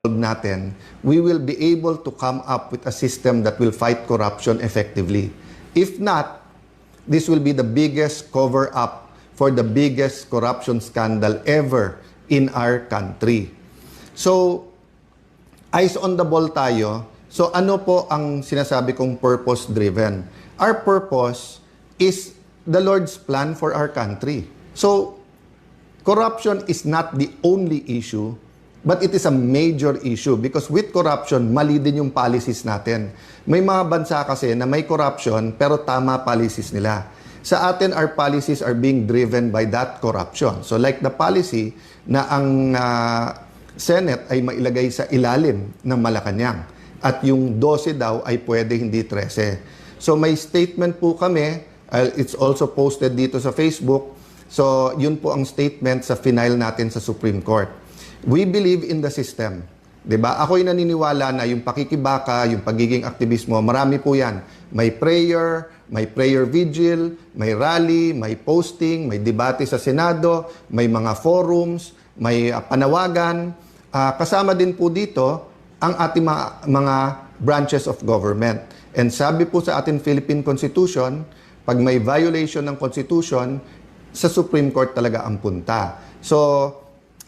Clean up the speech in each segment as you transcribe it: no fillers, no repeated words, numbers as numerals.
natin, we will be able to come up with a system that will fight corruption effectively. If not, this will be the biggest cover-up for the biggest corruption scandal ever in our country. So, eyes on the ball tayo. So, ano po ang sinasabi kong purpose-driven? Our purpose is the Lord's plan for our country. So, corruption is not the only issue, but it is a major issue because with corruption, mali din yung policies natin. May mga bansa kasi na may corruption pero tama policies nila. Sa atin, our policies are being driven by that corruption. So like the policy na ang Senate ay mailagay sa ilalim ng Malacanang at yung 12 daw ay pwede hindi 13. So may statement po kami, it's also posted dito sa Facebook. So yun po ang statement sa final natin sa Supreme Court. We believe in the system. Diba? Ako'y naniniwala na yung pakikibaka, yung pagiging aktivismo, marami po yan. May prayer vigil, may rally, may posting, may debate sa Senado, may mga forums, may panawagan. Kasama din po dito ang ating mga branches of government. And sabi po sa ating Philippine Constitution, pag may violation ng Constitution, sa Supreme Court talaga ang punta. So,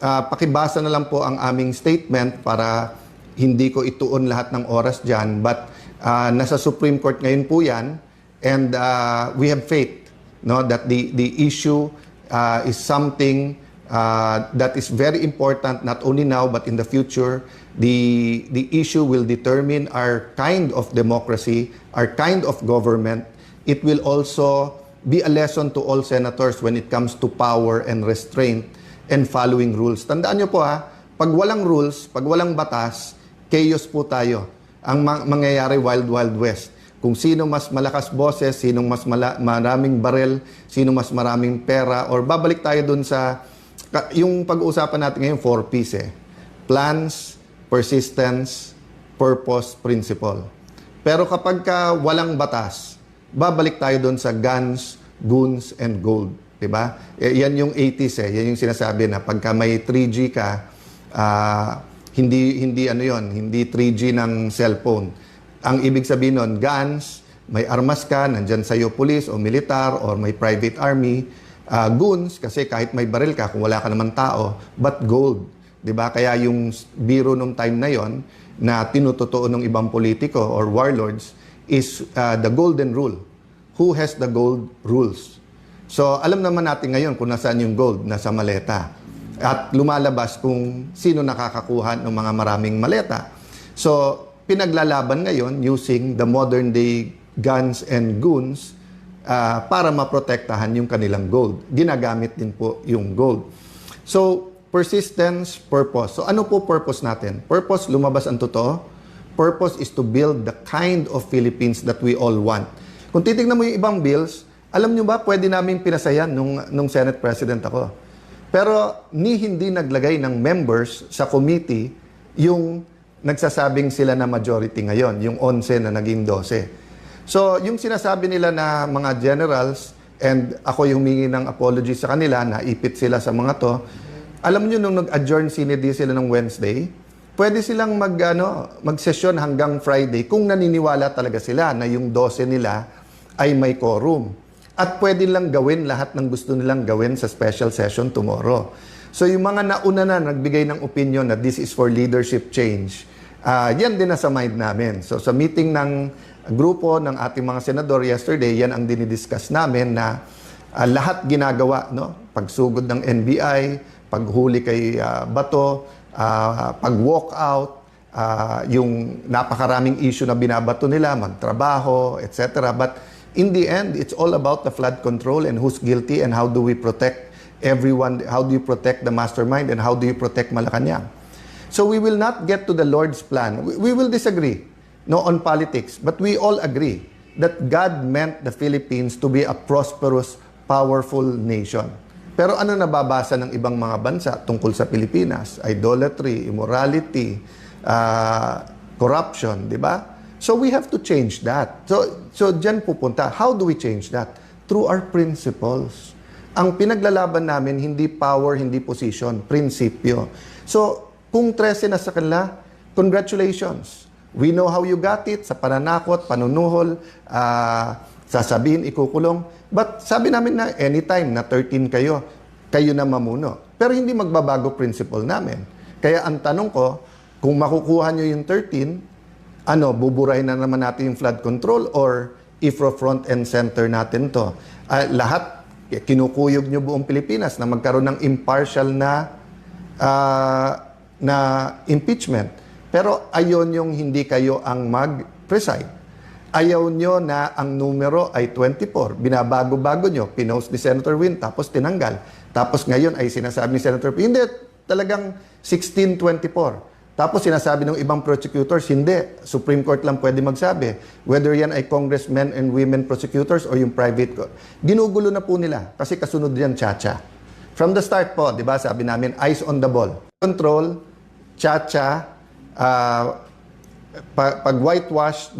pakibasa na lang po ang aming statement para hindi ko ituon lahat ng oras dyan. But nasa Supreme Court ngayon po yan. And we have faith that the issue is something that is very important not only now but in the future. The issue will determine our kind of democracy, our kind of government. It will also be a lesson to all senators when it comes to power and restraint and following rules. Tandaan nyo po pag walang rules, pag walang batas, chaos po tayo. Ang mangyayari wild west. Kung sino mas malakas boses, sino mas maraming barel, sino mas maraming pera, or babalik tayo dun sa, yung pag-uusapan natin ngayon, 4Ps Plans, persistence, purpose, principle. Pero kapag walang batas, babalik tayo dun sa guns, goons, and gold. Diba? Yan yung 80s Yan yung sinasabi na pagka may 3G ka, hindi 3G ng cellphone. Ang ibig sabihin nun, guns, may armas ka, nandyan sa'yo police o militar or may private army. Goons, kasi kahit may baril ka, kung wala ka naman tao, but gold. Diba? Kaya yung biro nung time na yon na tinutotoo ng ibang politiko or warlords is the golden rule. Who has the gold rules? So, alam naman natin ngayon kung nasaan yung gold, nasa maleta. At lumalabas kung sino nakakakuha ng mga maraming maleta. So, pinaglalaban ngayon using the modern day guns and goons para maprotektahan yung kanilang gold. Ginagamit din po yung gold. So, persistence, purpose. So, ano po purpose natin? Purpose, lumabas ang totoo. Purpose is to build the kind of Philippines that we all want. Kung titignan mo yung ibang bills, alam nyo ba, pwede namin pinasayan nung Senate President ako. Pero hindi naglagay ng members sa committee yung nagsasabing sila na majority ngayon, yung 11 na naging 12. So, yung sinasabi nila na mga generals, and ako yung humingi ng apology sa kanila, naipit sila sa mga to, alam nyo nung nag-adjourn sinidi sila ng Wednesday, pwede silang mag-session hanggang Friday kung naniniwala talaga sila na yung 12 nila ay may quorum. At pwede lang gawin lahat ng gusto nilang gawin sa special session tomorrow. So yung mga nauna na nagbigay ng opinion na this is for leadership change, yan din nasa mind namin. So sa meeting ng grupo ng ating mga senador yesterday, yan ang dinidiscuss namin na lahat ginagawa, pagsugod ng NBI, paghuli kay Bato, pag-walk out, yung napakaraming issue na binabato nila, magtrabaho, etc. But in the end, it's all about the flood control and who's guilty and how do we protect everyone, how do you protect the mastermind and how do you protect Malacanang. So we will not get to the Lord's plan. We will disagree on politics, but we all agree that God meant the Philippines to be a prosperous, powerful nation. Pero ano nababasa ng ibang mga bansa tungkol sa Pilipinas? Idolatry, immorality, corruption, di ba? So we have to change that. So dyan pupunta. How do we change that? Through our principles. Ang pinaglalaban namin, hindi power, hindi position, prinsipyo. So Kung 13 na sa kanila, congratulations. We know how you got it, sa pananakot, panunuhol, sasabihin, ikukulong. But sabi namin na anytime na 13 kayo, kayo na mamuno. Pero hindi magbabago principle namin. Kaya ang tanong ko, kung makukuha nyo yung 13, buburahin na naman natin yung flood control or front and center natin to. Lahat, kinukuyog nyo buong Pilipinas na magkaroon ng impartial na impeachment. Pero ayon yung hindi kayo ang mag-preside. Ayaw nyo na ang numero ay 24. Binabago-bago nyo. Pinost ni Senator Win, tapos tinanggal. Tapos ngayon ay sinasabi ni Senator P. Hindi, talagang 1624. Tapos sinasabi ng ibang prosecutors, hindi. Supreme Court lang pwede magsabi. Whether yan ay congressmen and women prosecutors or yung private court. Ginugulo na po nila kasi kasunod yan chacha. From the start po, di ba, sabi namin, eyes on the ball. Control, chacha, pag whitewash,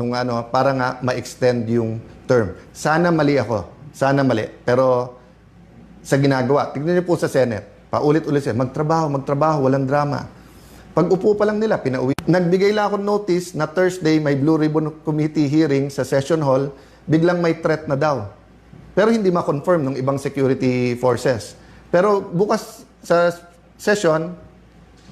para nga ma-extend yung term. Sana mali ako. Sana mali. Pero sa ginagawa, tignan niyo po sa Senate, paulit-ulit siya, magtrabaho, walang drama. Pag upo pa lang nila, pinauwi. Nagbigay lang ako notice na Thursday may Blue Ribbon Committee hearing sa session hall, biglang may threat na daw. Pero hindi ma-confirm ng ibang security forces. Pero bukas sa session,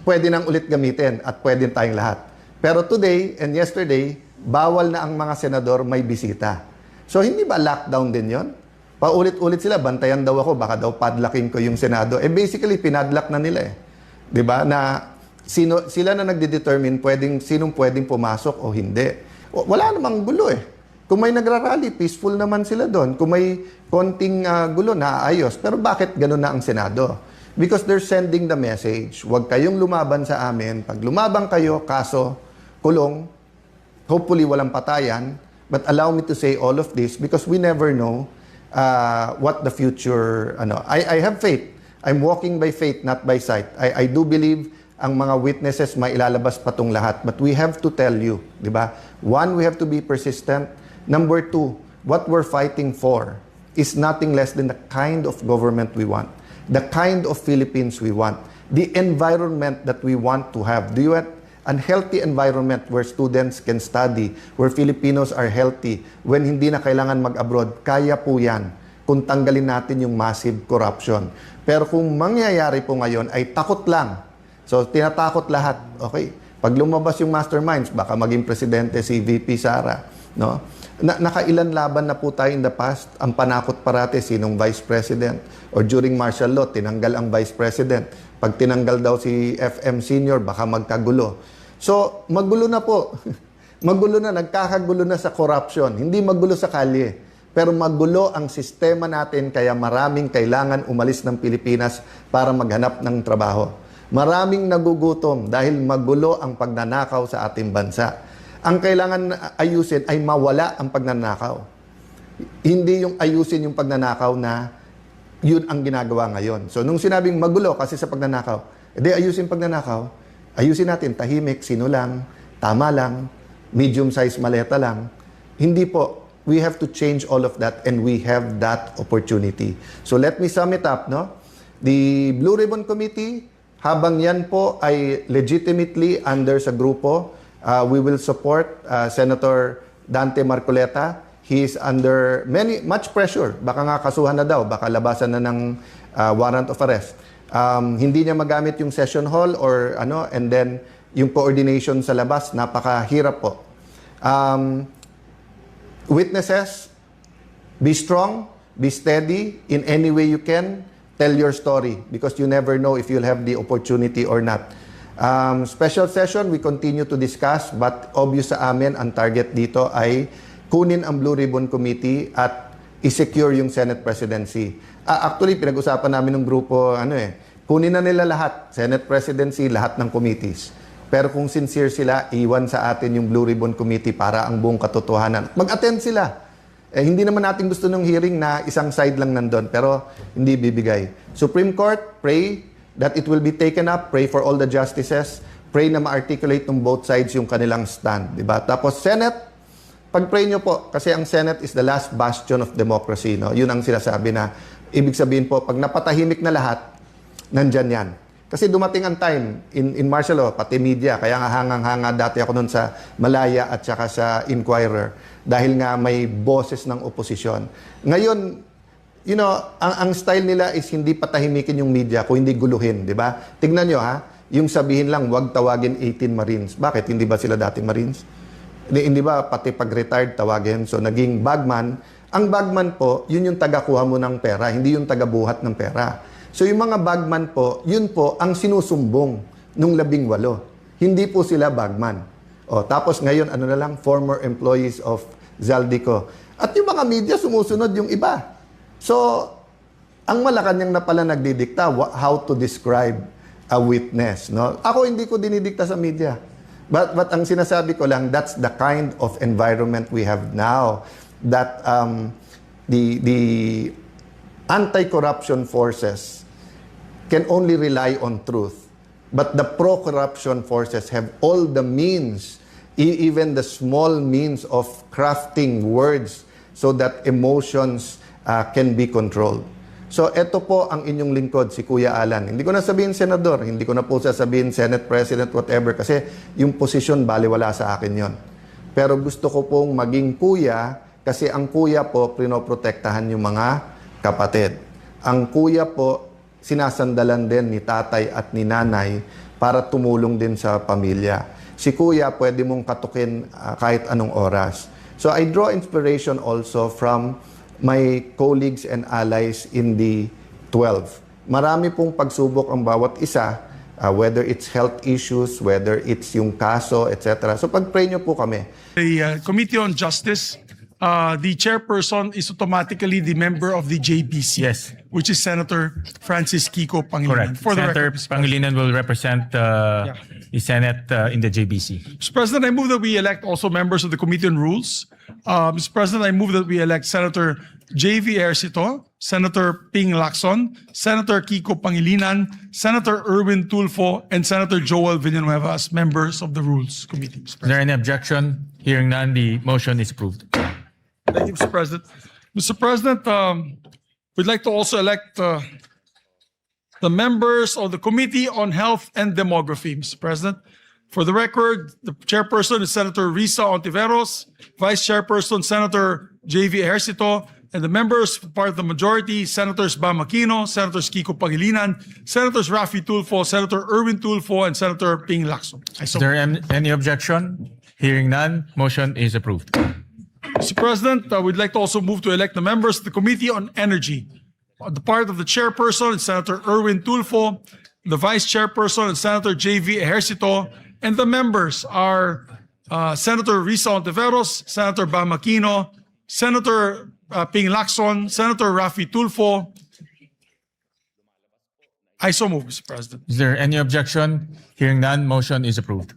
pwede nang ulit gamitin at pwede tayong lahat. Pero today and yesterday, bawal na ang mga senador may bisita. So hindi ba lockdown din yon? Paulit-ulit sila, bantayan daw ako, baka daw padlocking ko yung Senado. Basically, pinadlock na nila eh. 'Di ba? Na sila na nagde-determine sinong pwedeng pumasok o hindi. Wala namang gulo eh. Kung may nagrarally, peaceful naman sila doon. Kung may konting gulo, naayos. Pero bakit gano'n na ang Senado? Because they're sending the message, huwag kayong lumaban sa amin. Pag lumabang kayo, kaso, kulong, hopefully walang patayan. But allow me to say all of this because we never know what the future, I have faith. I'm walking by faith, not by sight. I do believe ang mga witnesses may ilalabas pa tong lahat. But we have to tell you, di ba? One, we have to be persistent. Number two, what we're fighting for is nothing less than the kind of government we want. The kind of Philippines we want. The environment that we want to have. Do you want a healthy environment where students can study, where Filipinos are healthy, when hindi na kailangan mag-abroad? Kaya po yan kung tanggalin natin yung massive corruption. Pero kung mangyayari po ngayon ay takot lang. So, tinatakot lahat. Okay. Pag lumabas yung masterminds, baka maging presidente si VP Sara. No? Nakailan laban na po tayo in the past. Ang panakot parati, sinong vice president? Or during martial law, tinanggal ang vice president. Pag tinanggal daw si FM Senior, baka magkagulo. So, magulo na po. Magulo na, nagkakagulo na sa corruption. Hindi magulo sa kalye. Pero magulo ang sistema natin, kaya maraming kailangan umalis ng Pilipinas para maghanap ng trabaho. Maraming nagugutom dahil magulo ang pagnanakaw sa ating bansa. Ang kailangan ayusin ay mawala ang pagnanakaw. Hindi yung ayusin yung pagnanakaw na yun ang ginagawa ngayon. So, nung sinabing magulo kasi sa pagnanakaw, edi ayusin pagnanakaw, ayusin natin, tahimik, sino lang, tama lang, medium-size maleta lang. Hindi po. We have to change all of that and we have that opportunity. So, let me sum it up, no? The Blue Ribbon Committee, habang yan po ay legitimately under sa grupo, we will support Senator Dante Marcoleta. He is under much pressure. Baka nga kasuhan na daw, baka labasan na ng warrant of arrest. Hindi niya magamit yung session hall or and then yung coordination sa labas, napakahirap po. Witnesses, be strong, be steady in any way you can. Tell your story because you never know if you'll have the opportunity or not. Special session, we continue to discuss but obvious sa amin, ang target dito ay kunin ang Blue Ribbon Committee at i-secure yung Senate presidency. Actually, pinag-usapan namin ng grupo, kunin na nila lahat, Senate presidency, lahat ng committees. Pero kung sincere sila, iwan sa atin yung Blue Ribbon Committee para ang buong katotohanan. Mag-attend sila. Hindi naman natin gusto ng hearing na isang side lang nandun, pero hindi bibigay. Supreme Court, pray that it will be taken up. Pray for all the justices. Pray na ma-articulate ng both sides yung kanilang stand. Diba? Tapos Senate, pag-pray nyo po, kasi ang Senate is the last bastion of democracy. No? Yun ang sinasabi na, ibig sabihin po, pag napatahimik na lahat, nandyan yan. Kasi dumating ang time in martial law, pati media, kaya nga hangang-hanga dati ako nun sa Malaya at saka sa Inquirer dahil nga may boses ng oposisyon. Ngayon, you know, ang style nila is hindi patahimikin yung media, kung hindi guluhin, di ba? Tignan nyo ha, yung sabihin lang, wag tawagin 18 Marines. Bakit? Hindi ba sila dating Marines? Hindi ba pati pag-retired tawagin? So naging bagman. Ang bagman po, yun yung taga-kuha mo ng pera, hindi yung taga-buhat ng pera. So yung mga bagman po, yun po ang sinusumbong nung 18. Hindi po sila bagman. O, tapos ngayon, ano na lang, former employees of Zaldico. At yung mga media, sumusunod yung iba. So, ang Malacanang na pala nagdidikta how to describe a witness. No? Ako hindi ko dinidikta sa media. But ang sinasabi ko lang, that's the kind of environment we have now. That the anti-corruption forces can only rely on truth. But the pro-corruption forces have all the means, even the small means of crafting words so that emotions can be controlled. So, ito po ang inyong lingkod, si Kuya Alan. Hindi ko na sabihin senador, hindi ko na po sasabihin Senate President, whatever, kasi yung posisyon, baliwala sa akin yon. Pero gusto ko pong maging kuya, kasi ang kuya po, pinoprotektahan yung mga kapatid. Ang kuya po, sinasandalan din ni tatay at ni nanay para tumulong din sa pamilya. Si kuya, pwede mong katukin kahit anong oras. So, I draw inspiration also from my colleagues and allies in the 12. Marami pong pagsubok ang bawat isa, whether it's health issues, whether it's yung kaso, etc. So pag-pray nyo po kami. The Committee on Justice, the chairperson is automatically the member of the JBC, Yes. which is Senator Francis Kiko Pangilinan. Correct. For the Senator record, Mr. Pangilinan will represent the Senate in the JBC. Mr. President, I move that we elect also members of the Committee on Rules. Mr. President, I move that we elect Senator J.V. Ercito, Senator Ping Lacson, Senator Kiko Pangilinan, Senator Erwin Tulfo, and Senator Joel Villanueva as members of the Rules Committee. Mr. Is President. there any objection? Hearing none, the motion is approved. Thank you, Mr. President. Mr. President, we'd like to also elect the members of the Committee on Health and Demography, Mr. President. For the record, the chairperson is Senator Risa Ontiveros, Vice Chairperson Senator J.V. Ejercito, and the members, part of the majority, Senators Bam Aquino, Senators Kiko Pangilinan, Senators Raffy Tulfo, Senator Erwin Tulfo, and Senator Ping Lacson. Is there any objection? Hearing none, motion is approved. Mr. President, we'd like to also move to elect the members of the Committee on Energy. The part of the chairperson is Senator Erwin Tulfo, the vice chairperson is Senator J.V. Ejercito, and the members are Senator Risa Ontiveros, Senator Bam Aquino, Senator Ping Lacson, Senator Raffy Tulfo. I so move, Mr. President. Is there any objection? Hearing none, motion is approved.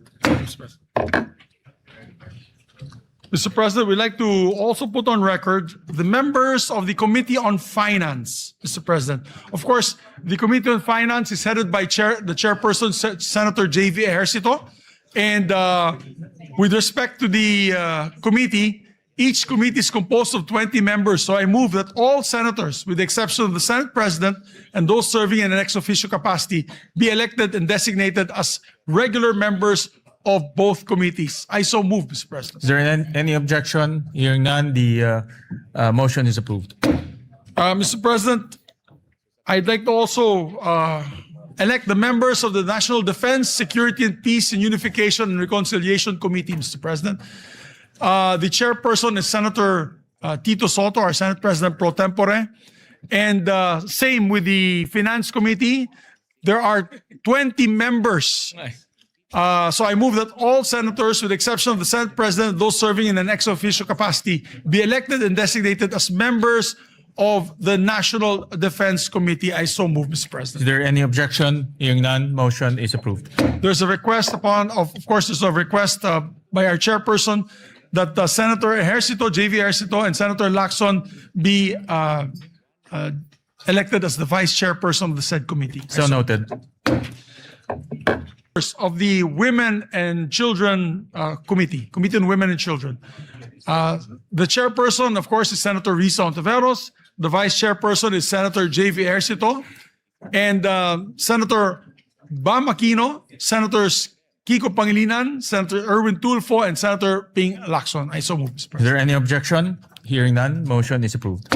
Mr. President, we'd like to also put on record the members of the Committee on Finance, Mr. President. Of course, the Committee on Finance is headed by the chairperson, Senator J.V. Ejercito. And with respect to the committee, each committee is composed of 20 members. So I move that all senators, with the exception of the Senate President and those serving in an ex officio capacity, be elected and designated as regular members of both committees. I so move, Mr. President. Is there any objection? Hearing none, the motion is approved. Mr. President, I'd like to also elect the members of the National Defense, Security and Peace and Unification and Reconciliation Committee, Mr. President. The chairperson is Senator Tito Soto, our Senate President pro tempore. And same with the Finance Committee. There are 20 members. So I move that all senators, with the exception of the Senate President, those serving in an ex officio capacity, be elected and designated as members of the National Defense Committee. I so move, Mr. Is President. there any objection? Hearing none, motion is approved. There's a request of course, there's a request by our chairperson that Senator Ejercito, J.V. Ejercito, and Senator Lacson be elected as the vice chairperson of the said committee. So noted. Of the Women and Children Committee, Committee on Women and Children. The chairperson, of course, is Senator Risa Ontiveros. The vice chairperson is Senator J.V. Ejercito. And Senator Bam Aquino, Senators Kiko Pangilinan, Senator Erwin Tulfo, and Senator Ping Lacson. I so move, Mr. Is President. there any objection? Hearing none, motion is approved.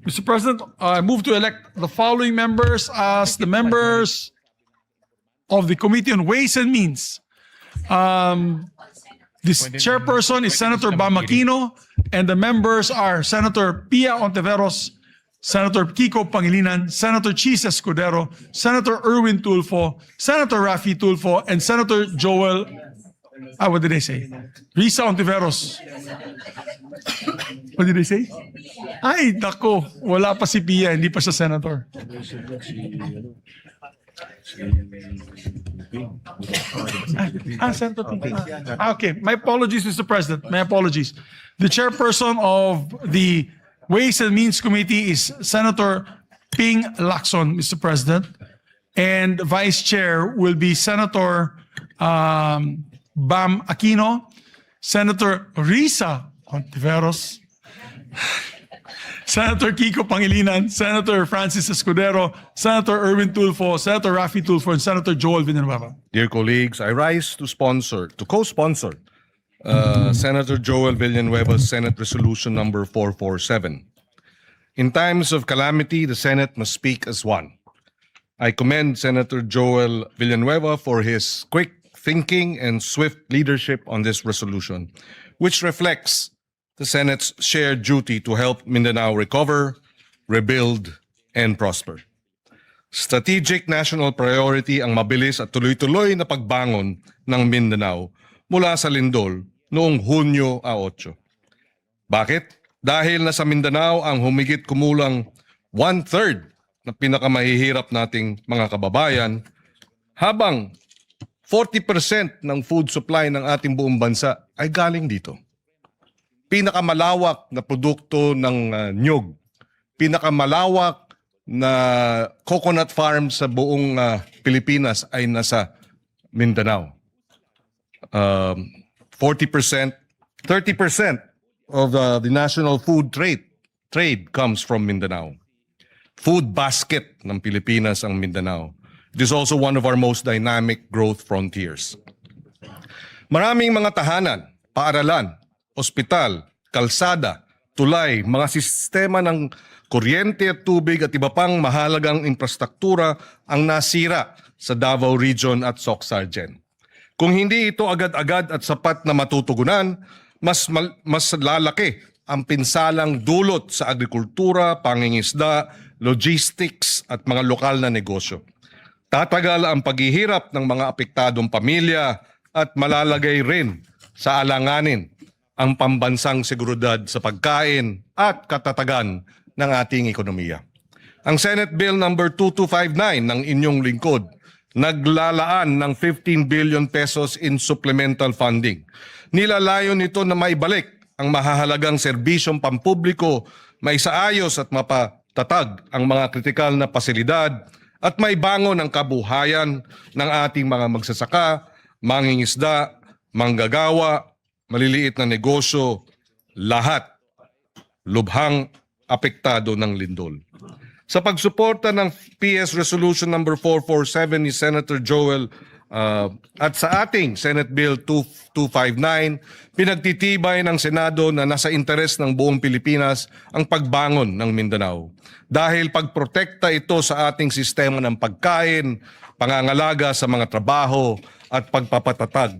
Mr. President, I move to elect the following members as the members of the Committee on Ways and Means. This chairperson is Senator Bam Aquino, and the members are Senator Pia Ontiveros, Senator Kiko Pangilinan, Senator Chis Escudero, Senator Erwin Tulfo, Senator Raffy Tulfo, and Senator Joel, what did I say? Risa Ontiveros. What did I say? Ay, nako, wala pa si Pia, hindi pa siya senator. Senator Pia. Okay, my apologies, Mr. President. My apologies. The chairperson of the Ways and Means Committee is Senator Ping Lacson, Mr. President. And Vice Chair will be Senator Bam Aquino, Senator Risa Ontiveros, Senator Kiko Pangilinan, Senator Francis Escudero, Senator Erwin Tulfo, Senator Raffy Tulfo, and Senator Joel Villanueva. Dear colleagues, I rise to co-sponsor Senator Joel Villanueva's Senate Resolution number 447. In times of calamity, the Senate must speak as one. I commend Senator Joel Villanueva for his quick thinking and swift leadership on this resolution, which reflects the Senate's shared duty to help Mindanao recover, rebuild, and prosper. Strategic national priority ang mabilis at tuloy-tuloy na pagbangon ng Mindanao mula sa lindol noong Hunyo 8. Bakit? Dahil nasa Mindanao ang humigit kumulang 1/3 na pinakamahihirap nating mga kababayan, habang 40% ng food supply ng ating buong bansa ay galing dito. Pinakamalawak na produkto ng nyug, pinakamalawak na coconut farm sa buong Pilipinas ay nasa Mindanao. 40%, 30% of the national food trade comes from Mindanao. Food basket ng Pilipinas ang Mindanao. It is also one of our most dynamic growth frontiers. Maraming mga tahanan, paaralan, ospital, kalsada, tulay, mga sistema ng kuryente at tubig at iba pang mahalagang infrastruktura ang nasira sa Davao Region at Soc-Sargen. Kung hindi ito agad-agad at sapat na matutugunan, mas lalaki ang pinsalang dulot sa agrikultura, pangingisda, logistics at mga lokal na negosyo. Tatagal ang paghihirap ng mga apektadong pamilya at malalagay rin sa alanganin ang pambansang seguridad sa pagkain at katatagan ng ating ekonomiya. Ang Senate Bill number 2259 ng inyong lingkod naglalaan ng 15 billion pesos in supplemental funding. Nilalayon nito na maibalik ang mahahalagang serbisyong pampubliko, maisaayos at mapatatag ang mga kritikal na pasilidad at maibangon ang kabuhayan ng ating mga magsasaka, mangingisda, manggagawa, maliliit na negosyo, lahat lubhang apektado ng lindol. Sa pagsuporta ng PS Resolution number 447 ni Senator Joel at sa ating Senate Bill 2259, pinagtitibay ng Senado na nasa interes ng buong Pilipinas ang pagbangon ng Mindanao. Dahil pagprotekta ito sa ating sistema ng pagkain, pangangalaga sa mga trabaho at pagpapatatag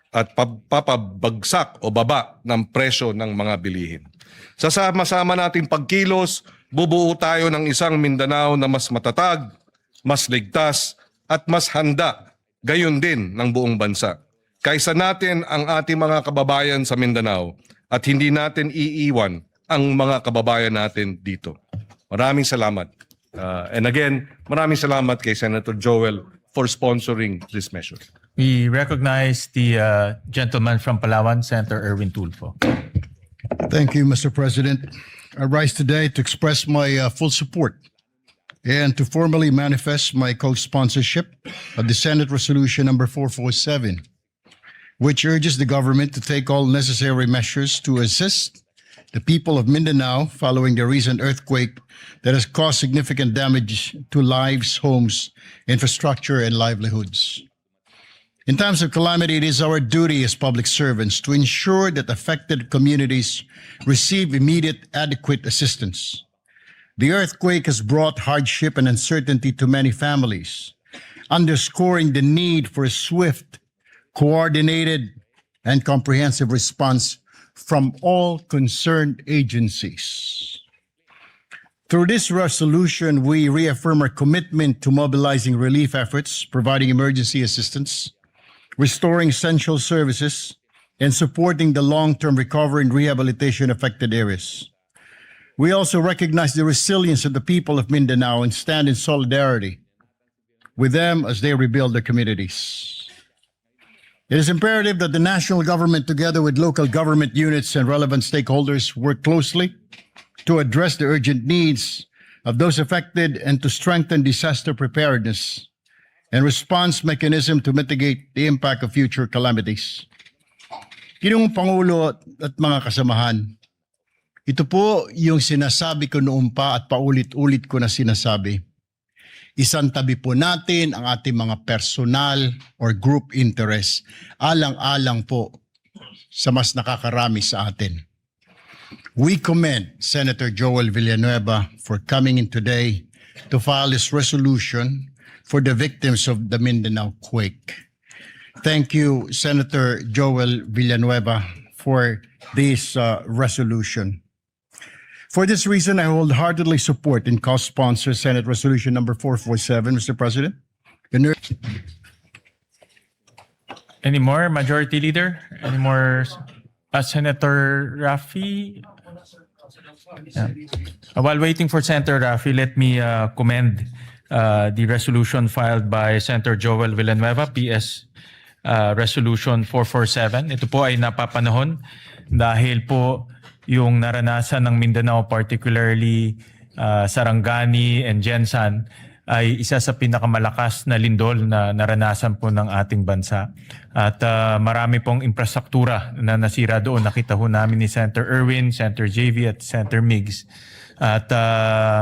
at pagpapabagsak o baba ng presyo ng mga bilihin. Sa sama-sama nating pagkilos, bubuo tayo ng isang Mindanao na mas matatag, mas ligtas at mas handa gayon din ng buong bansa. Kaysa natin ang ating mga kababayan sa Mindanao at hindi natin iiwan ang mga kababayan natin dito. Maraming salamat. And again, maraming salamat kay Senator Joel for sponsoring this measure. We recognize the gentleman from Palawan, Senator Erwin Tulfo. Thank you, Mr. President. I rise today to express my full support and to formally manifest my co-sponsorship of the Senate Resolution number 447, which urges the government to take all necessary measures to assist the people of Mindanao following the recent earthquake that has caused significant damage to lives, homes, infrastructure, and livelihoods. In times of calamity, it is our duty as public servants to ensure that affected communities receive immediate, adequate assistance. The earthquake has brought hardship and uncertainty to many families, underscoring the need for a swift, coordinated, and comprehensive response from all concerned agencies. Through this resolution, we reaffirm our commitment to mobilizing relief efforts, providing emergency assistance, restoring essential services, and supporting the long-term recovery and rehabilitation affected areas. We also recognize the resilience of the people of Mindanao and stand in solidarity with them as they rebuild their communities. It is imperative that the national government, together with local government units and relevant stakeholders, work closely to address the urgent needs of those affected and to strengthen disaster preparedness and response mechanism to mitigate the impact of future calamities. Ginong Pangulo at mga kasamahan, ito po yung sinasabi ko noon pa at paulit-ulit ko na sinasabi. Isantabi po natin ang ating mga personal or group interest, alang-alang po sa mas nakakarami sa atin. We commend Senator Joel Villanueva for coming in today to file this resolution for the victims of the Mindanao quake. Thank you, Senator Joel Villanueva, for this resolution. For this reason, I wholeheartedly support and co-sponsor Senate Resolution number 447, Mr. President. Any more, Majority Leader? Any more, Senator Raffy? Yeah. While waiting for Senator Raffy, let me commend the resolution filed by Senator Joel Villanueva, PS Resolution 447. Ito po ay napapanahon dahil po yung naranasan ng Mindanao, particularly Sarangani and Jensan, ay isa sa pinakamalakas na lindol na naranasan po ng ating bansa. At marami pong infrastruktura na nasira doon. Nakita ho namin ni Senator Erwin, Senator JV at Senator Migs. At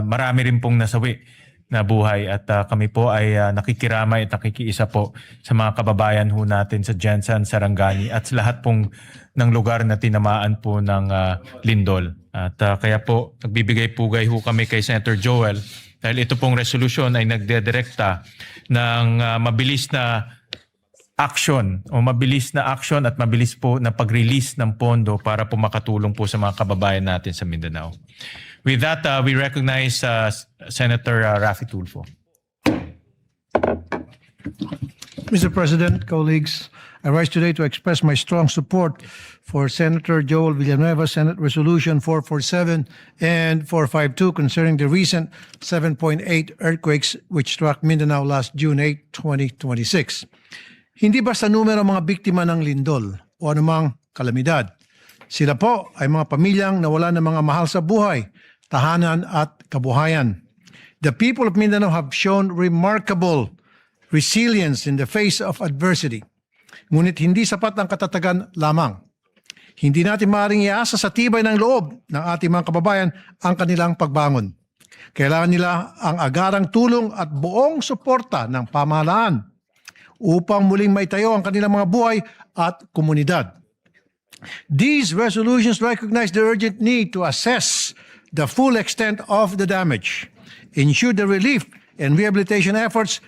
marami rin pong nasawi na buhay. At kami po ay nakikiramay at nakikiisa po sa mga kababayan ho natin sa Jensan, Sarangani at sa lahat pong ng lugar na tinamaan po ng lindol. At kaya po nagbibigay pugay ho kami kay Senator Joel dahil ito pong resolution ay nagdedirekta ng mabilis na action at mabilis po na pag-release ng pondo para po makatulong po sa mga kababayan natin sa Mindanao. With that, we recognize Senator Raffy Tulfo. Mr. President, colleagues, I rise today to express my strong support for Senator Joel Villanueva, Senate Resolution 447 and 452 concerning the recent 7.8 earthquakes which struck Mindanao last June 8, 2026. Hindi basta numero mga biktima ng lindol o anumang kalamidad. Sila po ay mga pamilyang nawala ng mga mahal sa buhay, tahanan at kabuhayan. The people of Mindanao have shown remarkable resilience in the face of adversity. Ngunit hindi sapat ang katatagan lamang. Hindi natin maaaring iasa sa tibay ng loob ng ating mga kababayan ang kanilang pagbangon. Kailangan nila ang agarang tulong at buong suporta ng pamahalaan upang muling maitayo ang kanilang mga buhay at komunidad. These resolutions recognize the urgent need to assess the full extent of the damage, ensure the relief and rehabilitation efforts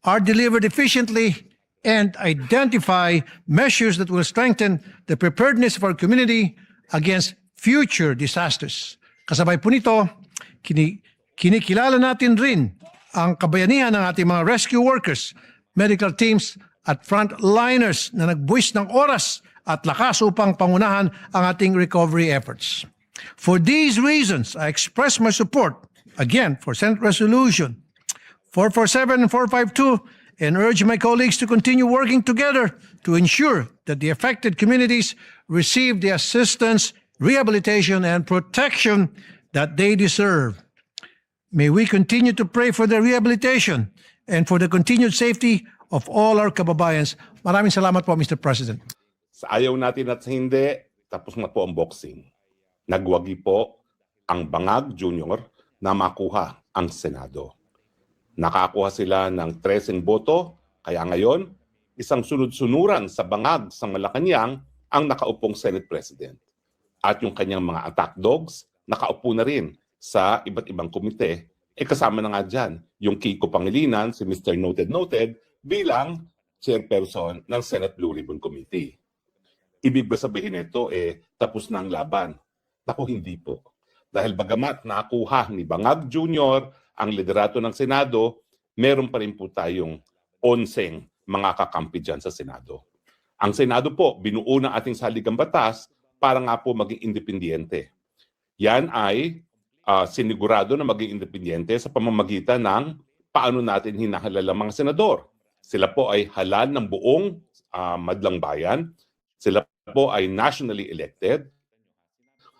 are delivered efficiently, and identify measures that will strengthen the preparedness of our community against future disasters. Kasabay po nito, kinikilala natin rin ang kabayanihan ng ating mga rescue workers, medical teams at frontliners na nagbuwis ng oras at lakas upang pangunahan ang ating recovery efforts. For these reasons, I express my support, again, for Senate Resolution 447 and 452 and urge my colleagues to continue working together to ensure that the affected communities receive the assistance, rehabilitation, and protection that they deserve. May we continue to pray for their rehabilitation and for the continued safety of all our kababayans. Maraming salamat po, Mr. President. Sa ayaw natin at sa hindi, tapos na po ang boxing. Nagwagi po ang Bangag Jr. na makuha ang Senado. Nakakuha sila ng 13 boto, kaya ngayon, isang sunod-sunuran sa Bangag sa Malacanang ang nakaupong Senate President. At yung kanyang mga attack dogs, nakaupo na rin sa iba't ibang komite. Kasama na nga dyan yung Kiko Pangilinan, si Mr. Noted bilang chairperson ng Senate Blue Ribbon Committee. Ibig ba sabihin nito, tapos na ang laban? Naku, hindi po. Dahil bagamat nakuha ni Bangag Jr. ang liderato ng Senado, meron pa rin po tayong 11 mga kakampi dyan sa Senado. Ang Senado po, binuo ng ating saligang batas para nga po maging independyente. Yan ay sinigurado na maging independyente sa pamamagitan ng paano natin hinahalal ang mga senador. Sila po ay halal ng buong madlang bayan. Sila po ay nationally elected.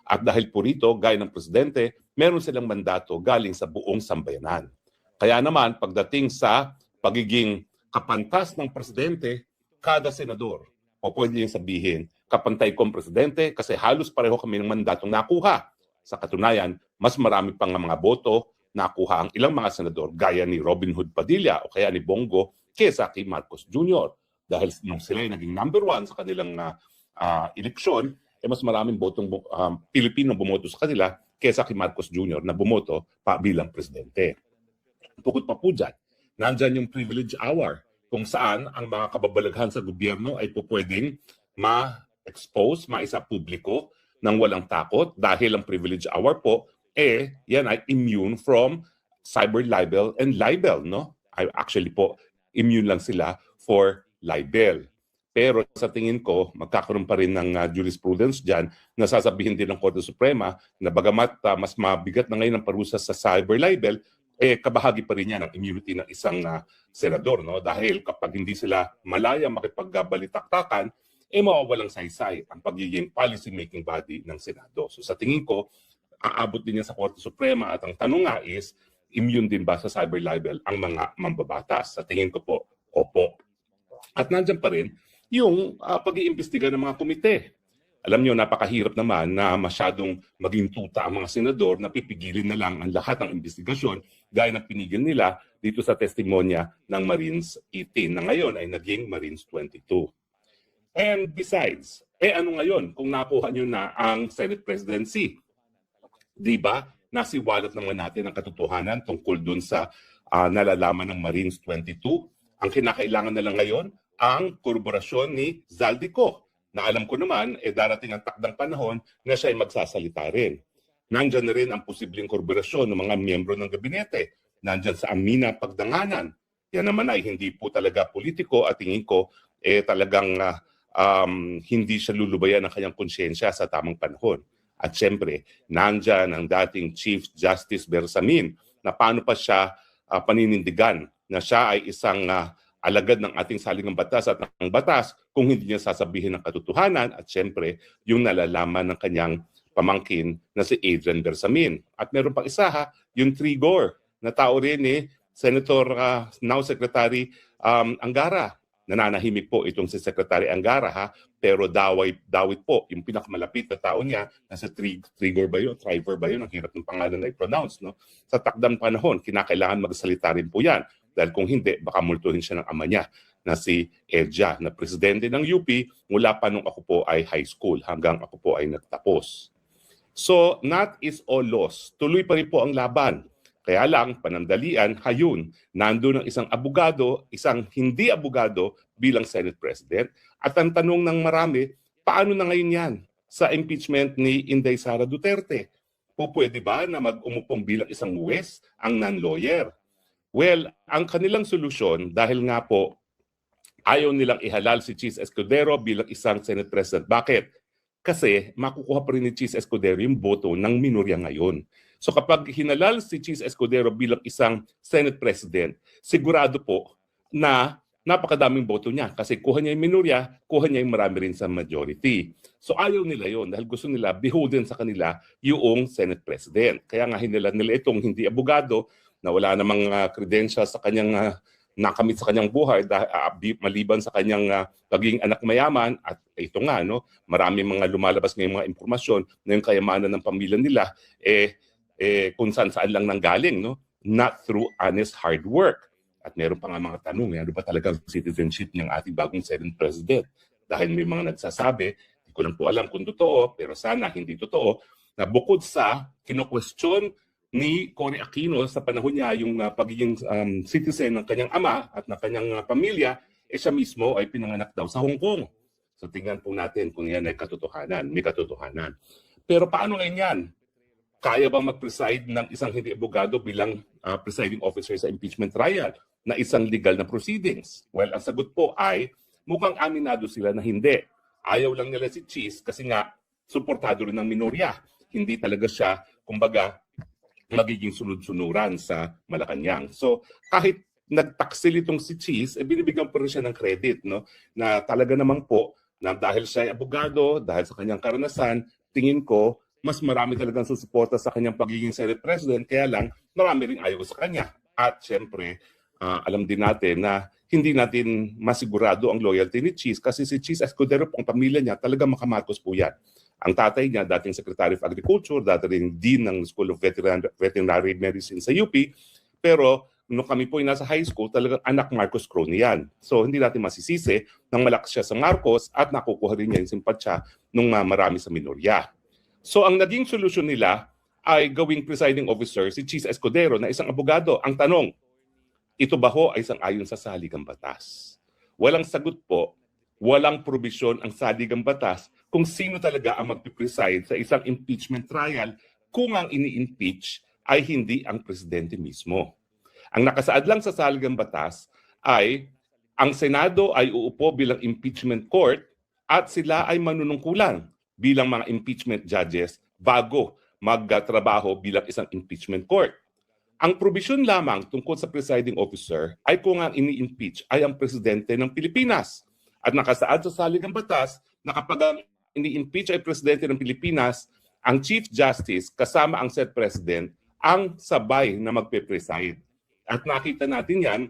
At dahil po rito, gaya ng presidente, meron silang mandato galing sa buong sambayanan. Kaya naman, pagdating sa pagiging kapantas ng presidente, kada senador, o pwede niyang sabihin, kapantay kong presidente kasi halos pareho kami ng mandatong nakuha. Sa katunayan, mas marami pang mga boto nakuha ang ilang mga senador gaya ni Robin Hood Padilla o kaya ni Bongo kesa kay Marcos Jr. Dahil nung sila ay naging number 1 sa kanilang eleksyon, mas maraming botong Pilipino bumoto sa kanila kesa kay Marcos Jr. na bumoto pa bilang presidente. Bukod pa po dyan, nandyan yung privilege hour kung saan ang mga kababalaghan sa gobyerno ay po pwedeng ma-expose, maisa publiko ng walang takot dahil ang privilege hour po, yan ay immune from cyber libel and libel, no? Actually po, immune lang sila for libel. Pero sa tingin ko, magkakaroon pa rin ng jurisprudence dyan na sasabihin din ng Korte Suprema na bagamat mas mabigat na ngayon ang parusa sa cyber libel, kabahagi pa rin yan ang immunity ng isang senador. No? Dahil kapag hindi sila malaya makipagbalitaktakan, mawawalang saysay ang pagiging policy-making body ng Senado. So sa tingin ko, aabot din yan sa Korte Suprema at ang tanong nga is, immune din ba sa cyber libel ang mga mambabatas? Sa tingin ko po, opo. At nandyan pa rin, yung pag-iimbestiga ng mga komite. Alam nyo, napakahirap naman na masyadong maging tuta ang mga senador na pipigilin na lang ang lahat ng investigasyon gaya ng pinigil nila dito sa testimonya ng Marines 18 na ngayon ay naging Marines 22. And besides, ano ngayon kung nakuha nyo na ang Senate presidency? Di ba? Nasiwalat naman natin ang katotohanan tungkol dun sa nalalaman ng Marines 22. Ang kinakailangan na lang ngayon, ang korporasyon ni Zaldico, na alam ko naman, darating ang takdang panahon na siya ay magsasalita rin. Nandyan na rin ang posibleng korporasyon ng mga miyembro ng gabinete. Nandyan sa Amina Pagdanganan. Yan naman ay hindi po talaga politiko at tingin ko talagang hindi siya lulubayan ng kanyang konsyensya sa tamang panahon. At syempre, nandyan ang dating Chief Justice Bersamin na paano pa siya paninindigan na siya ay isang alagad ng ating saligang batas at ng batas kung hindi niya sasabihin ng katotohanan at syempre yung nalalaman ng kanyang pamangkin na si Adrian Bersamin. At meron pang isa yung Trigor na tao rin Senator now Secretary Angara. Nananahimik po itong si Secretary Angara pero dawit po yung pinakamalapit na tao niya na si Trigor ba yun? Trivor ba yun? Ang hirap ng pangalan na i-pronounce. No? Sa takdang panahon, kinakailangan magsalita rin po yan. Dahil kung hindi, baka multuhin siya ng ama niya na si Edja, na presidente ng UP mula pa nung ako po ay high school hanggang ako po ay nagtapos. So, not is all lost. Tuloy pa rin po ang laban. Kaya lang, panandalian, hayun, nandun ang isang abogado, isang hindi abogado bilang Senate President. At ang tanong ng marami, paano na ngayon yan sa impeachment ni Inday Sara Duterte? Pwede ba na mag-umupong bilang isang huwes ang non-lawyer? Well, ang kanilang solusyon, dahil nga po ayaw nilang ihalal si Chis Escudero bilang isang Senate President. Bakit? Kasi makukuha pa rin ni Chis Escudero yung boto ng minorya ngayon. So kapag hinalal si Chis Escudero bilang isang Senate President, sigurado po na napakadaming boto niya. Kasi kuha niya yung minorya, kuha niya yung marami rin sa majority. So ayaw nila yon dahil gusto nila beholden sa kanila yung Senate President. Kaya nga hinalal nila itong hindi abogado, na wala namang credentials sa kanyang nakamit sa kanyang buhay maliban sa kanyang pagiging anak mayaman. At ito nga, no, marami mga lumalabas ngayong mga impormasyon na yung kayamanan ng pamilya nila kung saan lang nanggaling, no, not through honest hard work. At meron pa nga mga tanong, ano ba talaga citizenship ng ating bagong Senate President? Dahil may mga nagsasabi, hindi ko lang po alam kung totoo, pero sana hindi totoo, na bukod sa kino-question ni Cory Aquino sa panahon niya yung pagiging citizen ng kanyang ama at ng kanyang pamilya, siya mismo ay pinanganak daw sa Hong Kong. So tingnan po natin kung yan ay katotohanan, may katotohanan. Pero paano ngayon yan? Kaya bang mag-preside ng isang hindi abogado bilang presiding officer sa impeachment trial na isang legal na proceedings? Well, ang sagot po ay mukhang aminado sila na hindi. Ayaw lang nila si Cheese kasi nga suportado rin ng minorya. Hindi talaga siya, kumbaga, magiging sunod-sunuran sa Malacanang. So kahit nagtaksil itong si Cheese, binibigyan pa rin siya ng credit, no? Na talaga naman po, na dahil siya ay abogado, dahil sa kanyang karanasan, tingin ko, mas marami talagang susuporta sa kanyang pagiging Senate President, kaya lang marami rin ayaw sa kanya. At syempre, alam din natin na hindi natin masigurado ang loyalty ni Cheese kasi si Cheese Escudero po, ang pamilya niya, talaga makamarcos po yan. Ang tatay niya, dating Secretary of Agriculture, dating Dean ng School of Veterinary Medicine sa UP, pero nung kami po ay nasa high school, talagang anak Marcos Crony yan. So hindi natin masisisi nang malakas siya sa Marcos at nakukuha rin niya yung simpatsya ng marami sa minorya. So ang naging solusyon nila ay gawing presiding officer si Cheese Escudero na isang abogado. Ang tanong, ito ba ho ay sang-ayon sa saligang batas? Walang sagot po, walang probisyon ang saligang batas kung sino talaga ang magpipreside sa isang impeachment trial kung ang ini-impeach ay hindi ang presidente mismo. Ang nakasaad lang sa saligang batas ay ang Senado ay uupo bilang impeachment court at sila ay manunungkulan bilang mga impeachment judges bago magtrabaho bilang isang impeachment court. Ang probisyon lamang tungkol sa presiding officer ay kung ang ini-impeach ay ang presidente ng Pilipinas. At nakasaad sa saligang batas na kapag ang ini-impeach ay presidente ng Pilipinas, ang Chief Justice kasama ang Senate President ang sabay na magpe-preside. At nakita natin yan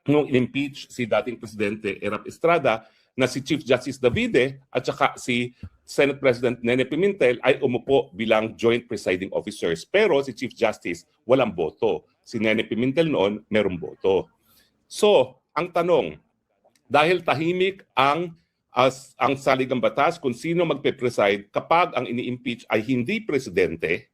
nung in-impeach si dating Presidente Erap Estrada na si Chief Justice Davide at saka si Senate President Nene Pimentel ay umupo bilang joint presiding officers. Pero si Chief Justice walang boto. Si Nene Pimentel noon merong boto. So, ang tanong, dahil tahimik ang saligang batas kung sino magpe-preside kapag ang ini-impeach ay hindi presidente,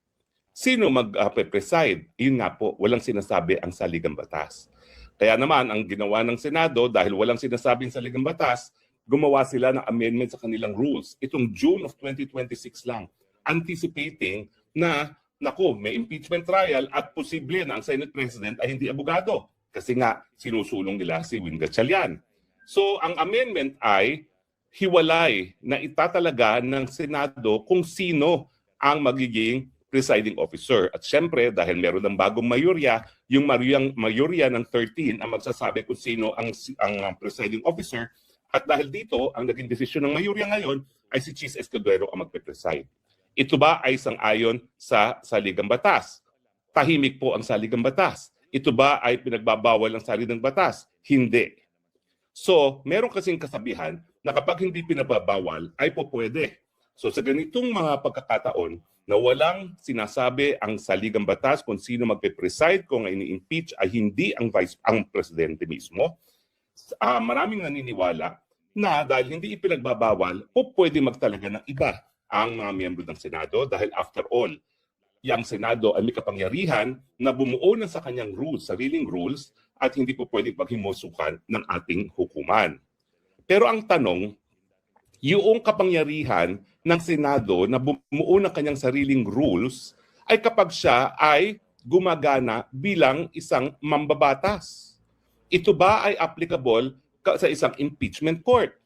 sino magpe-preside? Yun nga po, walang sinasabi ang saligang batas. Kaya naman, ang ginawa ng Senado, dahil walang sinasabing saligang batas, gumawa sila ng amendment sa kanilang rules. Itong June of 2026 lang, anticipating na, naku, may impeachment trial at posible na ang Senate President ay hindi abogado. Kasi nga, sinusulong nila si Win Gatchalian. So, ang amendment ay hiwalay na itatalaga ng Senado kung sino ang magiging presiding officer. At syempre, dahil meron ng bagong mayorya, yung mayorya ng 13 ang magsasabi kung sino ang presiding officer. At dahil dito, ang naging desisyon ng mayorya ngayon ay si Cheese Escudero ang magpe-preside. Ito ba ay sang-ayon sa saligang batas? Tahimik po ang saligang batas. Ito ba ay pinagbabawal ang saligang batas? Hindi. So, meron kasing kasabihan na kapag hindi pinababawal, ay po pwede. So, sa ganitong mga pagkakataon na walang sinasabi ang saligang batas kung sino magpe-preside kung ini-impeach ay hindi ang presidente mismo, maraming naniniwala na dahil hindi ipinagbabawal, po pwede magtalaga ng iba ang mga miyembro ng Senado dahil after all, yung Senado ay may kapangyarihan na bumuo na sa kanyang rules, sariling rules, at hindi po pwede paghimusukan ng ating hukuman. Pero ang tanong, yung kapangyarihan ng Senado na bumuo ng kanyang sariling rules ay kapag siya ay gumagana bilang isang mambabatas. Ito ba ay applicable sa isang impeachment court?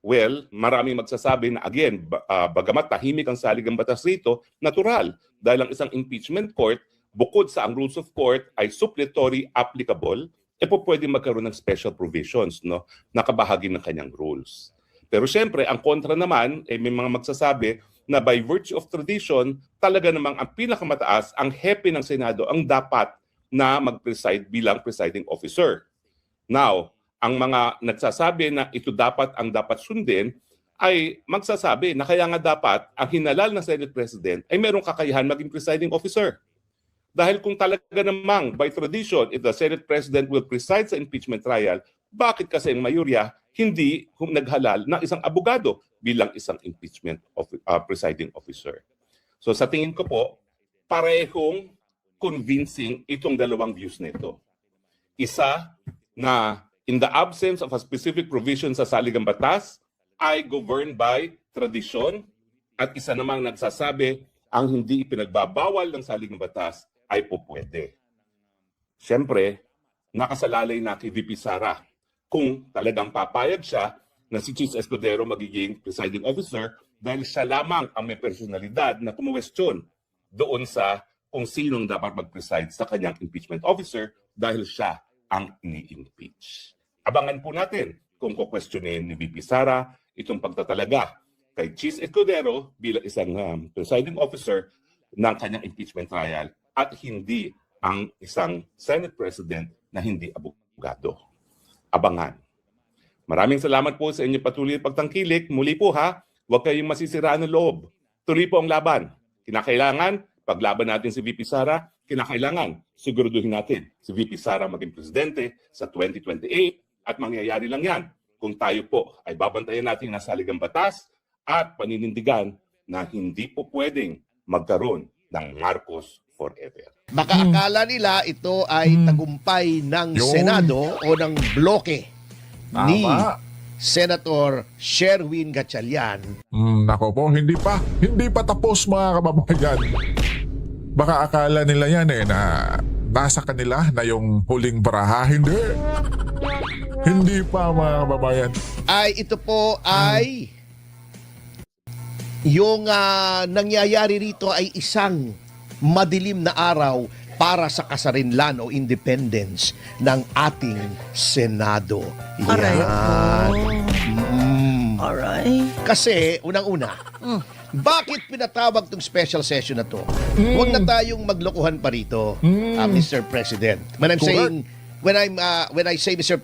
Well, maraming magsasabi na again, bagamat tahimik ang saligang batas rito, natural. Dahil ang isang impeachment court, bukod sa ang rules of court ay supplementary applicable, po pwede magkaroon ng special provisions, no, nakabahagi ng kanyang rules. Pero siyempre, ang kontra naman, may mga magsasabi na by virtue of tradition, talaga namang ang pinakamataas, ang hepe ng Senado, ang dapat na mag-preside bilang presiding officer. Now, ang mga nagsasabi na ito dapat sundin ay magsasabi na kaya nga dapat ang hinalal ng Senate President ay merong kakayahan maging presiding officer. Dahil kung talaga namang by tradition, if the Senate President will preside sa impeachment trial, bakit kasi ang mayurya hindi naghalal ng isang abogado bilang isang impeachment presiding officer? So sa tingin ko po, parehong convincing itong dalawang views nito. Isa na in the absence of a specific provision sa saligang batas, ay governed by tradition, at isa namang nagsasabi ang hindi ipinagbabawal ng saligang batas ay po pwede. Siyempre, nakasalalay na kay VP Sara kung talagang papayag siya na si Chief Escudero magiging presiding officer dahil siya lamang ang may personalidad na kumuwestiyon doon sa kung sinong dapat mag-preside sa kanyang impeachment officer dahil siya ang ini-impeach. Abangan po natin kung kukwestiyonin ni VP Sara itong pagtatalaga kay Chief Escudero bilang isang presiding officer ng kanyang impeachment trial at hindi ang isang Senate President na hindi abogado. Abangan. Maraming salamat po sa inyong patuloy at pagtangkilik. Muli po huwag kayong masisiraan ng loob. Tuloy po ang laban. Kinakailangan, paglaban natin si VP Sara, kinakailangan siguraduhin natin si VP Sara maging presidente sa 2028 at mangyayari lang yan kung tayo po ay babantayan natin na saligang batas at paninindigan na hindi po pwedeng magkaroon ng Marcos forever. Baka akala nila ito ay tagumpay ng Senado o ng bloke ni Senator Sherwin Gatchalian. Nako po, hindi pa tapos mga kababayan. Baka akala nila yan na nasa kanila na yung huling baraha. Hindi pa mga kababayan. Ito po ay yung nangyayari rito ay isang madilim na araw para sa kasarinlan o independence ng ating Senado. Alright. Kasi, unang-una, bakit pinatawag tong special session na to? Huwag na tayong maglokohan pa rito, Mr. President. When I'm saying, when I say Mr.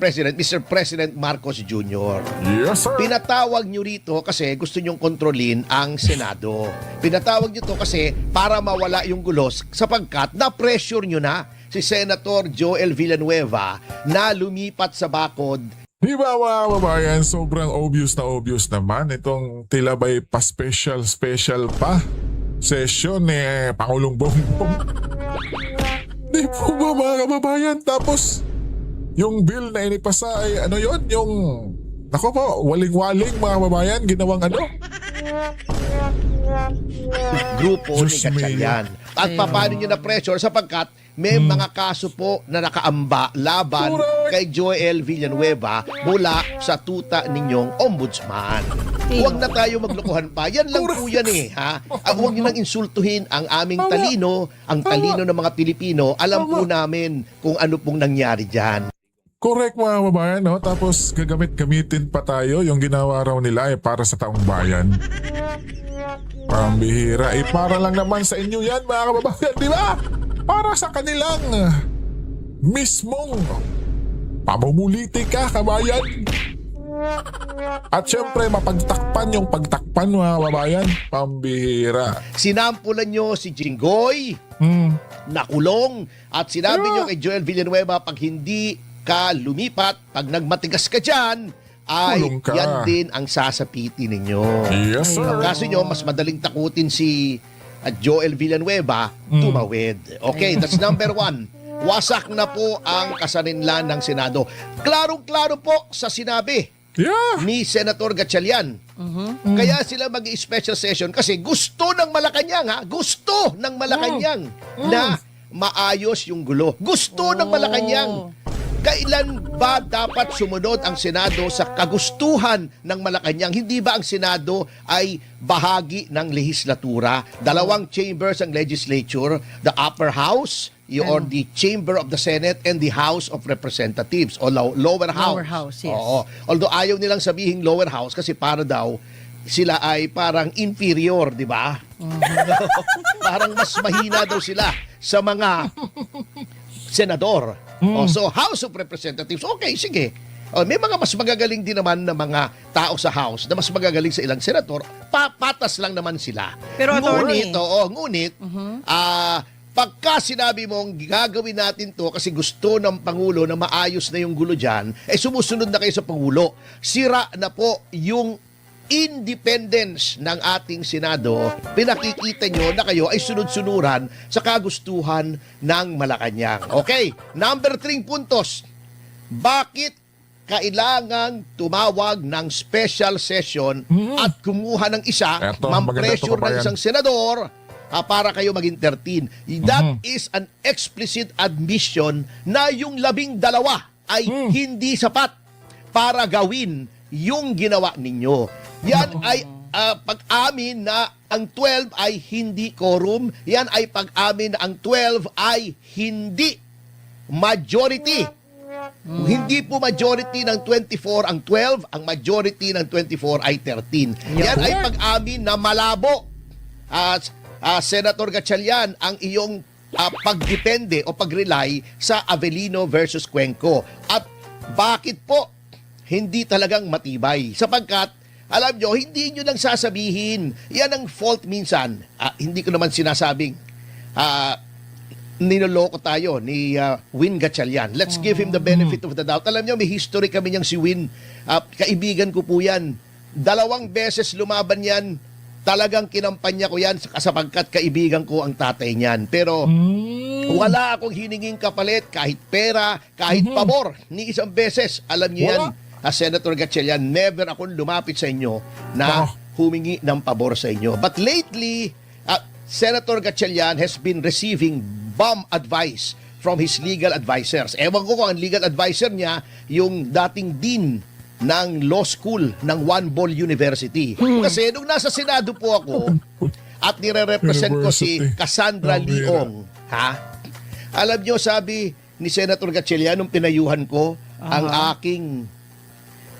President Marcos Jr. Yes, sir. Pinatawag nyo rito kasi gusto nyong kontrolin ang Senado. Pinatawag nyo to kasi para mawala yung gulos sapagkat na-pressure nyo na si Senator Joel Villanueva na lumipat sa bakod. Di ba mga kababayan, sobrang obvious naman itong tilabay pa special pa session ni Pangulong Bongbong. Di po ba mga kababayan? Tapos, yung bill na inipasa ay yung, nako po, waling-waling mga kababayan, ginawang Grupo ni Diyos Gatchalian. At paano nyo na pressure sapagkat may mga kaso po na nakaamba laban kay Joel Villanueva mula sa tuta ninyong ombudsman. Huwag na tayo maglokohan pa. Yan lang po yan Huwag nyo nang insultuhin ang aming talino, ang talino ng mga Pilipino. Alam po namin kung ano pong nangyari dyan. Correct mga kababayan, no? Tapos gamitin pa tayo yung ginawa raw nila para sa taong bayan. Pambihira. Para lang naman sa inyo yan mga kababayan, di ba? Para sa kanilang mismong pamumuliti ka, kabayan. At syempre, mapagtakpan yung pagtakpan mga kababayan. Pambihira. Sinampulan nyo si Jinggoy, nakulong, at sinabi nyo kay Joel Villanueva, pag hindi ka lumipat, pag nagmatigas ka dyan, ay Kulong ka. yan din ang sasapitin ninyo. Yes, sir. Ang kaso nyo, mas madaling takutin si Joel Villanueva, tumawid. Okay, that's number 1. Wasak na po ang kasarinlan ng Senado. Klarong-klaro po sa sinabi ni Senator Gatchalian. Kaya sila mag-special session kasi gusto ng Malacanang, gusto ng Malacanang na maayos yung gulo. Gusto ng Malacanang. Kailan ba dapat sumunod ang Senado sa kagustuhan ng Malacanang? Hindi ba ang Senado ay bahagi ng lehislatura? 2 chambers ang legislature, the upper house, or the chamber of the Senate and the House of Representatives o lower house. Lower house, yes. Oo. Although ayaw nilang sabihin lower house kasi para daw sila ay parang inferior, di ba? Parang mas mahina daw sila sa mga senador. So House of Representatives, okay, sige. May mga mas magagaling din naman na mga tao sa House na mas magagaling sa ilang senador, patas lang naman sila. Pero, attorney- ngunit, pagka sinabi mong gagawin natin to kasi gusto ng Pangulo na maayos na yung gulo dyan, sumusunod na kayo sa Pangulo. Sira na po yung independence ng ating Senado. Pinakikita nyo na kayo ay sunod-sunuran sa kagustuhan ng Malacanang. Okay, number 3 puntos. Bakit kailangang tumawag ng special session at kumuha ng isa, Eto, mam-pressure maganda to, ng isang senador para kayo maging 13. That is an explicit admission na yung 12 ay hindi sapat para gawin yung ginawa ninyo. Yan ay pag-amin na ang 12 ay hindi quorum. Yan ay pag-amin na ang 12 ay hindi majority. Hindi po majority ng 24 ang 12, ang majority ng 24 ay 13. Yan ay pag-amin na malabo. Senator Gatchalian, ang iyong pagdepende o pag-rely sa Avellino versus Cuenco. At bakit po hindi talagang matibay? Sapagkat, alam nyo, hindi nyo lang sasabihin. Yan ang fault minsan. Hindi ko naman sinasabing ninoloko tayo ni Win Gatchalian. Let's give him the benefit of the doubt. Alam nyo, may history kami niyang si Win. Kaibigan ko po yan. 2 beses lumaban yan. Talagang kinampanya ko yan sapagkat kaibigan ko ang tatay niyan. Pero wala akong hininging kapalit kahit pera, kahit pabor. Ni isang beses. Alam niyo yan, Senator Gatchalian, never akong lumapit sa inyo na humingi ng pabor sa inyo. But lately, Senator Gatchalian has been receiving bomb advice from his legal advisors. Ewan ko kung ang legal advisor niya, yung dating dean ng law school ng One Ball University. Kasi nung nasa Senado po ako at nire-represent ko si Cassandra Leong, alam nyo, sabi ni Senator Gatchalian nung pinayuhan ko ang aking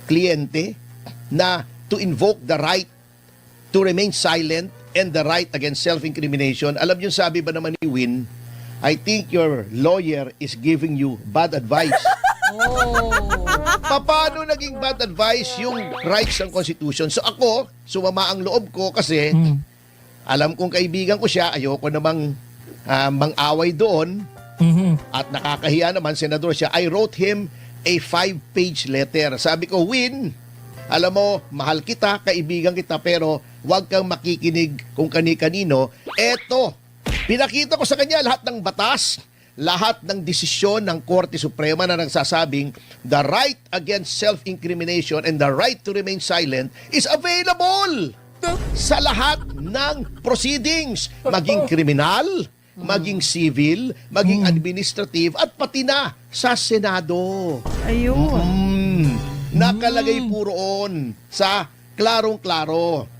kliyente na to invoke the right to remain silent and the right against self-incrimination. Alam nyo, sabi ba naman ni Win, I think your lawyer is giving you bad advice. Paano naging bad advice yung rights ng Constitution? So ako, sumama ang loob ko kasi alam kong kaibigan ko siya, ayoko namang mang-away doon at nakakahiya naman, senador siya. I wrote him a 5-page letter. Sabi ko, Win, alam mo, mahal kita, kaibigan kita, pero huwag kang makikinig kung kani-kanino. Eto, pinakita ko sa kanya lahat ng batas, lahat ng desisyon ng Korte Suprema na nagsasabing the right against self-incrimination and the right to remain silent is available sa lahat ng proceedings, maging kriminal, maging civil, maging administrative, at pati na sa Senado. Ayun. Nakalagay po roon sa klarong-klaro.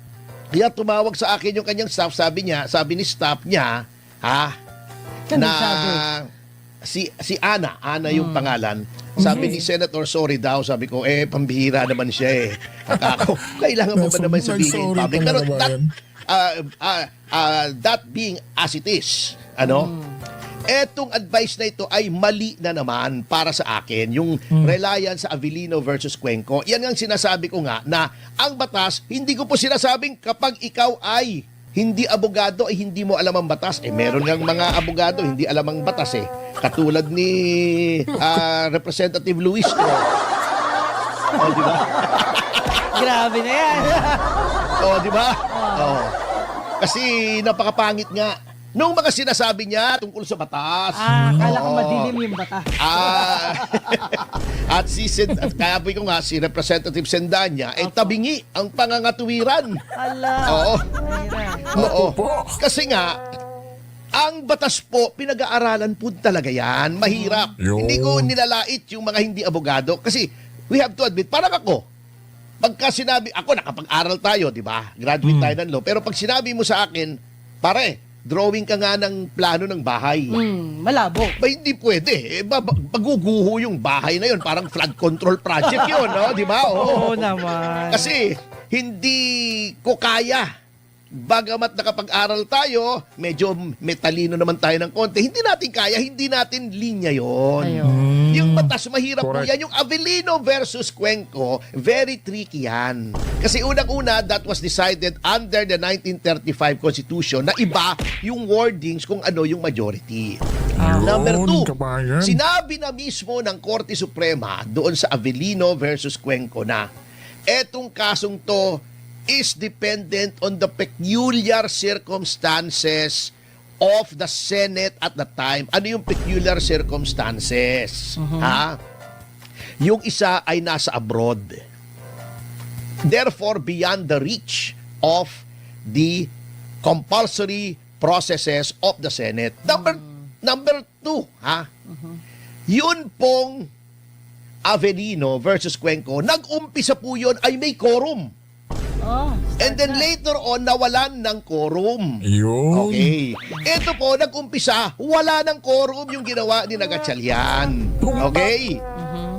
Kaya tumawag sa akin yung kanyang staff, sabi ni staff niya, na si Ana yung pangalan. Sabi ni Senator, sorry daw. Sabi ko, pambihira naman siya kailangan mo ba naman sabihin in public? Pero that being as it is, etong advice na ito ay mali na naman para sa akin. Yung reliance sa Avellino versus Cuenco. Yan ang sinasabi ko nga na ang batas, hindi ko po sinasabing kapag ikaw ay hindi abogado ay hindi mo alam ang batas. Meron ng mga abogado hindi alam ang batas Katulad ni Representative Luis ko. Di ba? Grabe na yan. Di ba? Kasi napakapangit nga nung mga sinasabi niya tungkol sa batas. Akala ko madilim yung bata. At kayapoy ko nga, si Representative Sendanya, tabingi ang pangangatuwiran. Ala. Oo. Kasi nga, ang batas po, pinag-aaralan po talaga yan. Mahirap. Hindi ko nilalait yung mga hindi abogado. Kasi, we have to admit, parang ako, pagka sinabi, ako nakapag-aral tayo, di ba? Graduate tayo ng law. Pero pag sinabi mo sa akin, pare, drawing ka nga ng plano ng bahay. Malabo. Ba, hindi pwede. Maguguho yung bahay na yun. Parang flood control project yun, no? Di ba? Oo naman. Kasi, hindi ko kaya bagamat nakapag-aral tayo, medyo metalino naman tayo ng konti, hindi natin kaya, hindi natin linya yon. Yung batas, mahirap po Correct. yan. Yung Avellino versus Cuenco, very tricky yan. Kasi unang-una, that was decided under the 1935 Constitution na iba yung wordings kung ano yung majority. Number Yun, 2, kabayan. sinabi na mismo ng Korte Suprema doon sa Avellino versus Cuenco na etong kasong to is dependent on the peculiar circumstances of the Senate at the time. Ano yung peculiar circumstances? Ha? Yung isa ay nasa abroad. Therefore, beyond the reach of the compulsory processes of the Senate. Number 2, ha? Yun pong Avellino versus Cuenco, nag-umpisa po yun ay may quorum. And then later on, nawalan ng quorum. Yun. Okay. Ito po, nag-umpisa, wala ng quorum yung ginawa ni Gatchalian. Okay?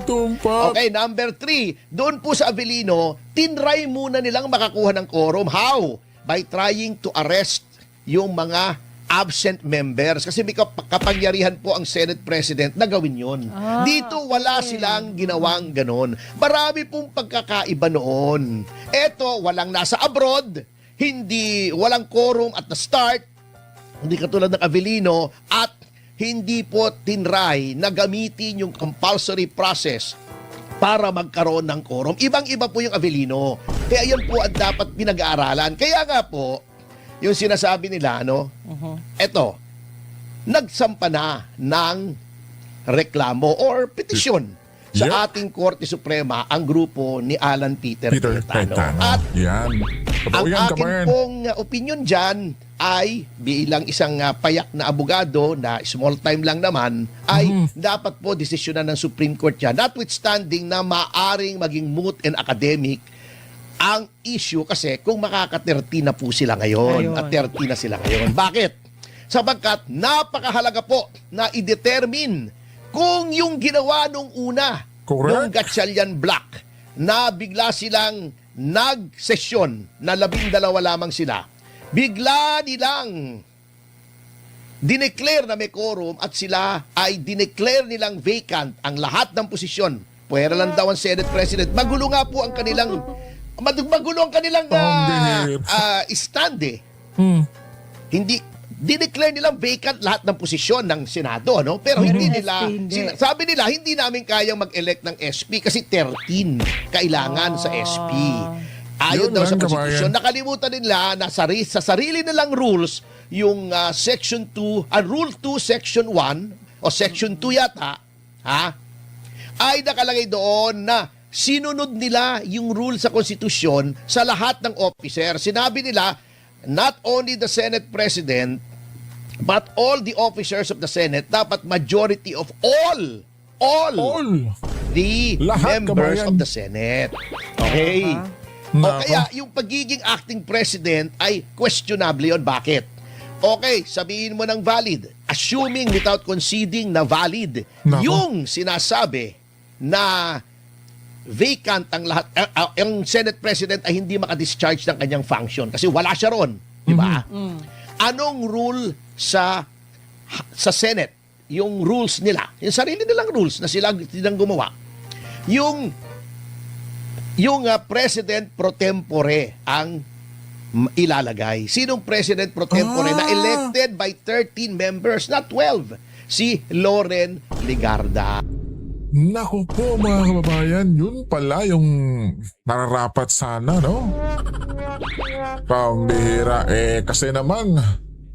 Tumpak. Okay, number 3, doon po sa Avellino, tinry muna nilang makakuha ng quorum. How? By trying to arrest yung mga absent members. Kasi may kapangyarihan po ang Senate President na gawin yun. Dito, wala silang ginawang ganon. Marami pong pagkakaiba noon. Eto, walang nasa abroad, walang quorum at the start, hindi katulad ng Avellino, at hindi po tinry na gamitin yung compulsory process para magkaroon ng quorum. Ibang-iba po yung Avellino. Kaya yan po ang dapat pinag-aaralan. Kaya nga po, yung sinasabi nila, eto, nagsampa na ng reklamo or petisyon sa ating Korte Suprema ang grupo ni Alan Peter Cayetano. At Yan. ang Yan, akin kabayan. pong opinion dyan ay bilang isang payak na abogado na small time lang naman ay dapat po desisyonan ng Supreme Court yan. Notwithstanding na maaring maging moot and academic ang issue kasi kung makaka-30 na po sila ngayon at 30 na sila ngayon. Bakit? Sapagkat napakahalaga po na i-determine kung yung ginawa nung una, Correct. nung Gatchalian Black, na bigla silang nag-sesyon na 12 lamang sila, bigla nilang dineclare na may quorum at sila ay dineclare nilang vacant ang lahat ng posisyon. Pwera lang daw ang Senate President. Magulo nga po ang kanilang stand eh. Hindi dineclare nilang vacant lahat ng posisyon ng Senado, no? Pero hindi nila sabi nila hindi namin kayang mag-elect ng SP kasi 13 kailangan sa SP. Ayon Yun daw lang, sa konstitusyon. kabayan. Nakalimutan nila na sa sarili nilang rules yung section 2, rule 2 section 1 o section 2 yata, ay nakalagay doon na sinunod nila yung rule sa konstitusyon sa lahat ng officer. Sinabi nila, not only the Senate President, but all the officers of the Senate, dapat majority of all the Lahat, members kabayan. of the Senate. Okay? O Nako. kaya yung pagiging acting president ay questionable yun. Bakit? Okay, sabihin mo ng valid. Assuming without conceding na valid, Nako. yung sinasabi na vacant ang lahat, ang Senate President ay hindi makadischarge ng kanyang function kasi wala siya ron. Di ba? Anong rule sa Senate? Yung rules nila, yung sarili nilang rules na silang gumawa. Yung President pro tempore ang ilalagay. Sinong President pro tempore na elected by 13 members, not 12? Si Loren Legarda. Naku po mga kababayan, yun pala yung nararapat sana, no? Pambihira. Kasi naman,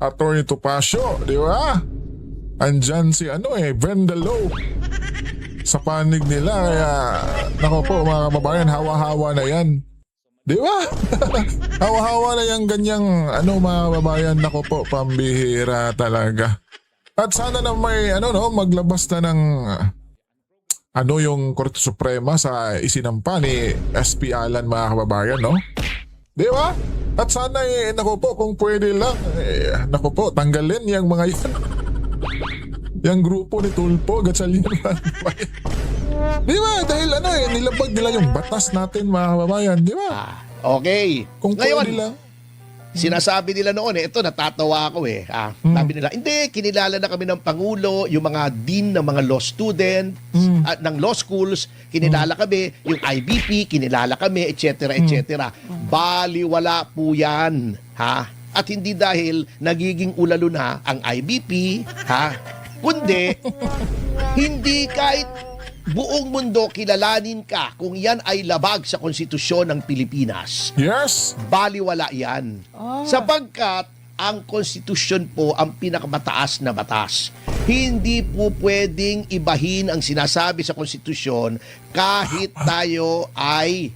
Attorney Topacio, di ba? Andyan si Brendalo sa panig nila. Kaya, naku po mga kababayan, hawa-hawa na yan. Di ba? Hawa-hawa na yan ganyang, mga kababayan, naku po, pambihira talaga. At sana na may, maglabas na ng yung Korte Suprema sa isinampa ni SP Alan mga kababayan, no? Di ba? At sana naku po, kung pwede lang, naku po, tanggalin yung mga yan. Yung grupo ni Tulpo, Gatchalian. Di ba? Dahil nilabag nila yung batas natin mga kababayan, di ba? Okay. Kung Ngayon, pwede lang. Sinasabi nila noon, ito natatawa ako Sabi nila, hindi, kinilala na kami ng Pangulo, yung mga dean ng mga law students, at ng law schools, kinilala kami, yung IBP, kinilala kami, etc. etc. Baliwala po yan, At hindi dahil nagiging ulalo na ang IBP, kundi hindi kahit buong mundo kilalanin ka kung yan ay labag sa konstitusyon ng Pilipinas. Yes. Baliwala yan. Sapagkat ang konstitusyon po ang pinakamataas na batas. Hindi po pwedeng ibahin ang sinasabi sa konstitusyon kahit tayo ay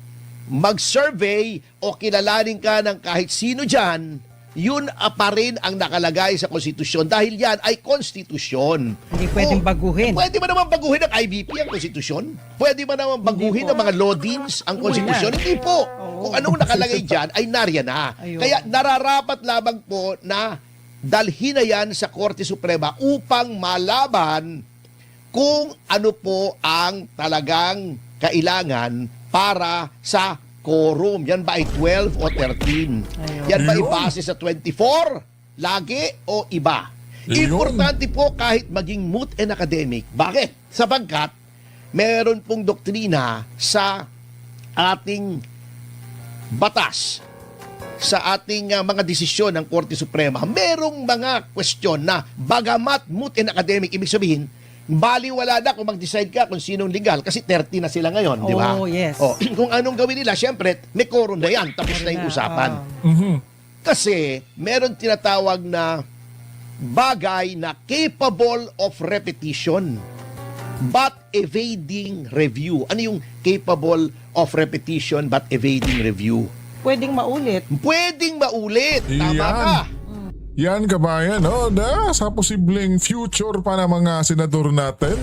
mag-survey o kilalanin ka ng kahit sino dyan, yun pa rin ang nakalagay sa konstitusyon dahil yan ay konstitusyon. Hindi pwedeng baguhin. Pwede ba naman baguhin ng IBP ang konstitusyon? Pwede ba naman baguhin ng mga law deans ang konstitusyon? Hindi po. Kung anong nakalagay dyan ay nariyan na. Ayun. Kaya nararapat lamang po na dalhin na yan sa Korte Suprema upang malaban kung ano po ang talagang kailangan para sa quorum. Yan ba ay 12 o 13? Yan ba ay base sa 24? Lagi o iba? Importante po kahit maging moot and academic. Bakit? Sapagkat meron pong doktrina sa ating batas, sa ating mga desisyon ng Korte Suprema. Merong mga question na bagamat moot and academic, ibig sabihin, baliwala na kung mag-decide ka kung sinong legal kasi 30 na sila ngayon, di ba? Oh, yes. Kung anong gawin nila, syempre, may quorum na yan. Tapos na yung usapan. Kasi meron tinatawag na bagay na capable of repetition but evading review. Ano yung capable of repetition but evading review? Pwedeng maulit. Pwedeng maulit. Tama Yan. ka. Yan kabayan, sa posibleng future pa ng mga senador natin.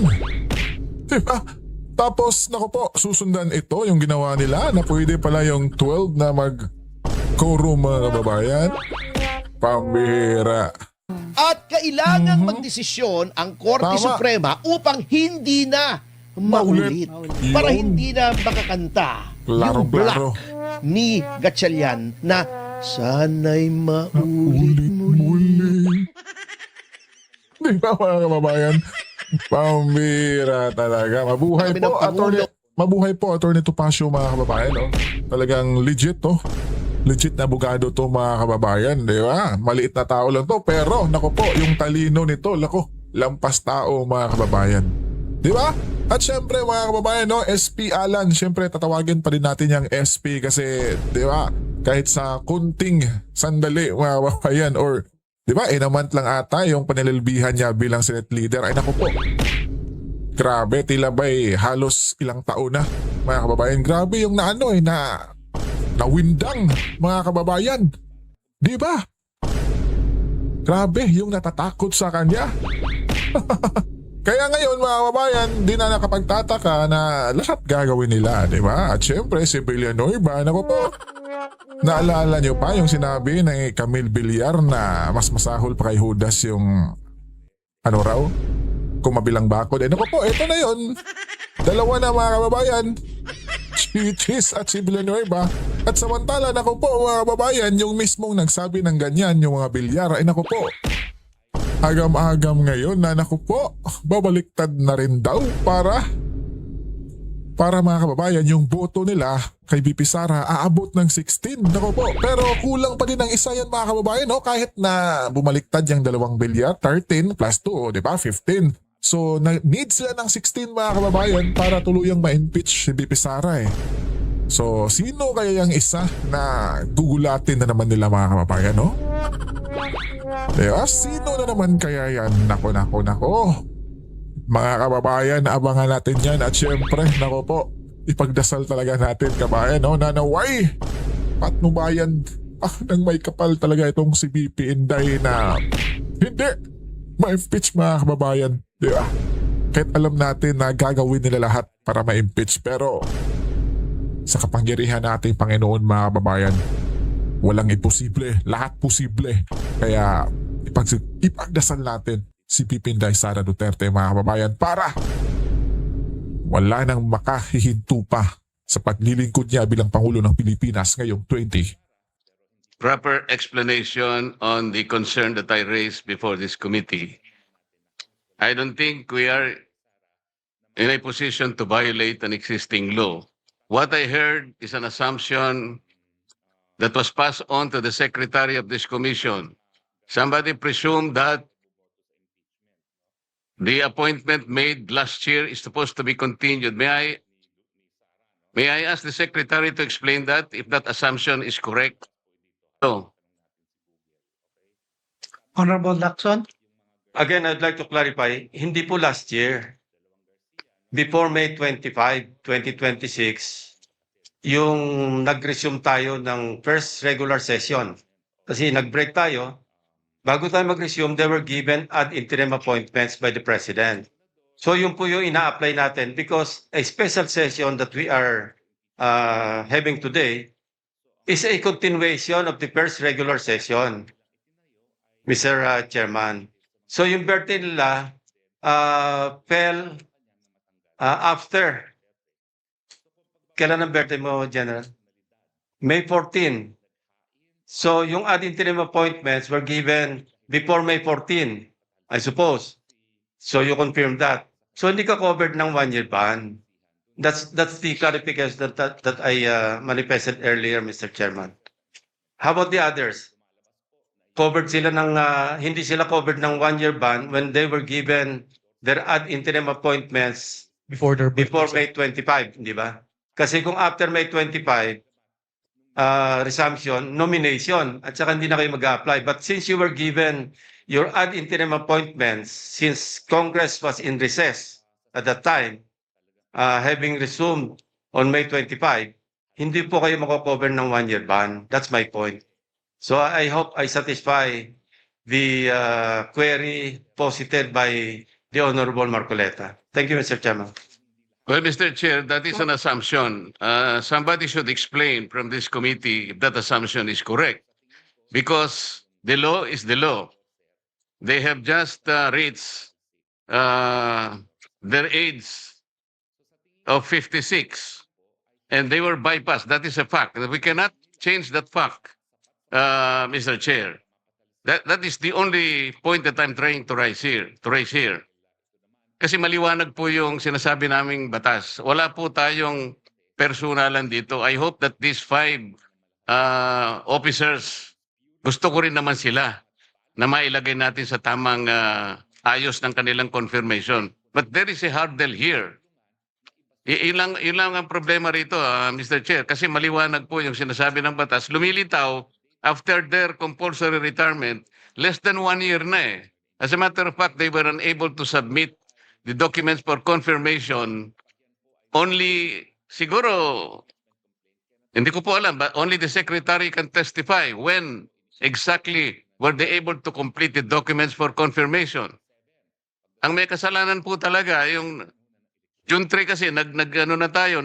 Diba? Tapos, naku po, susundan ito yung ginawa nila na pwede pala yung 12 na mag-quorum mga kababayan. Pambihira. At kailangang magdesisyon ang Korte Tama. Suprema upang hindi na maulit. Maulit. Para Yun. hindi na makakanta yung Klaro-klaro. black ni Gatchalian na sana'y maulit muli. Di ba mga kababayan? Pambira talaga. Mabuhay Sabi po, ng Pangulo. Mabuhay po, Attorney Topacio mga kababayan. Talagang legit to. Legit na abogado to mga kababayan. Di ba? Maliit na tao lang to. Pero, nako po, yung talino nito, lampas tao mga kababayan. Di ba? At syempre mga kababayan, SP Alan, syempre tatawagin pa rin natin yung SP kasi, di ba? Kahit sa kunting sandali mga kababayan or di ba, in a month lang ata yung panililbihan niya bilang Senate Leader. Ay naku po, grabe, tila ba'y halos ilang taon na mga kababayan. Grabe yung nawindang mga kababayan. Di ba? Grabe yung natatakot sa kanya. Kaya ngayon mga kababayan, di na nakapagtataka na lahat gagawin nila, di ba? At syempre si Villanueva, naku po, naalala nyo pa yung sinabi ni Camille Villar na mas masahol pa kay Judas yung ano raw? Kung mabilang bakod. Naku po, eto na yun. Dalawa na mga kababayan. Chichis at si Villanueva. At samantala, naku po mga kababayan, yung mismong nagsabi ng ganyan, yung mga Villar, naku po, agam-agam ngayon na naku po, babaliktad na rin daw para mga kababayan, yung boto nila kay BP Sara aabot ng 16. Naku po, pero kulang pa din ng isa yan mga kababayan, kahit na bumaliktad yung dalawang Villar, 13 plus 2, di ba, 15. So, need sila ng 16 mga kababayan para tuluyang ma-impeach si BP Sara eh. So, sino kaya yung isa na gugulatin na naman nila mga kababayan, Diba? Sino na naman kaya yan? Nako. Mga kababayan, abangan natin yan. At syempre, nako po, ipagdasal talaga natin kabayan, nanaway patnubayan nang may kapal talaga itong si BP Inday na hindi ma-impeach mga kababayan. Diba? Kahit alam natin na gagawin nila lahat para ma-impeach, pero sa kapangyarihan natin Panginoon mga kababayan, walang imposible, lahat posible. Kaya ipagdasal natin si BP Inday Sara Duterte mga kababayan para wala nang makahihinto pa sa paglilingkod niya bilang Pangulo ng Pilipinas ngayong 2026. proper explanation on the concern that I raised before this committee. I don't think we are in a position to violate an existing law. What I heard is an assumption that was passed on to the secretary of this commission. Somebody presumed that the appointment made last year is supposed to be continued. May I ask the secretary to explain that if that assumption is correct? So, Honorable Lacson? Again, I'd like to clarify, hindi po last year. Before May 25, 2026, yung nag-resume tayo ng first regular session. Kasi nag-break tayo. Bago tayo mag-resume, they were given ad interim appointments by the President. So yun po yung ina-apply natin because a special session that we are having today is a continuation of the first regular session, Mr. Chairman. So yung birthday nila fell after. Kailan ang birthday mo, General? May 14. So yung ad interim appointments were given before May 14, I suppose. So you confirm that. So hindi ka covered ng 1-year ban. That's the clarification that I manifested earlier, Mr. Chairman. How about the others? Covered sila ng hindi sila covered ng 1-year ban when they were given their ad interim appointments before May 25, di ba? Kasi kung after May 25 resumption, nomination, at saka hindi na kayo mag-apply. But since you were given your ad interim appointments, since Congress was in recess at that time, having resumed on May 25, hindi po kayo mako-cover ng 1-year ban. That's my point. So I hope I satisfy the query posited by the Honorable Marcoleta. Thank you, Mr. Chairman. well, Mr. Chair, that is an assumption. Somebody should explain from this committee if that assumption is correct. Because the law is the law. They have just reached their age of 56. And they were bypassed. That is a fact. We cannot change that fact, Mr. Chair. That is the only point that I'm trying to raise here. Kasi maliwanag po yung sinasabi naming batas. Wala po tayong personalan dito. I hope that these 5 officers, gusto ko rin naman sila na mailagay natin sa tamang ayos ng kanilang confirmation. But there is a hurdle here. Ilang ang problema rito, Mr. Chair, kasi maliwanag po yung sinasabi ng batas. Lumilitaw, after their compulsory retirement, less than 1 year na eh. As a matter of fact, they were unable to submit the documents for confirmation. Only, siguro, hindi ko po alam, but only the secretary can testify when exactly were they able to complete the documents for confirmation. Ang may kasalanan po talaga, yung June 3 kasi, nag-adjourn.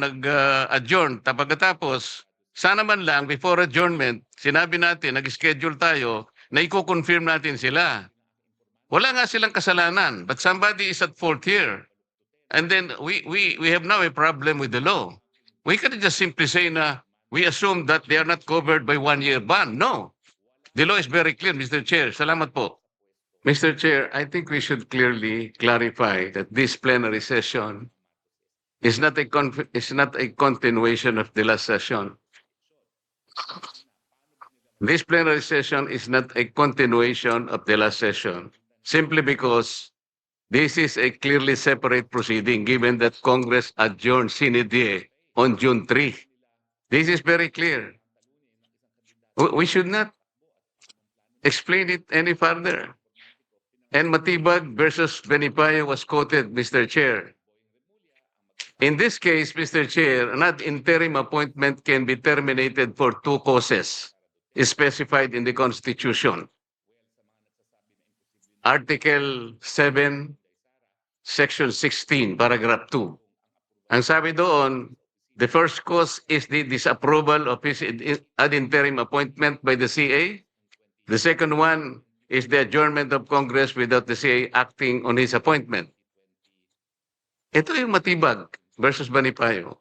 Pagkatapos, sana man lang, before adjournment, sinabi natin, nag-schedule tayo, na i-confirm natin sila. Wala nga silang kasalanan, but somebody is at fault here. And then we have now a problem with the law. We cannot just simply say na we assume that they are not covered by 1-year ban. No. The law is very clear, Mr. Chair. Salamat po. Mr. Chair, I think we should clearly clarify that this plenary session is not a continuation of the last session. This plenary session is not a continuation of the last session. Simply because this is a clearly separate proceeding given that Congress adjourned sine die on June 3. This is very clear. We should not explain it any further. And Matibag versus Benipayo was quoted, Mr. Chair. In this case, Mr. Chair, an ad interim appointment can be terminated for 2 causes specified in the Constitution. Article 7, Section 16, Paragraph 2. Ang sabi doon, the first cause is the disapproval of his ad interim appointment by the CA. The second one is the adjournment of Congress without the CA acting on his appointment. Ito yung Matibag versus Banipayo.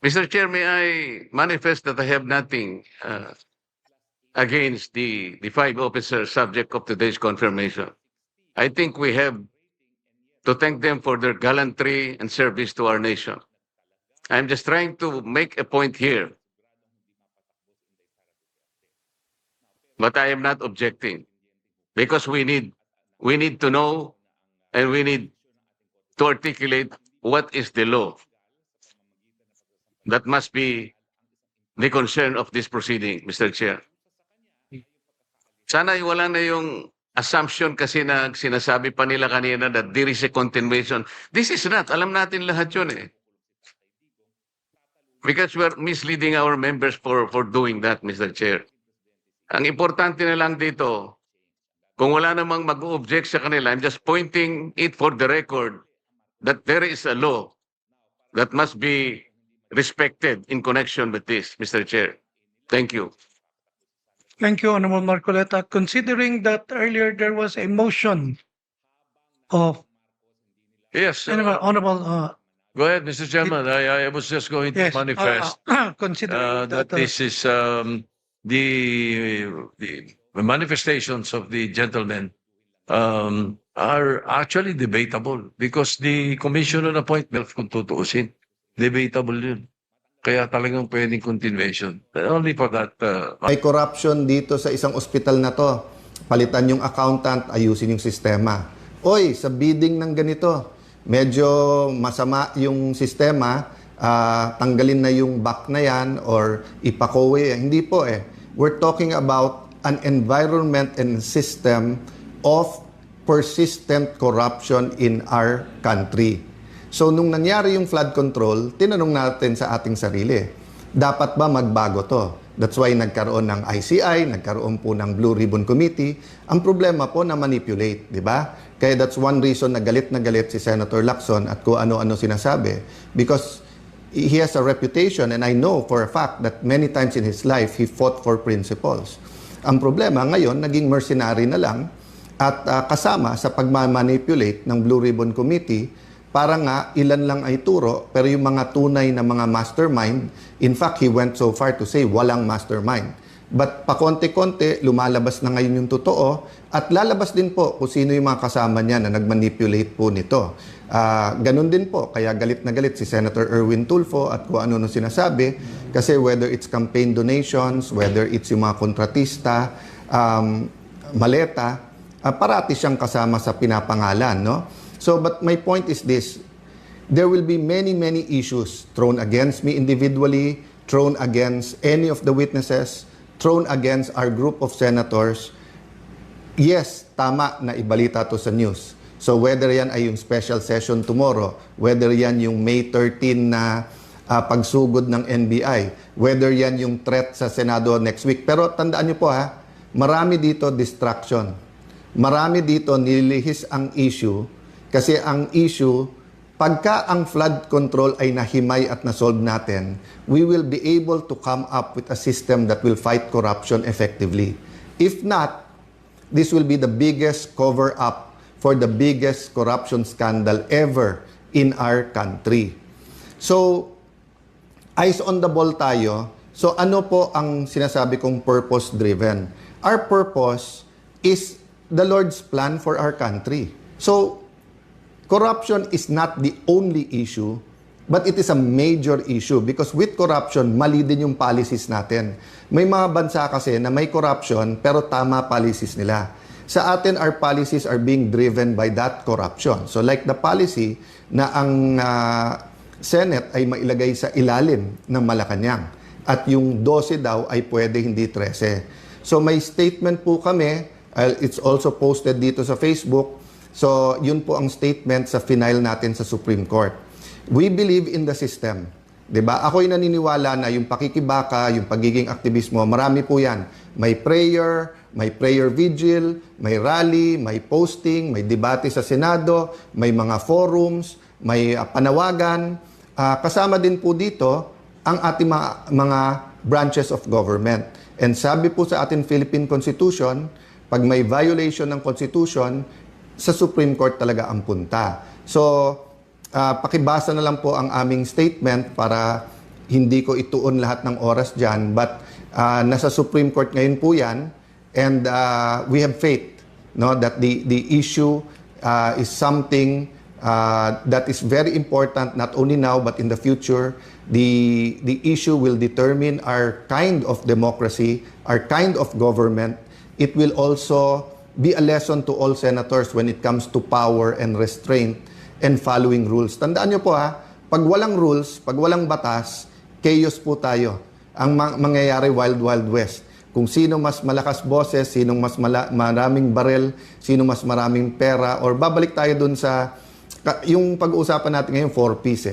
Mr. Chair, may I manifest that I have nothing against the 5 officers subject of today's confirmation. I think we have to thank them for their gallantry and service to our nation. I'm just trying to make a point here. But I am not objecting because we need to know and we need to articulate what is the law. That must be the concern of this proceeding, Mr. Chair. Sana wala na yung assumption kasi na sinasabi pa nila kanina that there is a continuation. This is not. Alam natin lahat yun eh. Because we are misleading our members for doing that, Mr. Chair. Ang importante na lang dito, kung wala namang mag-object sa kanila, I'm just pointing it for the record that there is a law that must be respected in connection with this, Mr. Chair. Thank you. Thank you, Honorable Marcoleta. Considering that earlier there was a motion of Yes. Honorable, Go ahead, Mr. Chairman. I was just going to yes, manifest considering that this is the manifestations of the gentlemen are actually debatable because the commission on appointment, kung tutuusin, debatable yun. Kaya talagang pwedeng continuation. Only for that. May corruption dito sa isang ospital na to. Palitan yung accountant, ayusin yung sistema. Oy, sa bidding ng ganito, medyo masama yung sistema, tanggalin na yung back na yan or ipakowe. Hindi po eh. We're talking about an environment and system of persistent corruption in our country. So, nung nangyari yung flood control, tinanong natin sa ating sarili, dapat ba magbago to? That's why nagkaroon ng ICI, nagkaroon po ng Blue Ribbon Committee. Ang problema po na manipulate, di ba? Kaya that's one reason na galit si Senator Lacson at kung ano-ano sinasabi. Because he has a reputation and I know for a fact that many times in his life, he fought for principles. Ang problema ngayon, naging mercenary na lang at kasama sa pagmamanipulate ng Blue Ribbon Committee para nga ilan lang ay turo, pero yung mga tunay na mga mastermind, in fact, he went so far to say walang mastermind. But pakonti-konti, lumalabas na ngayon yung totoo at lalabas din po kung sino yung mga kasama niya na nagmanipulate po nito. Ganun din po, kaya galit na galit si Senator Erwin Tulfo at kung ano sinasabi kasi whether it's campaign donations, whether it's yung mga kontratista, maleta, parati siyang kasama sa pinapangalan, no? So, but my point is this, there will be many issues thrown against me individually, thrown against any of the witnesses, thrown against our group of senators. Yes, tama na ibalita to sa news. So, whether yan ay yung special session tomorrow, whether yan yung May 13 na pagsugod ng NBI, whether yan yung threat sa Senado next week. Pero tandaan niyo po ha, marami dito distraction. Marami dito nilihis ang issue. Kasi ang issue, pagka ang flood control ay nahimay at nasolve natin, we will be able to come up with a system that will fight corruption effectively. If not, this will be the biggest cover-up for the biggest corruption scandal ever in our country. So, eyes on the ball tayo. So, ano po ang sinasabi kong purpose-driven? Our purpose is the Lord's plan for our country. So, corruption is not the only issue, but it is a major issue because with corruption, mali din yung policies natin. May mga bansa kasi na may corruption pero tama policies nila. Sa atin, our policies are being driven by that corruption. So like the policy na ang Senate ay mailagay sa ilalim ng Malacanang at yung 12 daw ay pwede hindi 13. So may statement po kami, it's also posted dito sa Facebook. So, yun po ang statement sa final natin sa Supreme Court. We believe in the system. Diba? Ako'y naniniwala na yung pakikibaka, yung pagiging aktivismo, marami po yan. May prayer vigil, may rally, may posting, may debate sa Senado, may mga forums, may panawagan. Kasama din po dito ang ating mga branches of government. And sabi po sa ating Philippine Constitution, pag may violation ng Constitution, sa Supreme Court talaga ang punta. So, pakibasa na lang po ang aming statement para hindi ko ituon lahat ng oras dyan, but nasa Supreme Court ngayon po yan, and we have faith, no, that the issue is something that is very important, not only now but in the future. The issue will determine our kind of democracy, our kind of government. It will also be a lesson to all senators when it comes to power and restraint and following rules. Tandaan nyo po pag walang rules, pag walang batas, chaos po tayo. Ang mangyayari Wild West. Kung sino mas malakas boses, sino mas maraming barel, sino mas maraming pera, or babalik tayo dun sa, yung pag-uusapan natin ngayon, 4 Ps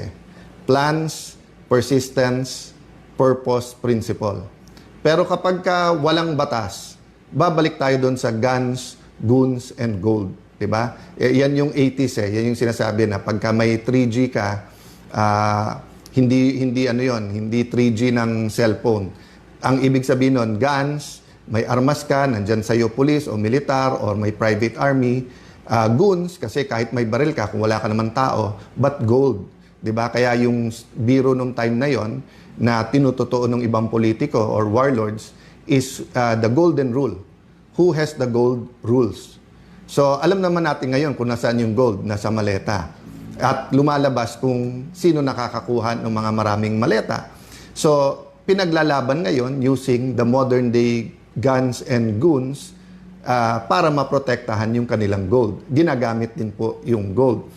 Plans, persistence, purpose, principle. Pero kapag walang batas, babalik tayo doon sa guns, goons, and gold. Diba? Yan yung 80s Yan yung sinasabi na pagka may 3G ka, hindi 3G ng cellphone. Ang ibig sabihin nun, guns, may armas ka, nandyan sa'yo police o militar or may private army. Goons, kasi kahit may baril ka, kung wala ka naman tao, but gold. Diba? Kaya yung biro nung time na yon na tinutotoo ng ibang politiko or warlords is the golden rule. Who has the gold rules? So, alam naman natin ngayon kung nasaan yung gold, nasa maleta. At lumalabas kung sino nakakakuha ng mga maraming maleta. So, pinaglalaban ngayon using the modern day guns and goons para maprotektahan yung kanilang gold. Ginagamit din po yung gold.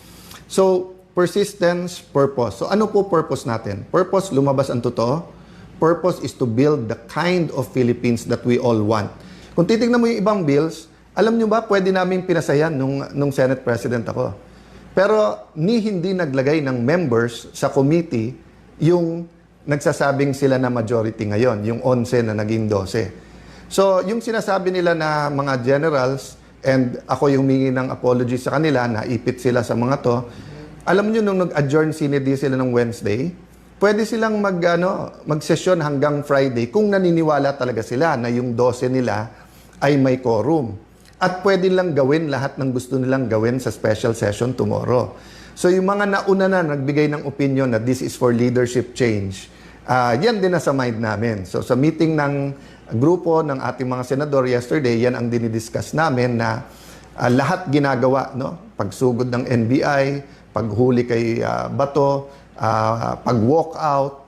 So, persistence, purpose. So, ano po purpose natin? Purpose, lumabas ang totoo. Purpose is to build the kind of Philippines that we all want. Kung titignan mo yung ibang bills, alam nyo ba, pwede namin pinasayan nung Senate President ako. Pero hindi naglagay ng members sa committee yung nagsasabing sila na majority ngayon, yung 11 na naging 12. So, yung sinasabi nila na mga generals, and ako yung humingi ng apology sa kanila, naipit sila sa mga to, alam nyo, nung nag-adjourn sinidi sila ng Wednesday, pwede silang mag-session hanggang Friday kung naniniwala talaga sila na yung 12 nila ay may quorum. At pwede lang gawin lahat ng gusto nilang gawin sa special session tomorrow. So yung mga nauna na nagbigay ng opinion na this is for leadership change, yan din nasa mind namin. So sa meeting ng grupo ng ating mga senador yesterday, yan ang dinidiscuss namin na lahat ginagawa, no? Pagsugod ng NBI, paghuli kay Bato, pag-walk out,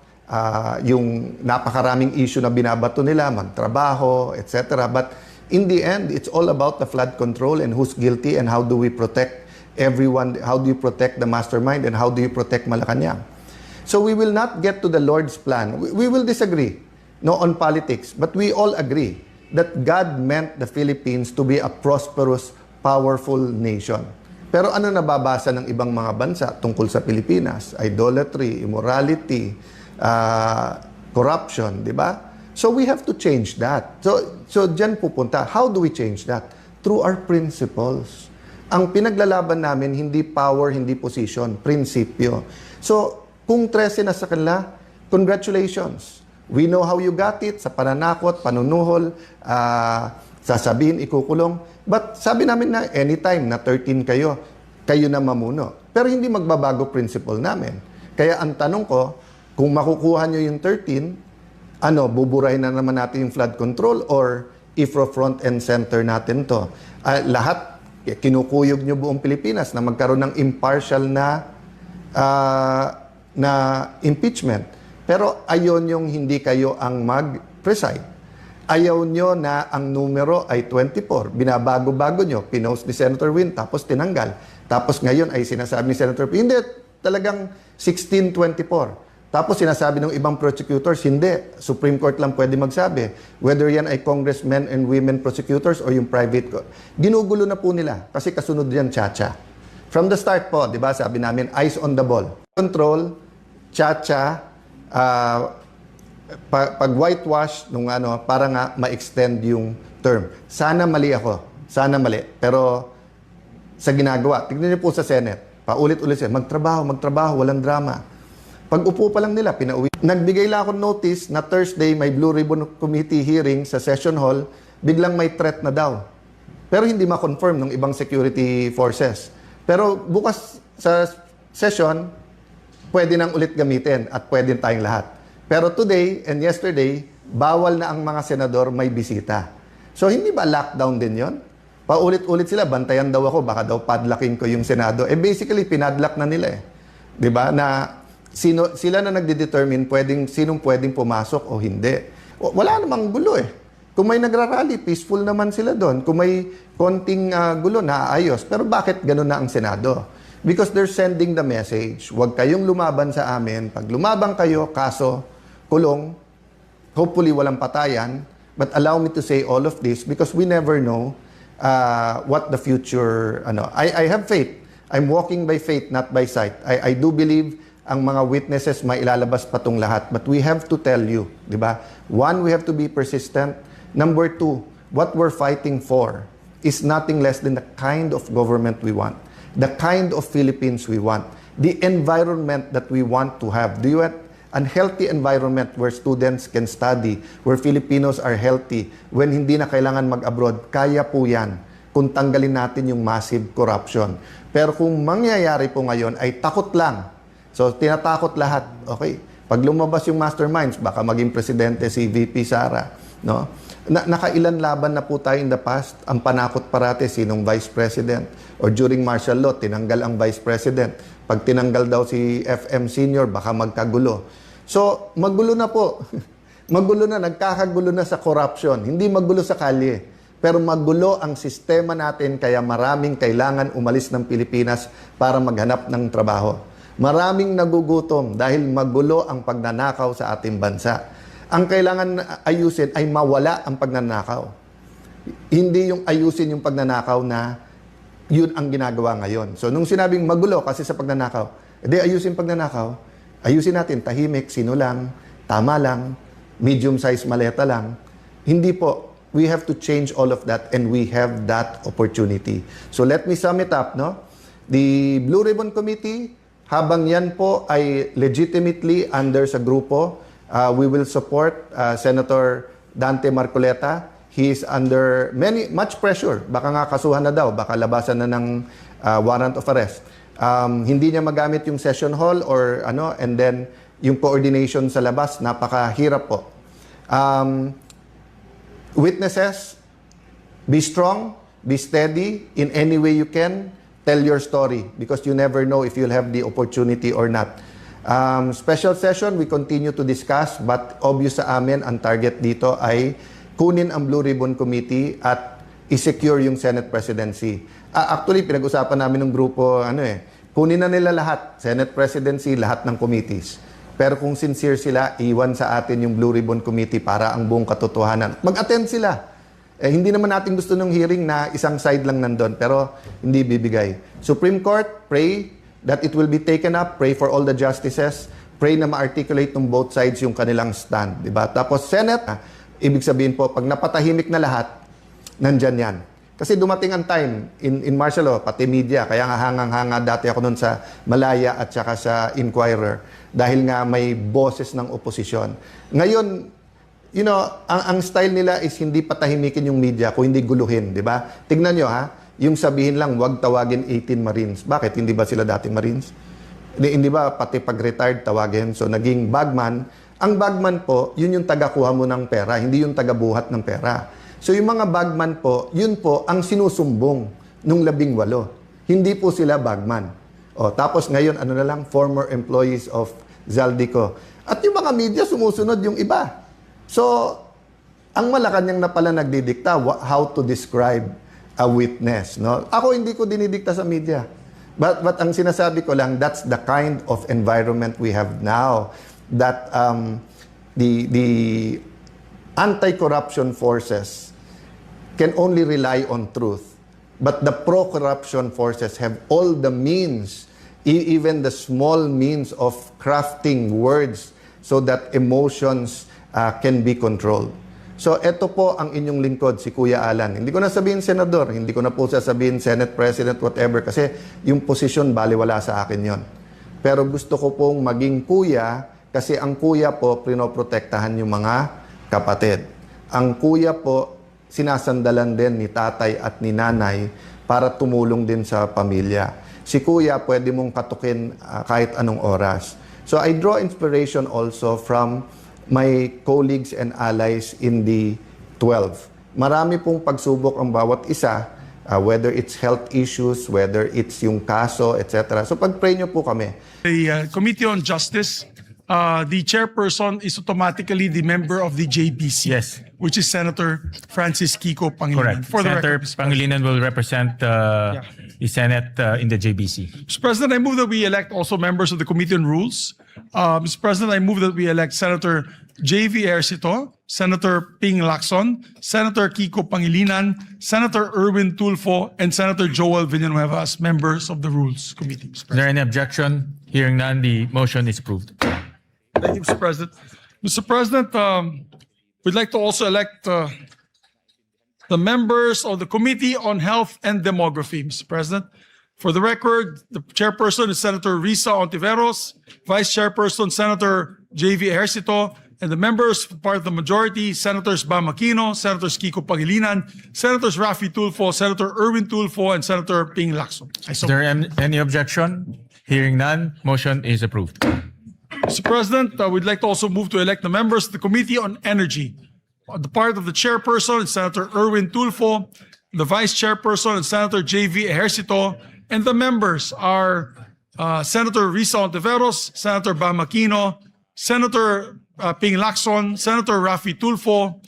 yung napakaraming issue na binabato nila, magtrabaho, etc. But in the end, it's all about the flood control and who's guilty and how do we protect everyone, how do you protect the mastermind and how do you protect Malacanang. So we will not get to the Lord's plan. We will disagree on politics, but we all agree that God meant the Philippines to be a prosperous, powerful nation. Pero ano nababasa ng ibang mga bansa tungkol sa Pilipinas? Idolatry, immorality, corruption, di ba? So we have to change that. So dyan pupunta. How do we change that? Through our principles. Ang pinaglalaban namin, hindi power, hindi position, prinsipyo. So kung 13 na sa kanila, congratulations. We know how you got it, sa pananakot, panunuhol, sasabihin, ikukulong. But sabi namin na anytime na 13 kayo na mamuno. Pero hindi magbabago principle namin. Kaya ang tanong ko, kung makukuha nyo yung 13, buburahin na naman natin yung flood control or IFRO front and center natin to. Lahat, kinukuyog nyo buong Pilipinas na magkaroon ng impartial na impeachment. Pero ayon yung hindi kayo ang mag-preside. Ayaw nyo na ang numero ay 24. Binabago-bago nyo. Pinost ni Senator Win, tapos tinanggal. Tapos ngayon ay sinasabi ni Senator Win, hindi, talagang 1624. Tapos sinasabi ng ibang prosecutors, hindi. Supreme Court lang pwede magsabi. Whether yan ay congressmen and women prosecutors or yung private court. Ginugulo na po nila kasi kasunod yan chacha. From the start po, di ba, sabi namin, eyes on the ball. Control, chacha, pag whitewash nung para nga ma-extend yung term. Sana mali ako. Sana mali. Pero sa ginagawa, tignan niyo po sa Senate. Paulit-ulit siya, magtrabaho, walang drama. Pag upo pa lang nila, pinauwi. Nagbigay lang ako notice na Thursday may Blue Ribbon Committee hearing sa session hall, biglang may threat na daw. Pero hindi ma-confirm ng ibang security forces. Pero bukas sa session, pwede nang ulit gamitin at pwede tayong lahat. Pero today and yesterday, bawal na ang mga senador may bisita. So hindi ba lockdown din yon? Paulit-ulit sila, bantayan daw ako, baka daw padlocking ko yung Senado. Basically, pinadlock na nila eh. 'Di ba? Na sila na nagde-determine sinong pwedeng pumasok o hindi. Wala namang gulo eh. Kung may nagrarally, peaceful naman sila doon. Kung may konting gulo, naayos. Pero bakit gano'n na ang Senado? Because they're sending the message, huwag kayong lumaban sa amin. Pag lumabang kayo, kaso, kulong, hopefully walang patayan. But allow me to say all of this because we never know what the future, I have faith. I'm walking by faith, not by sight. I do believe ang mga witnesses mailalabas pa tong lahat. But we have to tell you, di ba? One, we have to be persistent. Number two, what we're fighting for is nothing less than the kind of government we want, the kind of Philippines we want, the environment that we want to have. Do you want a healthy environment where students can study, where Filipinos are healthy, when hindi na kailangan mag-abroad? Kaya po yan kung tanggalin natin yung massive corruption. Pero kung mangyayari po ngayon ay takot lang. So, tinatakot lahat. Okay? Pag lumabas yung masterminds, baka maging presidente si VP Sara. No? Nakailan laban na po tayo in the past. Ang panakot parate, sinong vice president? Or during martial law, tinanggal ang vice president. Pag tinanggal daw si FM Senior, baka magkagulo. So, magulo na po. Magulo na, nagkakagulo na sa corruption. Hindi magulo sa kalye. Pero magulo ang sistema natin, kaya maraming kailangan umalis ng Pilipinas para maghanap ng trabaho. Maraming nagugutom dahil magulo ang pagnanakaw sa ating bansa. Ang kailangan ayusin ay mawala ang pagnanakaw. Hindi yung ayusin yung pagnanakaw na yun ang ginagawa ngayon. So, nung sinabing magulo kasi sa pagnanakaw, edi ayusin pagnanakaw, ayusin natin tahimik, sino lang, tama lang, medium-size maleta lang. Hindi po. We have to change all of that and we have that opportunity. So, let me sum it up, no? The Blue Ribbon Committee, habang yan po ay legitimately under sa grupo, we will support Senator Dante Marcoleta. He is under much pressure. Baka nga kasuhan na daw, baka labasan na ng warrant of arrest. Hindi niya magamit yung session hall or and then yung coordination sa labas, napakahirap po. Witnesses, be strong, be steady in any way you can. Tell your story because you never know if you'll have the opportunity or not. Special session, we continue to discuss but obvious sa amin ang target dito ay kunin ang Blue Ribbon Committee at i-secure yung Senate presidency. Actually, pinag-usapan namin ng grupo, kunin na nila lahat, Senate presidency, lahat ng committees. Pero kung sincere sila, iwan sa atin yung Blue Ribbon Committee para ang buong katotohanan. Mag-attend sila. Hindi naman natin gusto ng hearing na isang side lang nandun, pero hindi bibigay. Supreme Court, pray that it will be taken up. Pray for all the justices. Pray na ma-articulate ng both sides yung kanilang stand. Diba? Tapos Senate, ibig sabihin po, pag napatahimik na lahat, nandyan yan. Kasi dumating ang time in martial law, pati media, kaya nga hangang-hanga dati ako nun sa Malaya at saka sa Inquirer dahil nga may boses ng oposisyon. Ngayon, ang style nila is hindi patahimikin yung media kung hindi guluhin, di ba? Tignan nyo yung sabihin lang, wag tawagin 18 Marines. Bakit? Hindi ba sila dating Marines? Hindi ba pati pag-retired tawagin? So, naging bagman. Ang bagman po, yun yung taga-kuha mo ng pera, hindi yung taga-buhat ng pera. So, yung mga bagman po, yun po ang sinusumbong nung 18. Hindi po sila bagman. Tapos ngayon, na lang, former employees of Zaldico. At yung mga media, sumusunod yung iba. So, ang Malacanang na pala nagdidikta how to describe a witness. No? Ako hindi ko dinidikta sa media. But ang sinasabi ko lang, that's the kind of environment we have now. That the anti-corruption forces can only rely on truth. But the pro-corruption forces have all the means, even the small means of crafting words so that emotions can be controlled. So, ito po ang inyong lingkod, si Kuya Alan. Hindi ko na sabihin senador, hindi ko na po sasabihin Senate President, whatever, kasi yung posisyon, baliwala sa akin yon. Pero gusto ko pong maging kuya, kasi ang kuya po, pinoprotektahan yung mga kapatid. Ang kuya po, sinasandalan din ni tatay at ni nanay para tumulong din sa pamilya. Si kuya, pwede mong katukin kahit anong oras. So, I draw inspiration also from my colleagues and allies in the 12. Marami pong pagsubok ang bawat isa, whether it's health issues, whether it's yung kaso, etc. So pag-pray nyo po kami. The Committee on Justice, the chairperson is automatically the member of the JBC. Yes. Which is Senator Francis Kiko Pangilinan. Correct. For the Senator record, Mr. Pangilinan will represent the Senate in the JBC. Mr. President, I move that we elect also members of the Committee on Rules. Mr. President, I move that we elect Senator J.V. Ercito, Senator Ping Lacson, Senator Kiko Pangilinan, Senator Erwin Tulfo, and Senator Joel Villanueva as members of the Rules Committee. Mr. Is President. there any objection? Hearing none, the motion is approved. Thank you, Mr. President. Mr. President, we'd like to also elect the members of the Committee on Health and Demography, Mr. President. For the record, the chairperson is Senator Risa Ontiveros, Vice Chairperson Senator J.V. Ejercito, and the members, part of the majority, Senators Bam Aquino, Senators Kiko Pangilinan, Senators Rafi Tulfo, Senator Erwin Tulfo, and Senator Ping Lacson. Is there any objection? Hearing none, motion is approved. Mr. President, we'd like to also move to elect the members of the Committee on Energy. The part of the chairperson is Senator Erwin Tulfo, the vice chairperson is Senator J.V. Ejercito, and the members are Senator Risa Ontiveros, Senator Bam Aquino, Senator Ping Lacson, Senator Rafi Tulfo.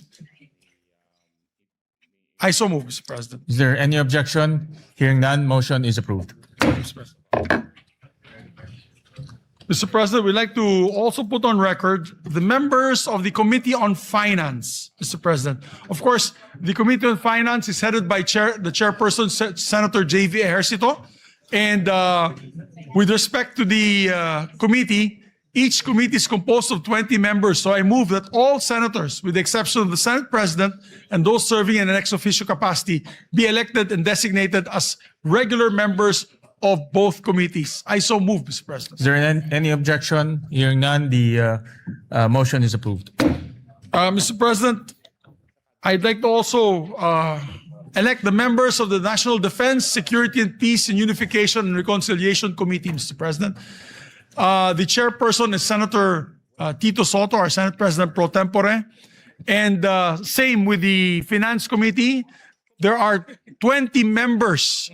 I so move, Mr. President. Is there any objection? Hearing none, motion is approved. Mr. President, we'd like to also put on record the members of the Committee on Finance, Mr. President. Of course, the Committee on Finance is headed by the chairperson, Senator J.V. Ejercito. And with respect to the committee, each committee is composed of 20 members. So I move that all senators, with the exception of the Senate President and those serving in an ex officio capacity, be elected and designated as regular members of both committees. I so move, Mr. President. Is there any objection? Hearing none, the motion is approved. Mr. President, I'd like to also elect the members of the National Defense, Security and Peace and Unification and Reconciliation Committee, Mr. President. The chairperson is Senator Tito Soto, our Senate President pro tempore. And same with the Finance Committee. There are 20 members.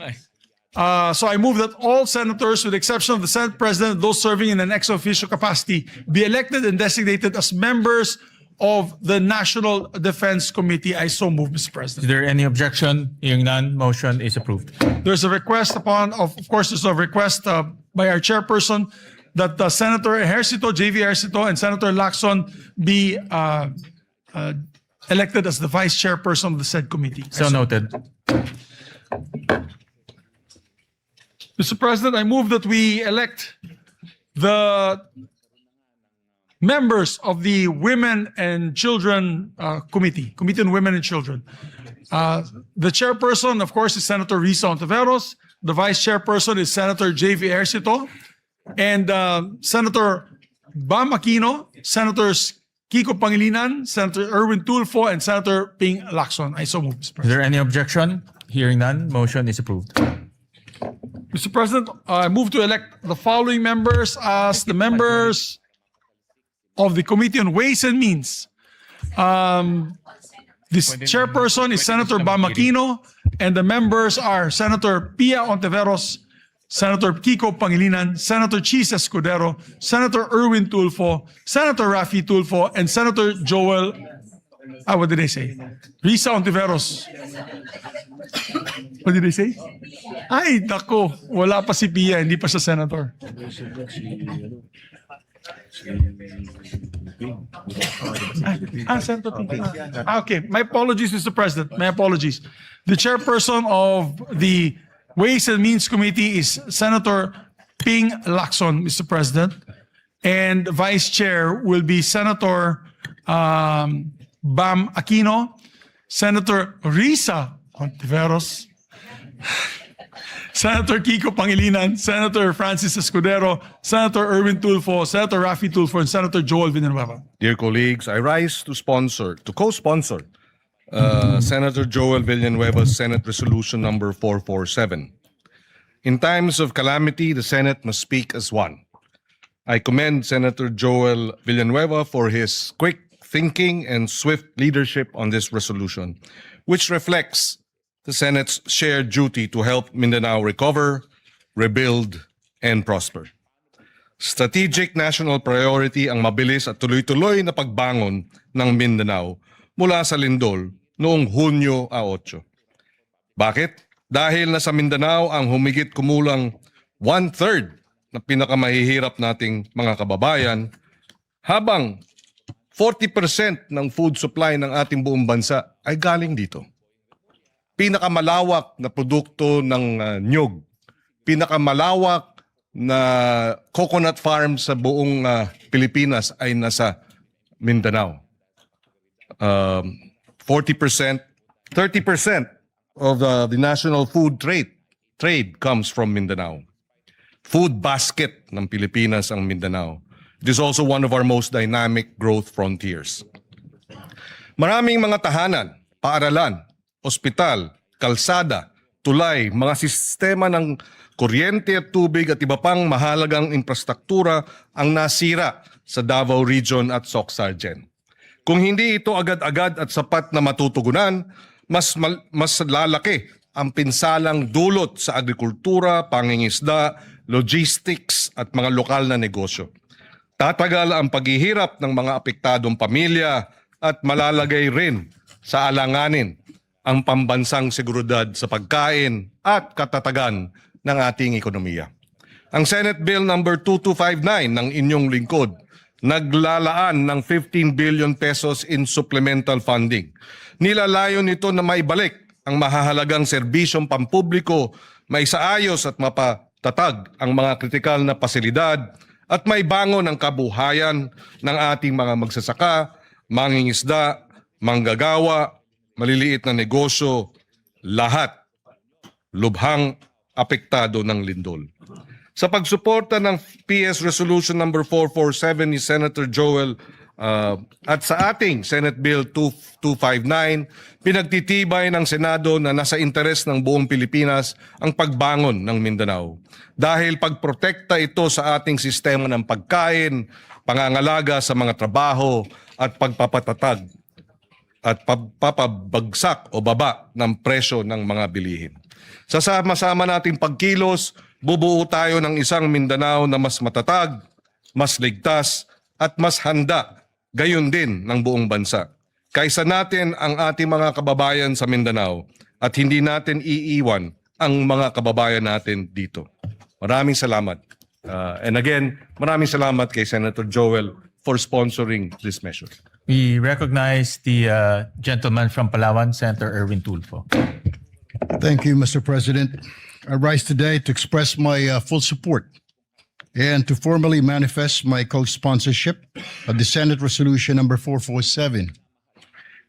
So I move that all senators, with the exception of the Senate President, those serving in an ex officio capacity, be elected and designated as members of the National Defense Committee. I so move, Mr. President. Is there any objection? Hearing none, motion is approved. There's a request of course, there's a request by our chairperson that Senator Ejercito, J.V. Ejercito, and Senator Lacson be elected as the vice chairperson of the said committee. So noted. Mr. President, I move that we elect the members of the Women and Children Committee on Women and Children. The chairperson, of course, is Senator Risa Ontiveros. The vice chairperson is Senator J.V. Ejercito. And Senator Bam Aquino, Senators Kiko Pangilinan, Senator Erwin Tulfo, and Senator Ping Lacson. I so move, Mr. Is President. there any objection? Hearing none, motion is approved. Mr. President, I move to elect the following members as the members of the Committee on Ways and Means. This chairperson is Senator Bam Aquino, and the members are Senator Pia Ontiveros, Senator Kiko Pangilinan, Senator Chis Escudero, Senator Erwin Tulfo, Senator Rafi Tulfo, and Senator Joel, what did I say? Risa Ontiveros. What did I say? Ay, nako, wala pa si Pia, hindi pa siya senator. Senator Pia. Okay, my apologies, Mr. President. My apologies. The chairperson of the Ways and Means Committee is Senator Ping Lacson, Mr. President. And vice chair will be Senator Bam Aquino, Senator Risa Ontiveros, Senator Kiko Pangilinan, Senator Francis Escudero, Senator Erwin Tulfo, Senator Rafi Tulfo, and Senator Joel Villanueva. Dear colleagues, I rise to co-sponsor Senator Joel Villanueva's Senate Resolution number 447. In times of calamity, the Senate must speak as one. I commend Senator Joel Villanueva for his quick thinking and swift leadership on this resolution, which reflects the Senate's shared duty to help Mindanao recover, rebuild, and prosper. Strategic national priority ang mabilis at tuloy-tuloy na pagbangon ng Mindanao mula sa lindol noong Hunyo 8. Bakit? Dahil nasa Mindanao ang humigit kumulang 1/3 na pinakamahihirap nating mga kababayan, habang 40% ng food supply ng ating buong bansa ay galing dito. Pinakamalawak na produkto ng nyug, pinakamalawak na coconut farm sa buong Pilipinas ay nasa Mindanao. 30% of the national food trade comes from Mindanao. Food basket ng Pilipinas ang Mindanao. It is also one of our most dynamic growth frontiers. Maraming mga tahanan, paaralan, ospital, kalsada, tulay, mga sistema ng kuryente at tubig at iba pang mahalagang infrastruktura ang nasira sa Davao Region at Soc-Sargen. Kung hindi ito agad-agad at sapat na matutugunan, mas lalaki ang pinsalang dulot sa agrikultura, pangingisda, logistics at mga lokal na negosyo. Tatagal ang paghihirap ng mga apektadong pamilya at malalagay rin sa alanganin ang pambansang seguridad sa pagkain at katatagan ng ating ekonomiya. Ang Senate Bill number 2259 ng inyong lingkod naglalaan ng 15 billion pesos in supplemental funding. Nilalayon nito na maibalik ang mahahalagang serbisyong pampubliko, maisaayos at mapatatag ang mga kritikal na pasilidad at may bangon ang kabuhayan ng ating mga magsasaka, mangingisda, manggagawa, maliliit na negosyo, lahat lubhang apektado ng lindol. Sa pagsuporta ng PS Resolution number 447 ni Senator Joel at sa ating Senate Bill 2259, pinagtitibay ng Senado na nasa interes ng buong Pilipinas ang pagbangon ng Mindanao. Dahil pagprotekta ito sa ating sistema ng pagkain, pangangalaga sa mga trabaho at pagpapatatag at papabagsak o baba ng presyo ng mga bilihin. Sa sama-sama nating pagkilos, bubuo tayo ng isang Mindanao na mas matatag, mas ligtas at mas handa gayon din ng buong bansa. Kaysa natin ang ating mga kababayan sa Mindanao at hindi natin iiwan ang mga kababayan natin dito. Maraming salamat. And again, maraming salamat kay Senator Joel for sponsoring this measure. We recognize the gentleman from Palawan, Senator Erwin Tulfo. Thank you, Mr. President. I rise today to express my full support and to formally manifest my co-sponsorship of the Senate Resolution number 447,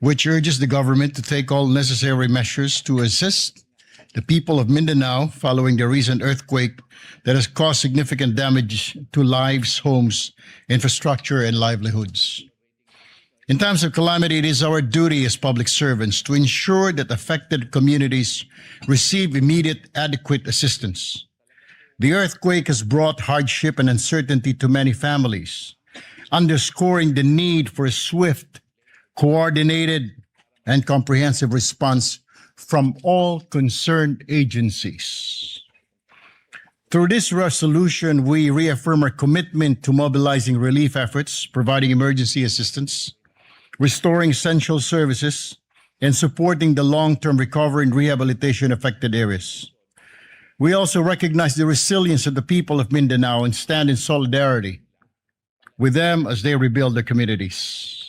which urges the government to take all necessary measures to assist the people of Mindanao following the recent earthquake that has caused significant damage to lives, homes, infrastructure, and livelihoods. In times of calamity, it is our duty as public servants to ensure that affected communities receive immediate, adequate assistance. The earthquake has brought hardship and uncertainty to many families, underscoring the need for a swift, coordinated, and comprehensive response from all concerned agencies. Through this resolution, we reaffirm our commitment to mobilizing relief efforts, providing emergency assistance, restoring essential services, and supporting the long-term recovery and rehabilitation affected areas. We also recognize the resilience of the people of Mindanao and stand in solidarity with them as they rebuild their communities.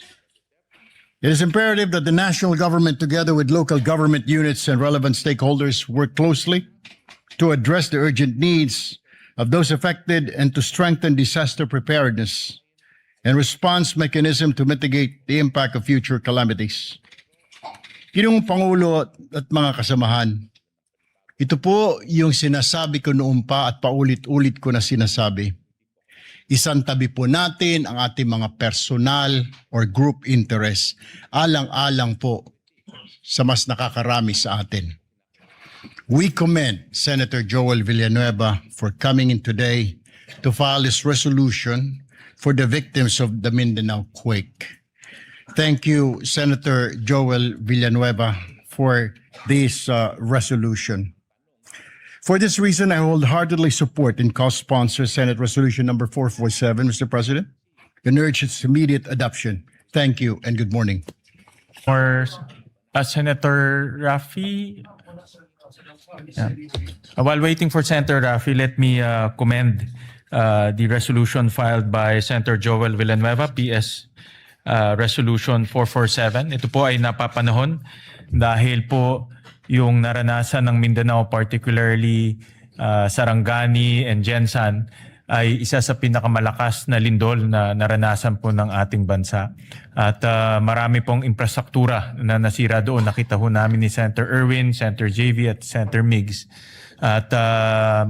It is imperative that the national government, together with local government units and relevant stakeholders, work closely to address the urgent needs of those affected and to strengthen disaster preparedness and response mechanism to mitigate the impact of future calamities. Ginoong Pangulo at mga kasamahan, ito po yung sinasabi ko noon pa at paulit-ulit ko na sinasabi. Isantabi po natin ang ating mga personal or group interest, alang-alang po sa mas nakakarami sa atin. We commend Senator Joel Villanueva for coming in today to file this resolution for the victims of the Mindanao quake. Thank you, Senator Joel Villanueva, for this resolution. For this reason, I wholeheartedly support and co-sponsor Senate Resolution number 447, Mr. President, and urge its immediate adoption. Thank you and good morning. Or Senator Rafi. Yeah. While waiting for Senator Rafi, let me commend the resolution filed by Senator Joel Villanueva, PS Resolution 447. Ito po ay napapanahon dahil po yung naranasan ng Mindanao, particularly Sarangani and Jensan, ay isa sa pinakamalakas na lindol na naranasan po ng ating bansa. At marami pong infrastruktura na nasira doon. Nakita ho namin ni Senator Erwin, Senator JV at Senator Migs. At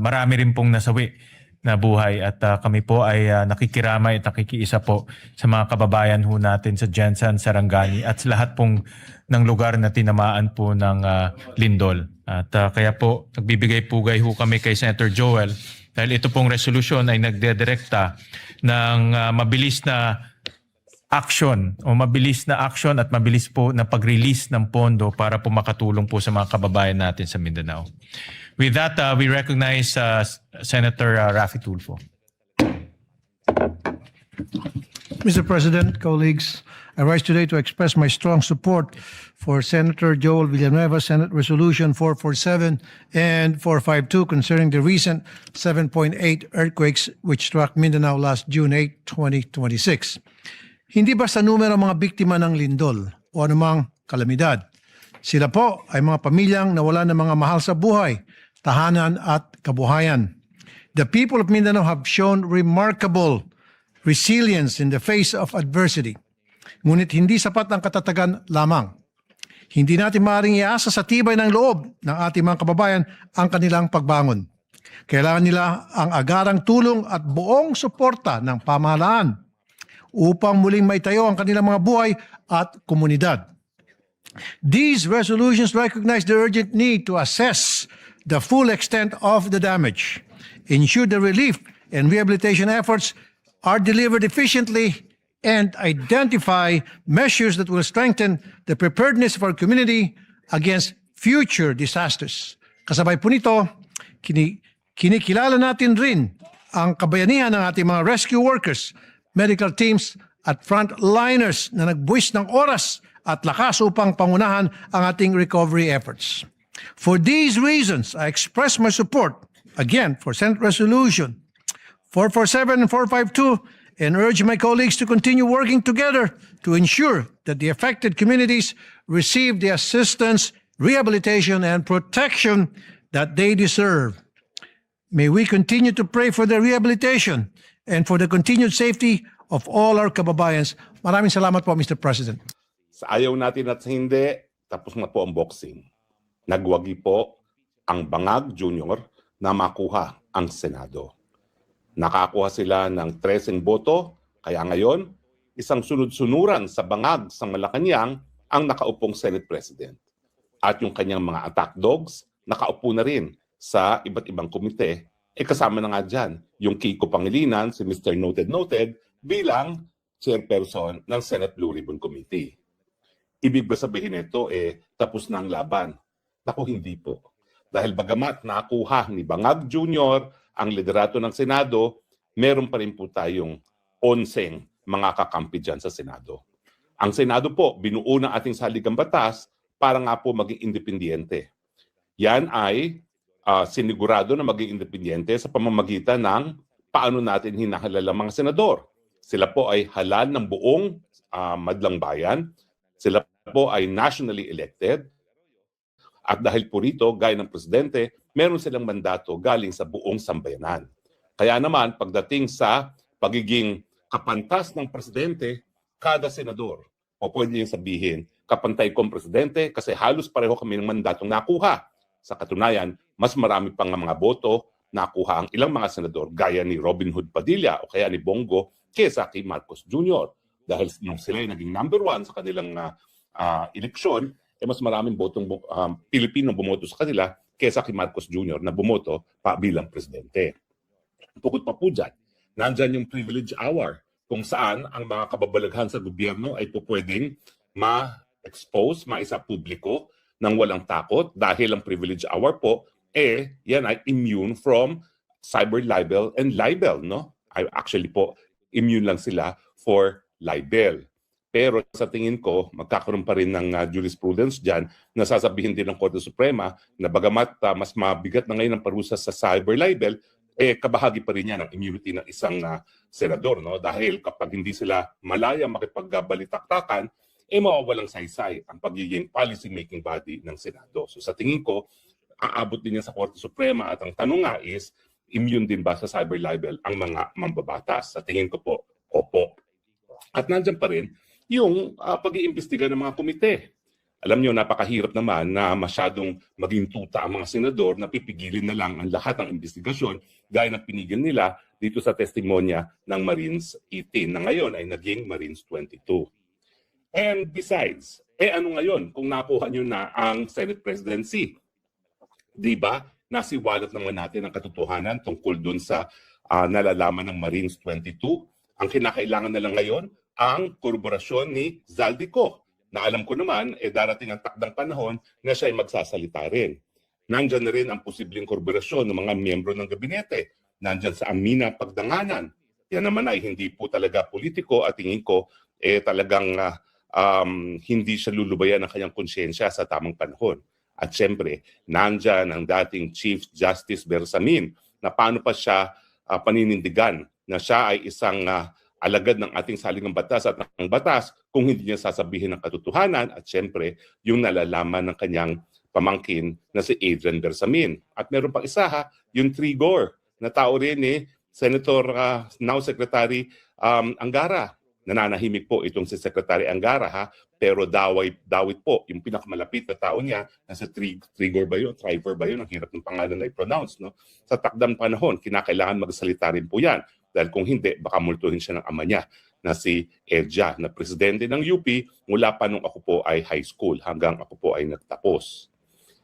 marami rin pong nasawi na buhay. At kami po ay nakikiramay at nakikiisa po sa mga kababayan ho natin sa Jensan, Sarangani at sa lahat pong ng lugar na tinamaan po ng lindol. At kaya po nagbibigay pugay ho kami kay Senator Joel dahil ito pong resolution ay nagdedirekta ng mabilis na action at mabilis po na pag-release ng pondo para po makatulong po sa mga kababayan natin sa Mindanao. With that, we recognize Senator Rafi Tulfo. Mr. President, colleagues, I rise today to express my strong support for Senator Joel Villanueva, Senate Resolution 447 and 452 concerning the recent 7.8 earthquakes which struck Mindanao last June 8, 2026. Hindi basta numero mga biktima ng lindol o anumang kalamidad. Sila po ay mga pamilyang nawala ng mga mahal sa buhay, tahanan at kabuhayan. The people of Mindanao have shown remarkable resilience in the face of adversity. Ngunit hindi sapat ang katatagan lamang. Hindi natin maaaring iasa sa tibay ng loob ng ating mga kababayan ang kanilang pagbangon. Kailangan nila ang agarang tulong at buong suporta ng pamahalaan upang muling maitayo ang kanilang mga buhay at komunidad. These resolutions recognize the urgent need to assess the full extent of the damage, ensure the relief and rehabilitation efforts are delivered efficiently, and identify measures that will strengthen the preparedness of our community against future disasters. Kasabay po nito, kinikilala natin rin ang kabayanihan ng ating mga rescue workers, medical teams at frontliners na nagbuwis ng oras at lakas upang pangunahan ang ating recovery efforts. For these reasons, I express my support, again, for Senate Resolution 447 and 452, and urge my colleagues to continue working together to ensure that the affected communities receive the assistance, rehabilitation, and protection that they deserve. May we continue to pray for their rehabilitation and for the continued safety of all our kababayans. Maraming salamat po, Mr. President. Sa ayaw natin at sa hindi, tapos na po ang boxing. Nagwagi po ang Bangag Jr. na makuha ang Senado. Nakakuha sila ng 13 boto, kaya ngayon, isang sunod-sunuran sa Bangag sa Malacanang ang nakaupong Senate President. At yung kanyang mga attack dogs, nakaupo na rin sa iba't ibang komite. Kasama na nga dyan yung Kiko Pangilinan, si Mr. Noted bilang chairperson ng Senate Blue Ribbon Committee. Ibig ba sabihin ito, tapos na ang laban? Naku, hindi po. Dahil bagamat nakuha ni Bangag Jr. ang liderato ng Senado, meron pa rin po tayong 11 mga kakampi dyan sa Senado. Ang Senado po, binuo ng ating saligang batas para nga po maging independyente. Yan ay sinigurado na maging independyente sa pamamagitan ng paano natin hinahalal ang mga senador. Sila po ay halal ng buong madlang bayan. Sila po ay nationally elected. At dahil po rito, gaya ng presidente, meron silang mandato galing sa buong sambayanan. Kaya naman, pagdating sa pagiging kapantas ng presidente, kada senador, o pwede niyang sabihin, kapantay kong presidente kasi halos pareho kami ng mandatong nakuha. Sa katunayan, mas marami pang mga boto nakuha ang ilang mga senador gaya ni Robin Hood Padilla o kaya ni Bongo kesa kay Marcos Jr. Dahil nung sila ay naging number 1 sa kanilang eleksyon, mas maraming botong Pilipino bumoto sa kanila kesa kay Marcos Jr. na bumoto pa bilang presidente. Bukod pa po dyan, nandyan yung privilege hour kung saan ang mga kababalaghan sa gobyerno ay po pwedeng ma-expose, maisa publiko ng walang takot dahil ang privilege hour po, yan ay immune from cyber libel and libel, no? Actually po, immune lang sila for libel. Pero sa tingin ko, magkakaroon pa rin ng jurisprudence dyan na sasabihin din ng Korte Suprema na bagamat mas mabigat na ngayon ang parusa sa cyber libel, kabahagi pa rin yan ng immunity ng isang senador. No? Dahil kapag hindi sila malaya makipagbalitaktakan, mawawalang saysay ang pagiging policy-making body ng Senado. So sa tingin ko, aabot din yan sa Korte Suprema at ang tanong nga is, immune din ba sa cyber libel ang mga mambabatas? Sa tingin ko po, opo. At nandyan pa rin yung pag-iimbestiga ng mga komite. Alam nyo, napakahirap naman na masyadong maging tuta ang mga senador na pipigilin na lang ang lahat ng investigasyon gaya ng pinigil nila dito sa testimonya ng Marines 18 na ngayon ay naging Marines 22. And besides, ano ngayon kung nakuha nyo na ang Senate presidency? Di ba? Nasiwalat naman natin ang katotohanan tungkol dun sa nalalaman ng Marines 22. Ang kinakailangan na lang ngayon, ang korporasyon ni Zaldico, na alam ko naman, darating ang takdang panahon na siya ay magsasalita rin. Nandyan na rin ang posibleng korporasyon ng mga miyembro ng gabinete. Nandyan sa Amina Pagdanganan. Yan naman ay hindi po talaga politiko at tingin ko talagang hindi siya lulubayan ng kanyang konsyensya sa tamang panahon. At syempre, nandyan ang dating Chief Justice Bersamin na paano pa siya paninindigan na siya ay isang alagad ng ating saligang batas at ng batas kung hindi niya sasabihin ng katotohanan at syempre yung nalalaman ng kanyang pamangkin na si Adrian Bersamin. At meron pang isa yung Trigor na tao rin ni Senator now Secretary Angara. Nananahimik po itong si Secretary Angara pero dawit po yung pinakamalapit na tao niya na si Trigor ba yun? Trivor ba yun? Ang hirap ng pangalan na i-pronounce. No? Sa takdang panahon, kinakailangan magsalita rin po yan. Dahil kung hindi, baka multuhin siya ng ama niya na si Edja, na presidente ng UP mula pa nung ako po ay high school hanggang ako po ay nagtapos.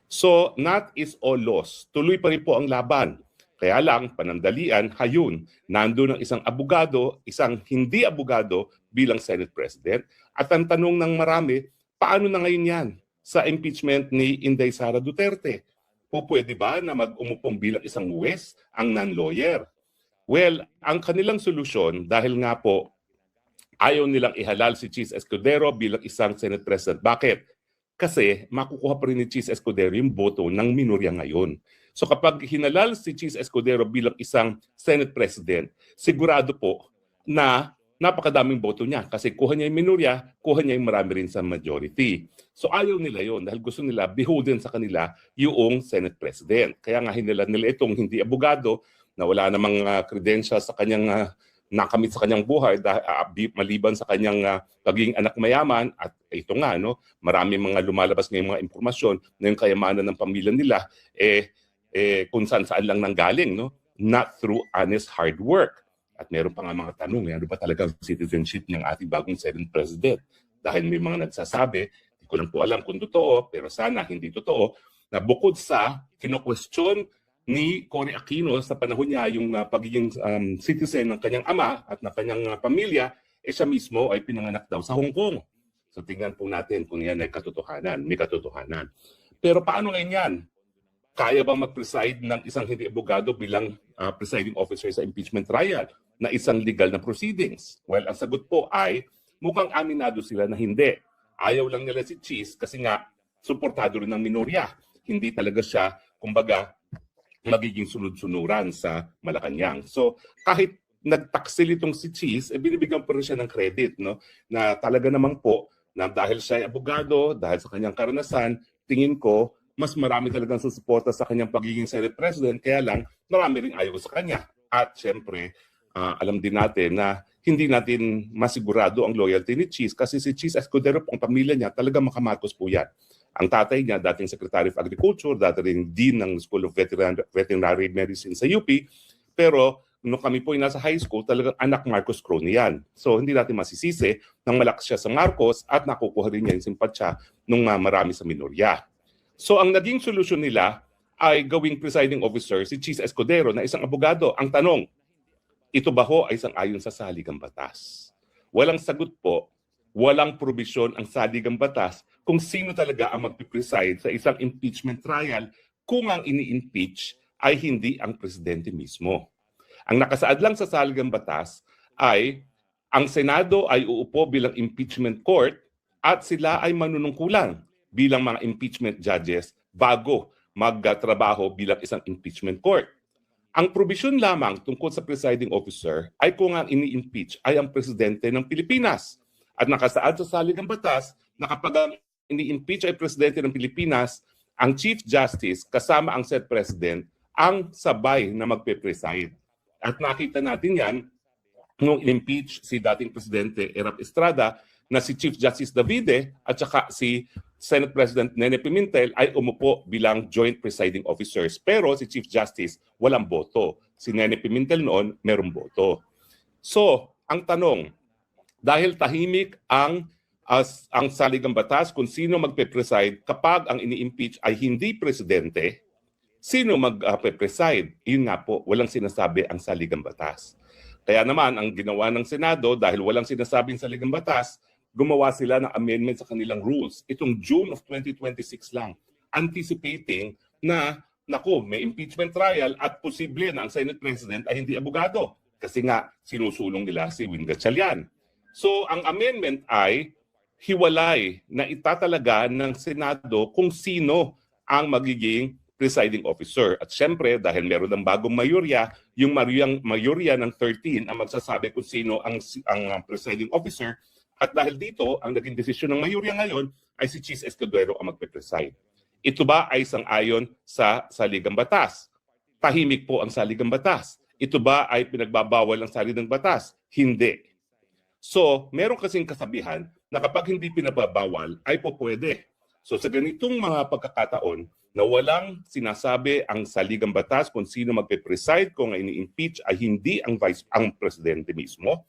So, not is all lost. Tuloy pa rin po ang laban. Kaya lang, panandalian, hayun, nandun ang isang abogado, isang hindi abogado bilang Senate President. At ang tanong ng marami, paano na ngayon yan sa impeachment ni Inday Sara Duterte? Pwede ba na mag-umupong bilang isang huwes ang non-lawyer? Well, ang kanilang solusyon, dahil nga po ayaw nilang ihalal si Chis Escudero bilang isang Senate President. Bakit? Kasi makukuha pa rin ni Chis Escudero yung boto ng minorya ngayon. So kapag hinalal si Chis Escudero bilang isang Senate President, sigurado po na napakadaming boto niya. Kasi kuha niya yung minorya, kuha niya yung marami rin sa majority. So ayaw nila yon dahil gusto nila beholden sa kanila yung Senate President. Kaya nga hinalal nila itong hindi abogado na wala namang credentials sa kanyang nakamit sa kanyang buhay maliban sa kanyang pagiging anak mayaman at ito nga marami mga lumalabas ngayong mga impormasyon na yung kayamanan ng pamilya nila kung saan lang nanggaling not through honest hard work. At meron pa nga mga tanong, ano ba talaga citizenship ng ating bagong Senate President? Dahil may mga nagsasabi, hindi ko lang po alam kung totoo, pero sana hindi totoo, na bukod sa kino-question ni Cory Aquino sa panahon niya yung pagiging citizen ng kanyang ama at ng kanyang pamilya, siya mismo ay pinanganak daw sa Hong Kong. So tingnan po natin kung yan ay katotohanan, may katotohanan. Pero paano ngayon yan? Kaya bang mag-preside ng isang hindi abogado bilang presiding officer sa impeachment trial na isang legal na proceedings? Well, ang sagot po ay mukhang aminado sila na hindi. Ayaw lang nila si Chis kasi nga suportado rin ng minorya. Hindi talaga siya, kumbaga, magiging sunod-sunuran sa Malacanang. So kahit nagtaksil itong si Chis, binibigyan pa rin siya ng credit na talaga naman po na dahil siya ay abogado, dahil sa kanyang karanasan, tingin ko mas marami talagang susuporta sa kanyang pagiging Senate President, kaya lang marami rin ayaw sa kanya. At syempre, alam din natin na hindi natin masigurado ang loyalty ni Chis kasi si Chis Escudero po, ang pamilya niya, talagang makamarcos po yan. Ang tatay niya, dating Secretary of Agriculture, dating Dean ng School of Veterinary Medicine sa UP. Pero nung kami po ay nasa high school, talagang anak Marcos Crony yan. So hindi natin masisisi nang malakas siya sa Marcos at nakukuha rin niya yung simpatsya ng marami sa minorya. So ang naging solusyon nila ay gawing presiding officer si Chis Escudero na isang abogado. Ang tanong, ito ba ho ay sang-ayon sa saligang batas? Walang sagot po, walang probisyon ang saligang batas kung sino talaga ang magpipreside sa isang impeachment trial kung ang ini-impeach ay hindi ang presidente mismo. Ang nakasaad lang sa saligang batas ay ang Senado ay uupo bilang impeachment court at sila ay manunungkulan bilang mga impeachment judges bago magtrabaho bilang isang impeachment court. Ang probisyon lamang tungkol sa presiding officer ay kung ang ini-impeach ay ang presidente ng Pilipinas. At nakasaad sa saligang batas na kapag ang ini-impeach ay presidente ng Pilipinas, ang Chief Justice kasama ang said President ang sabay na magpe-preside. At nakita natin yan nung in-impeach si dating Presidente Erap Estrada na si Chief Justice Davide at saka si Senate President Nene Pimentel ay umupo bilang joint presiding officers. Pero si Chief Justice walang boto. Si Nene Pimentel noon merong boto. So, ang tanong, dahil tahimik ang saligang batas kung sino magpe-preside kapag ang ini-impeach ay hindi presidente, sino magpe-preside? Yun nga po, walang sinasabi ang saligang batas. Kaya naman, ang ginawa ng Senado, dahil walang sinasabing saligang batas, gumawa sila ng amendment sa kanilang rules. Itong June of 2026 lang, anticipating na, naku, may impeachment trial at posible na ang Senate President ay hindi abogado. Kasi nga, sinusulong nila si Win Gatchalian. So, ang amendment ay hiwalay na itatalaga ng Senado kung sino ang magiging presiding officer. At syempre, dahil meron ng bagong mayorya, yung mayorya ng 13 ang magsasabi kung sino ang presiding officer. At dahil dito, ang naging desisyon ng mayorya ngayon ay si Chis Escudero ang magpe-preside. Ito ba ay sang-ayon sa saligang batas? Tahimik po ang saligang batas. Ito ba ay pinagbabawal ng saligang batas? Hindi. So, meron kasing kasabihan na kapag hindi pinababawal, ay po pwede. So, sa ganitong mga pagkakataon na walang sinasabi ang saligang batas kung sino magpe-preside kung ini-impeach ay hindi ang presidente mismo,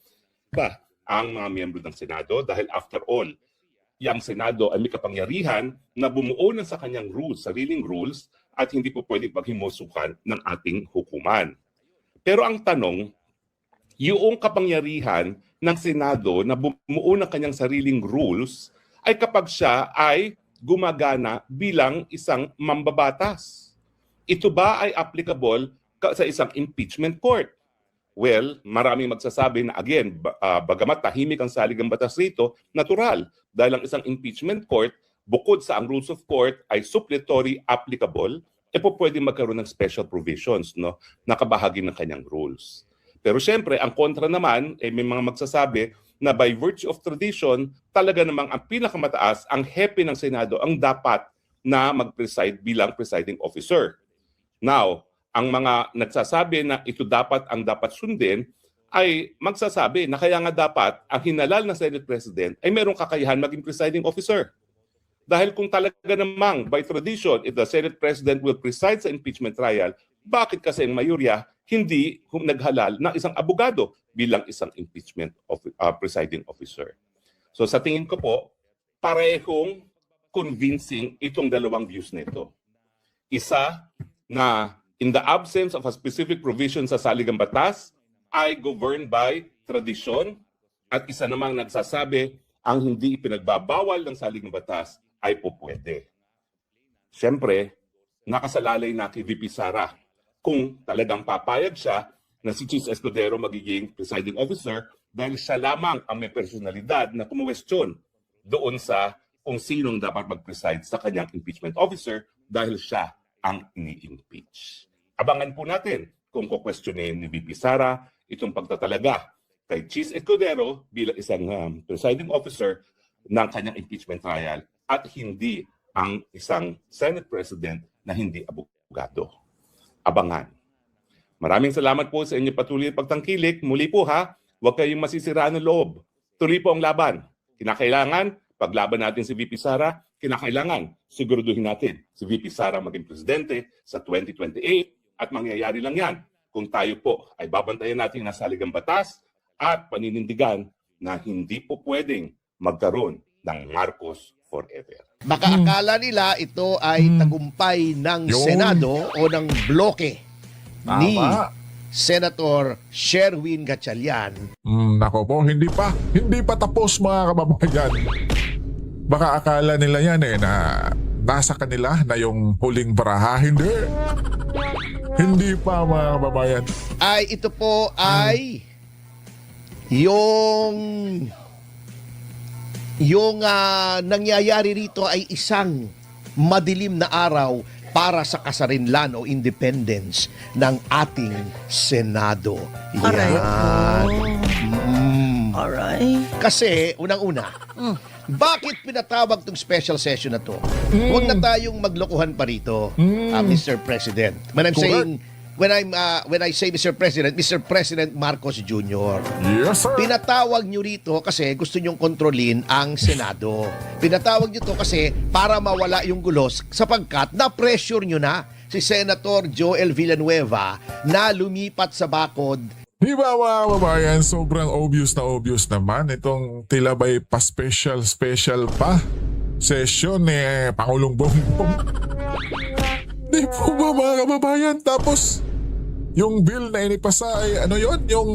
ba ang mga miyembro ng Senado dahil after all, yung Senado ay may kapangyarihan na bumuo na sa kanyang rules, sariling rules, at hindi po pwede paghimusukan ng ating hukuman. Pero ang tanong, yung kapangyarihan ng Senado na bumuo ng kanyang sariling rules ay kapag siya ay gumagana bilang isang mambabatas. Ito ba ay applicable sa isang impeachment court? Well, maraming magsasabi na again, bagamat tahimik ang saligang batas rito, natural. Dahil ang isang impeachment court, bukod sa ang rules of court ay supplementary applicable, po pwede magkaroon ng special provisions, no, nakabahagi ng kanyang rules. Pero syempre, ang kontra naman, may mga magsasabi na by virtue of tradition, talaga namang ang pinakamataas, ang hepe ng Senado, ang dapat na mag-preside bilang presiding officer. Now, ang mga nagsasabi na ito ang dapat sundin, ay magsasabi na kaya nga dapat ang hinalal ng Senate President ay merong kakayahan maging presiding officer. Dahil kung talaga namang by tradition, if the Senate President will preside sa impeachment trial, bakit kasi ang mayorya hindi naghalal ng isang abogado bilang isang impeachment presiding officer? So sa tingin ko po, parehong convincing itong dalawang views nito. Isa na in the absence of a specific provision sa saligang batas, ay governed by tradition, at isa namang nagsasabi ang hindi ipinagbabawal ng saligang batas ay po pwede. Siyempre, nakasalalay na kay VP Sara kung talagang papayag siya na si Chis Escudero magiging presiding officer dahil siya lamang ang may personalidad na kumwestiyon doon sa kung sinong dapat mag-preside sa kanyang impeachment officer dahil siya ang ini-impeach. Abangan po natin kung kukwestiyonin ni VP Sara itong pagtatalaga kay Chis Escudero bilang isang presiding officer ng kanyang impeachment trial at hindi ang isang Senate President na hindi abogado. Abangan. Maraming salamat po sa inyong patuloy na pagtangkilik. Muli po huwag kayong masisiraan ng loob. Tuloy po ang laban. Kinakailangan, paglaban natin si VP Sara, kinakailangan siguraduhin natin si VP Sara maging presidente sa 2028 at mangyayari lang yan kung tayo po ay babantayan natin na saligang batas at paninindigan na hindi po pwedeng magkaroon ng Marcos forever. Baka akala nila ito ay tagumpay ng Yun. Senado o ng bloke ni Senator Sherwin Gatchalian. Nako po, hindi pa tapos mga kababayan. Baka akala nila yan na nasa kanila na yung huling baraha. Hindi pa mga kababayan. Ay ito po ay yung nangyayari rito ay isang madilim na araw para sa kasarinlan o independence ng ating Senado. Yan. Alright. Kasi, unang-una, bakit pinatawag tong special session na to? Huwag na tayong maglokohan pa rito, Mr. President. When I'm saying, when I say Mr. President Marcos Jr. Yes, sir. Pinatawag nyo rito kasi gusto nyong kontrolin ang Senado. Pinatawag nyo to kasi para mawala yung gulos sapagkat na-pressure nyo na si Senator Joel Villanueva na lumipat sa bakod. Di ba mga kababayan, sobrang obvious naman itong tila ba'y pa-special pa session ni Pangulong Bongbong. Di po ba mga kababayan? Tapos, yung bill na inipasa ay ano yon, yung,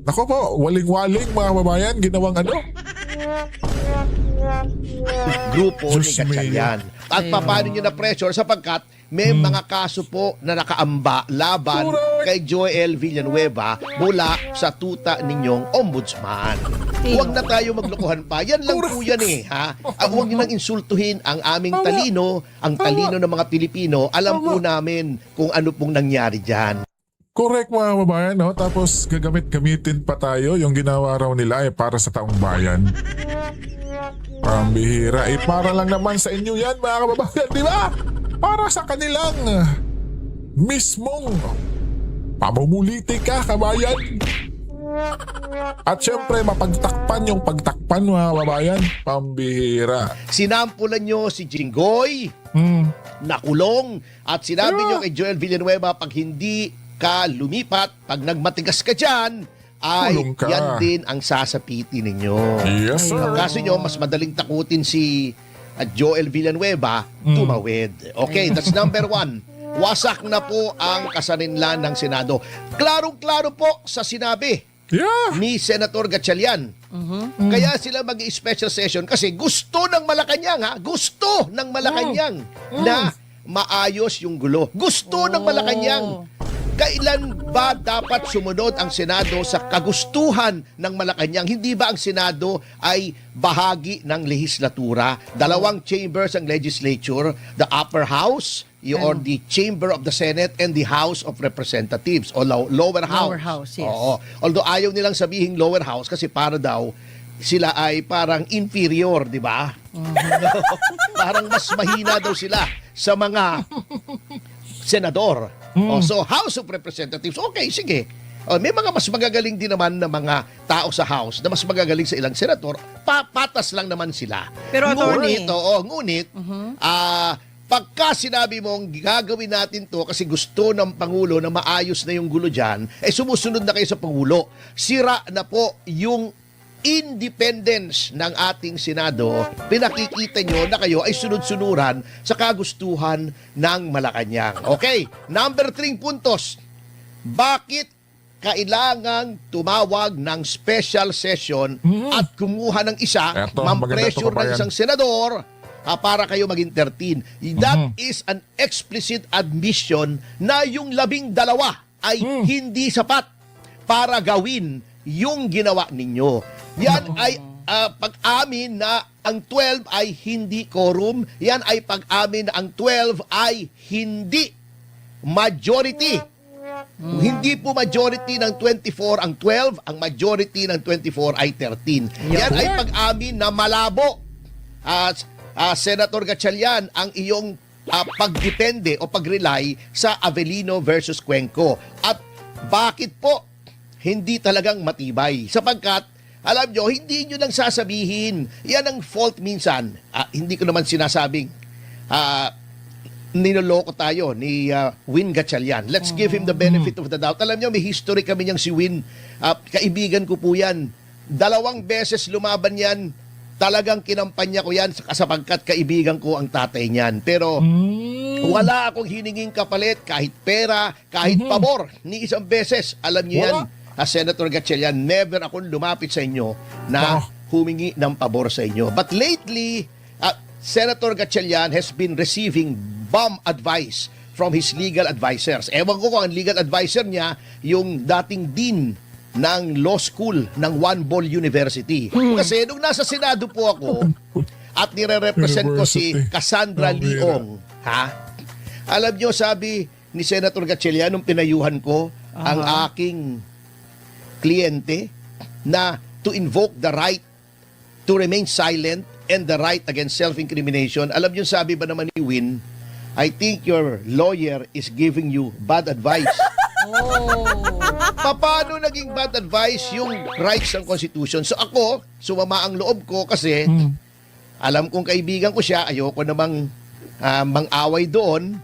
nako po, waling-waling mga kababayan, ginawang ano? Grupo ni Diyos Gatchalian. At paano nyo na pressure sapagkat may mga kaso po na nakaamba laban kay Joel Villanueva mula sa tuta ninyong ombudsman. Huwag na tayo maglokohan pa. Yan lang po yan ha. Huwag nyo nang insultuhin ang aming talino, ang talino ng mga Pilipino. Alam po namin kung ano pong nangyari dyan. Correct mga kababayan, no? Tapos gamitin pa tayo, yung ginawa raw nila ay para sa taong bayan. Pambihira, para lang naman sa inyo yan mga kababayan, di ba? Para sa kanilang mismong pamumulitika, kabayan. At syempre, mapagtakpan yung pagtakpan mga kababayan, pambihira. Sinampulan nyo si Jinggoy, nakulong, at sinabi nyo kay Joel Villanueva, pag hindi ka lumipat, pag nagmatigas ka dyan, ay Kulong ka. yan din ang sasapitin ninyo. Yes, sir. Ang kaso nyo, mas madaling takutin si Joel Villanueva, tumawid. Okay, that's number 1. Wasak na po ang kasarinlan ng Senado. Klarong-klaro po sa sinabi ni Senator Gatchalian. Kaya sila mag-special session kasi gusto ng Malacanang, gusto ng Malacanang na maayos yung gulo. Gusto ng Malacanang. Kailan ba dapat sumunod ang Senado sa kagustuhan ng Malacanang? Hindi ba ang Senado ay bahagi ng lehislatura? Dalawang chambers ang legislature, the upper house or the chamber of the Senate and the House of Representatives o lower house. Lower house, yes. Oo. Although ayaw nilang sabihin lower house kasi para daw sila ay parang inferior, di ba? Parang mas mahina daw sila sa mga senador. So, House of Representatives, okay, sige. May mga mas magagaling din naman na mga tao sa House na mas magagaling sa ilang senador, patas lang naman sila. Pero attorney, ngunit, pagka sinabi mong gagawin natin to kasi gusto ng Pangulo na maayos na yung gulo dyan, sumusunod na kayo sa Pangulo. Sira na po yung independence ng ating Senado. Pinakikita nyo na kayo ay sunod-sunuran sa kagustuhan ng Malacanang. Okay, number 3 puntos. Bakit kailangang tumawag ng special session at kumuha ng isa, mam-pressure ng isang senador para kayo mag-entertain? That is an explicit admission na yung 12 ay hindi sapat para gawin yung ginawa ninyo. Yan ay pag-amin na ang 12 ay hindi quorum. Yan ay pag-amin na ang 12 ay hindi majority. Hindi po majority ng 24 ang 12, ang majority ng 24 ay 13. Yan ay pag-amin na malabo. Senator Gatchalian, ang iyong pagdepende o pag-rely sa Avellino versus Cuenco. At bakit po hindi talagang matibay? Sapagkat alam nyo, hindi nyo lang sasabihin. Yan ang fault minsan. Hindi ko naman sinasabing ninoloko tayo ni Win Gatchalian. Let's give him the benefit of the doubt. Alam nyo, may history kami niyang si Win. Kaibigan ko po yan. 2 beses lumaban yan. Talagang kinampanya ko yan sapagkat kaibigan ko ang tatay niyan. Pero Wala akong hininging kapalit, kahit pera, kahit pabor, ni isang beses. Alam niyo yan, Senator Gatchalian, never akong lumapit sa inyo na humingi ng pabor sa inyo. But lately, Senator Gatchalian has been receiving bomb advice from his legal advisors. Ewan ko kung ang legal advisor niya, yung dating dean ng law school ng One Ball University. Kasi nung nasa Senado po ako, at nire-represent ko si Cassandra Leong, alam nyo, sabi ni Senator Gatchalian, nung pinayuhan ko ang aking kliyente na to invoke the right to remain silent and the right against self-incrimination. Alam nyo, sabi ba naman ni Win, I think your lawyer is giving you bad advice. Paano naging bad advice yung rights ng Constitution? So ako, sumama ang loob ko kasi alam kong kaibigan ko siya, ayoko namang mang-away doon.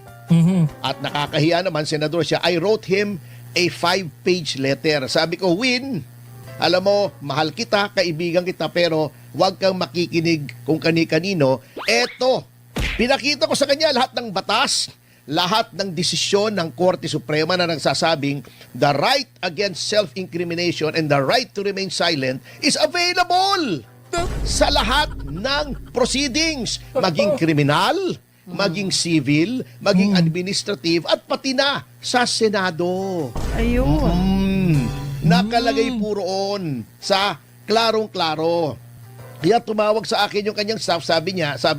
At nakakahiya naman, senador siya. I wrote him a 5-page letter. Sabi ko, Win, alam mo, mahal kita, kaibigan kita, pero huwag kang makikinig kung kani-kanino. Eto, pinakita ko sa kanya lahat ng batas, lahat ng desisyon ng Korte Suprema na nagsasabing the right against self-incrimination and the right to remain silent is available sa lahat ng proceedings, maging kriminal, maging civil, maging administrative, at pati na sa Senado. Nakalagay po roon sa klarong-klaro. Kaya tumawag sa akin yung kanyang staff, sabi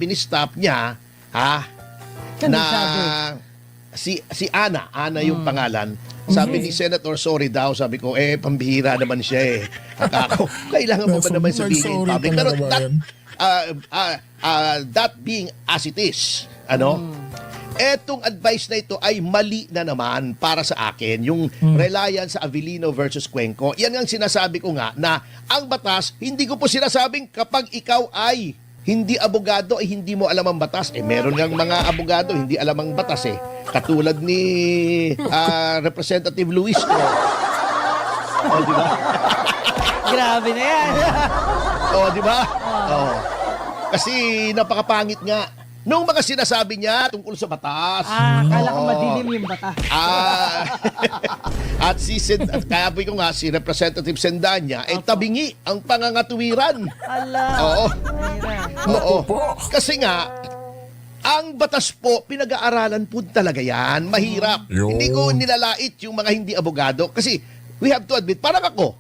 ni staff niya, si Ana yung pangalan. Sabi ni Senator, sorry daw. Sabi ko, pambihira naman siya eh. Ako, kailangan mo ba naman sabihin in public? Pero that being as it is, etong advice na ito ay mali na naman para sa akin. Yung reliance sa Avellino versus Cuenco. Yan ang sinasabi ko nga na ang batas, hindi ko po sinasabing kapag ikaw ay hindi abogado ay hindi mo alam ang batas. Meron ngang mga abogado hindi alam ang batas eh. Katulad ni Representative Luis. Di ba? Grabe na yan. Di ba? Kasi napakapangit nga nung mga sinasabi niya tungkol sa batas. Akala ko madilim yung batas. At kaya ko nga, si Representative Sendanya, tabingi ang pangangatuwiran. Oo. Kasi nga, ang batas po, pinag-aaralan po talaga yan. Mahirap. Hindi ko nilalait yung mga hindi abogado. Kasi, we have to admit, parang ako,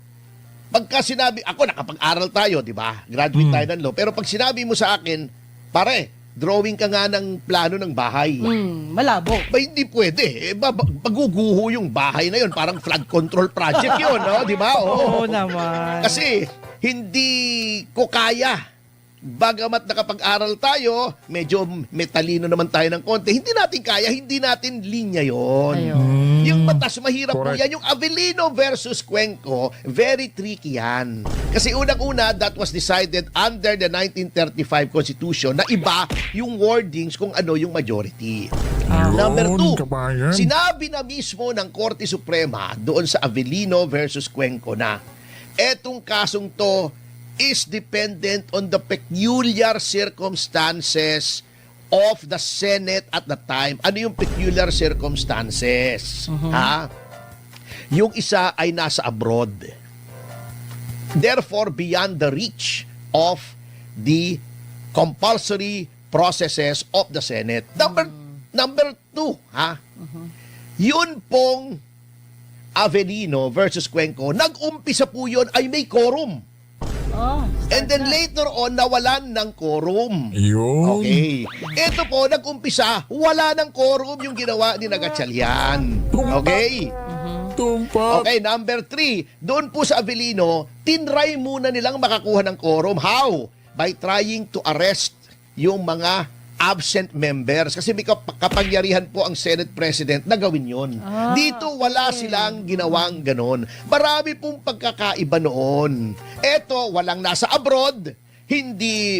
pagka sinabi, ako nakapag-aral tayo, di ba? Graduate tayo ng law. Pero pag sinabi mo sa akin, pare, drawing ka nga ng plano ng bahay. Malabo. Ba, hindi pwede. Maguguho yung bahay na yun. Parang flood control project yun, no? Di ba? Oo naman. Kasi, hindi ko kaya. Bagamat nakapag-aral tayo, medyo metalino naman tayo ng konti, hindi natin kaya, hindi natin linya yon. Yung batas, mahirap po yan. Yung Avellino versus Cuenco, very tricky yan. Kasi unang-una, that was decided under the 1935 Constitution na iba yung wordings kung ano yung majority. Number 2, sinabi na mismo ng Korte Suprema doon sa Avellino versus Cuenco na etong kasong to is dependent on the peculiar circumstances of the Senate at the time. Ano yung peculiar circumstances? Yung isa ay nasa abroad. Therefore, beyond the reach of the compulsory processes of the Senate. Number 2, yun pong Avellino versus Cuenco, nag-umpisa po yun ay may quorum. And then later on, nawalan ng quorum. Okay. Ito po, nag-umpisa, wala ng quorum yung ginawa ni Gatchalian. Okay. Okay, number 3, doon po sa Avellino, tinry muna nilang makakuha ng quorum. How? By trying to arrest yung mga absent members. Kasi may kapangyarihan po ang Senate President na gawin yun. Dito wala silang ginawang ganon. Marami pong pagkakaiba noon. Eto, walang nasa abroad,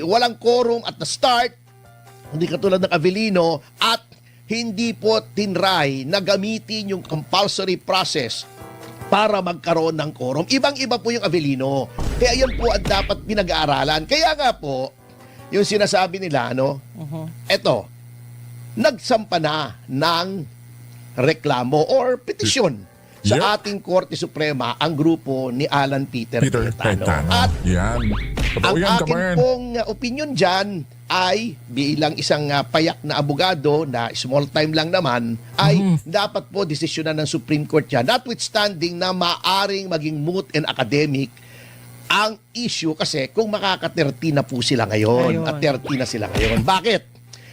walang quorum at the start, hindi katulad ng Avellino, at hindi po tinry na gamitin yung compulsory process para magkaroon ng quorum. Ibang-iba po yung Avellino. Kaya yan po ang dapat pinag-aaralan. Kaya nga po, yung sinasabi nila, eto, nagsampa na ng reklamo or petisyon sa Yep. ating Korte Suprema ang grupo ni Alan Peter Cayetano. At Yan. Totoo ang yan, akin kabayan. pong opinion dyan ay bilang isang payak na abogado na small time lang naman ay dapat po desisyonan ng Supreme Court yan. Notwithstanding na maaring maging moot and academic ang issue kasi kung makaka-30 na po sila ngayon Ayun. at 30 na sila ngayon. Bakit?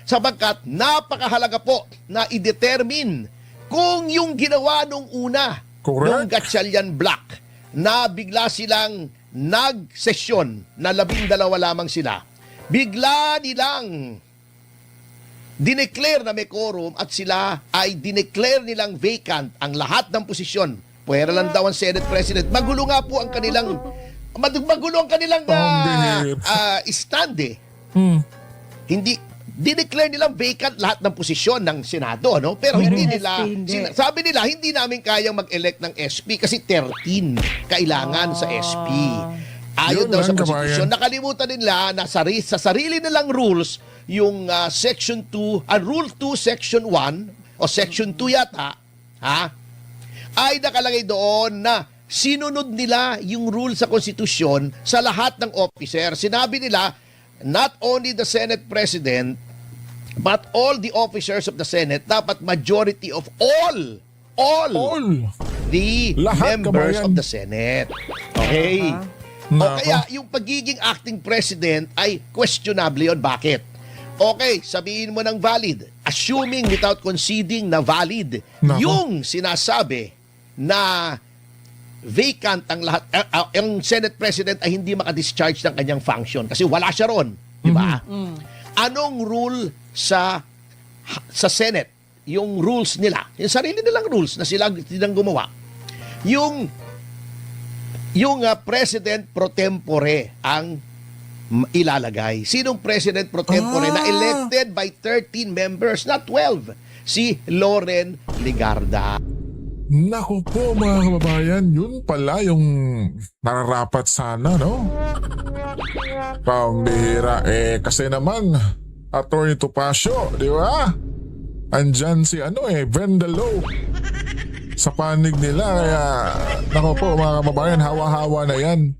Sapagkat napakahalaga po na i-determine kung yung ginawa nung una, Correct. nung Gatchalian Black, na bigla silang nag-sesyon na 12 lamang sila, bigla nilang dineclare na may quorum at sila ay dineclare nilang vacant ang lahat ng posisyon. Pwera lang daw ang Senate President. Magulo nga po ang kanilang stand eh. Hindi dineclare nilang vacant lahat ng posisyon ng Senado, no? Pero hindi SP nila hindi. sabi nila hindi namin kayang mag-elect ng SP kasi 13 kailangan sa SP. Ayon Yun daw sa lang, konstitusyon. kabayan. Nakalimutan nila na sa sarili nilang rules yung Section 2, Rule 2 Section 1 o Section 2 yata, ay nakalagay doon na sinunod nila yung rule sa konstitusyon sa lahat ng officer. Sinabi nila not only the Senate President but all the officers of the Senate dapat majority of all the Lahat, members kabayan. of the Senate. Okay? O Nako. kaya yung pagiging acting president ay questionable yun. Bakit? Okay, sabihin mo ng valid. Assuming without conceding na valid Nako. yung sinasabi na vacant ang lahat, ang Senate President ay hindi makadischarge ng kanyang function kasi wala siya ron. Di ba? Anong rule sa Senate? Yung rules nila, yung sarili nilang rules na silang gumawa. Yung President pro tempore ang ilalagay. Sinong President pro tempore na elected by 13 members, not 12? Si Loren Ligarda. Naku po mga kababayan, yun pala yung nararapat sana, no? Pambihira. Kasi naman, Attorney Topacio, di ba? Andyan si Vendalo. Sa panig nila, kaya naku po mga kababayan, hawa-hawa na yan.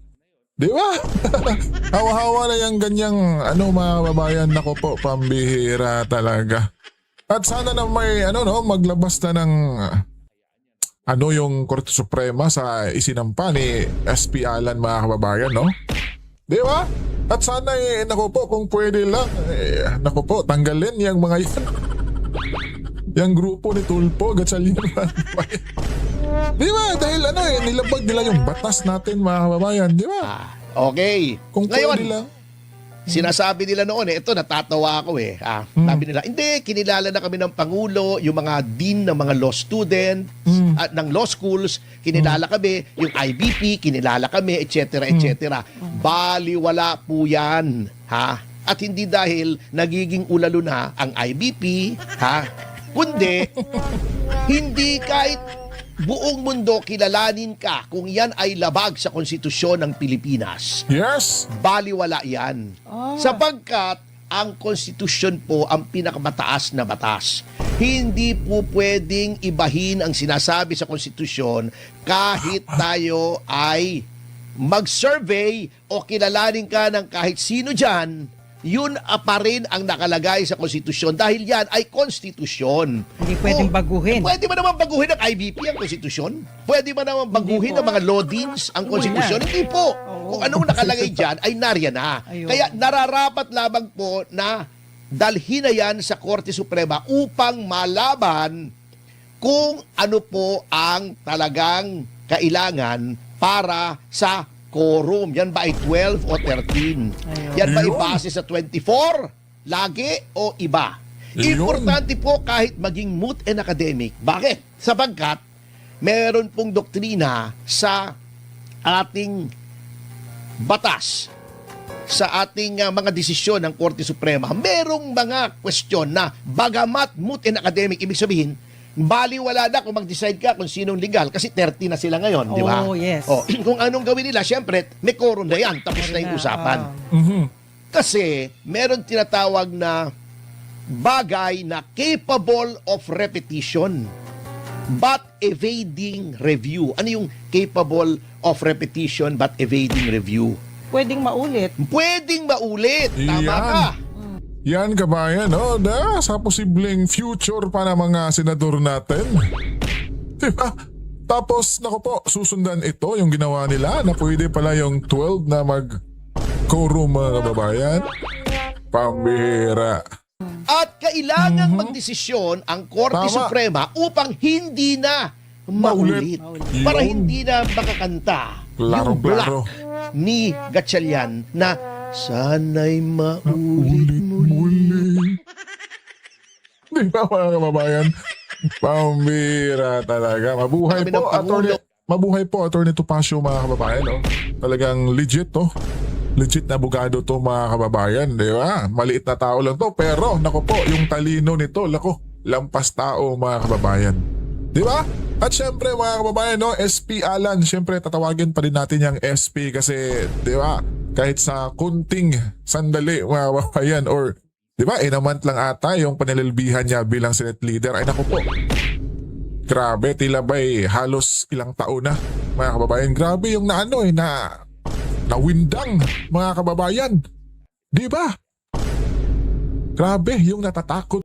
Di ba? Hawa-hawa na yan ganyang, mga kababayan, naku po, pambihira talaga. At sana na may, maglabas na ng yung Korte Suprema sa isinampa ni SP Alan mga kababayan, no? Di ba? At sana naku po, kung pwede lang, naku po, tanggalin yung mga yan. Yung grupo ni Tulpo, Gatchalian. Di ba? Dahil nilabag nila yung batas natin mga kababayan, di ba? Okay. Kung Ngayon, pwede lang. sinasabi nila noon, ito natatawa ako Sabi nila, hindi, kinilala na kami ng Pangulo, yung mga dean ng mga law student, at ng law schools, kinilala kami, yung IBP, kinilala kami, etc. etc. Baliwala po yan. At hindi dahil nagiging ulalo na ang IBP, kundi hindi kahit buong mundo kilalanin ka kung yan ay labag sa konstitusyon ng Pilipinas. Yes. Baliwala yan. Sapagkat ang konstitusyon po ang pinakamataas na batas. Hindi po pwedeng ibahin ang sinasabi sa konstitusyon kahit tayo ay mag-survey o kilalanin ka ng kahit sino dyan, yun pa rin ang nakalagay sa konstitusyon dahil yan ay konstitusyon. Hindi pwedeng baguhin. Pwede ba naman baguhin ng IBP ang konstitusyon? Pwede ba naman baguhin ng mga law deans ang konstitusyon? Hindi po. Kung anong nakalagay dyan ay nariyan na. Ayun. Kaya nararapat lamang po na dalhin na yan sa Korte Suprema upang malaban kung ano po ang talagang kailangan para sa quorum. Yan ba ay 12 o 13? Yan ba ay base sa 24? Lagi o iba? Importante po kahit maging moot and academic. Bakit? Sapagkat meron pong doktrina sa ating batas, sa ating mga desisyon ng Korte Suprema. Merong mga question na bagamat moot and academic, ibig sabihin, baliwala na kung mag-decide ka kung sinong legal kasi 30 na sila ngayon, di ba? Oh, yes. Kung anong gawin nila, syempre, may quorum na yan. Tapos na yung usapan. Kasi, meron tinatawag na bagay na capable of repetition but evading review. Ano yung capable of repetition but evading review? Pwedeng maulit. Pwedeng maulit. Tama Yan. ka. Yan kabayan, no? Sa posibleng future pa ng mga senador natin. Diba? Tapos, naku po, susundan ito yung ginawa nila na pwede pala yung 12 na mag-quorum mga kababayan. Pambihira. At kailangang magdesisyon ang Korte Tama. Suprema upang hindi na maulit. Maulit. Para Yun. hindi na makakanta yung Klaro-klaro. black ni Gatchalian na sana'y maulit muli. Di ba mga kababayan? Pambira talaga. Mabuhay Kami ng po, Pangulo. attorney. Mabuhay po, Attorney Topacio mga kababayan. No? Talagang legit to. Legit na abogado to mga kababayan. Di ba? Maliit na tao lang to. Pero, nako po, yung talino nito, lampas tao mga kababayan. Di ba? At syempre mga kababayan, no, SP Alan, syempre tatawagin pa rin natin yung SP kasi, di ba, kahit sa kunting sandali mga kababayan or, di ba, in a month lang ata yung panililbihan niya bilang Senate Leader. Ay naku po, grabe, tila ba'y halos ilang taon na mga kababayan. Grabe yung nawindang mga kababayan. Di ba? Grabe yung natatakot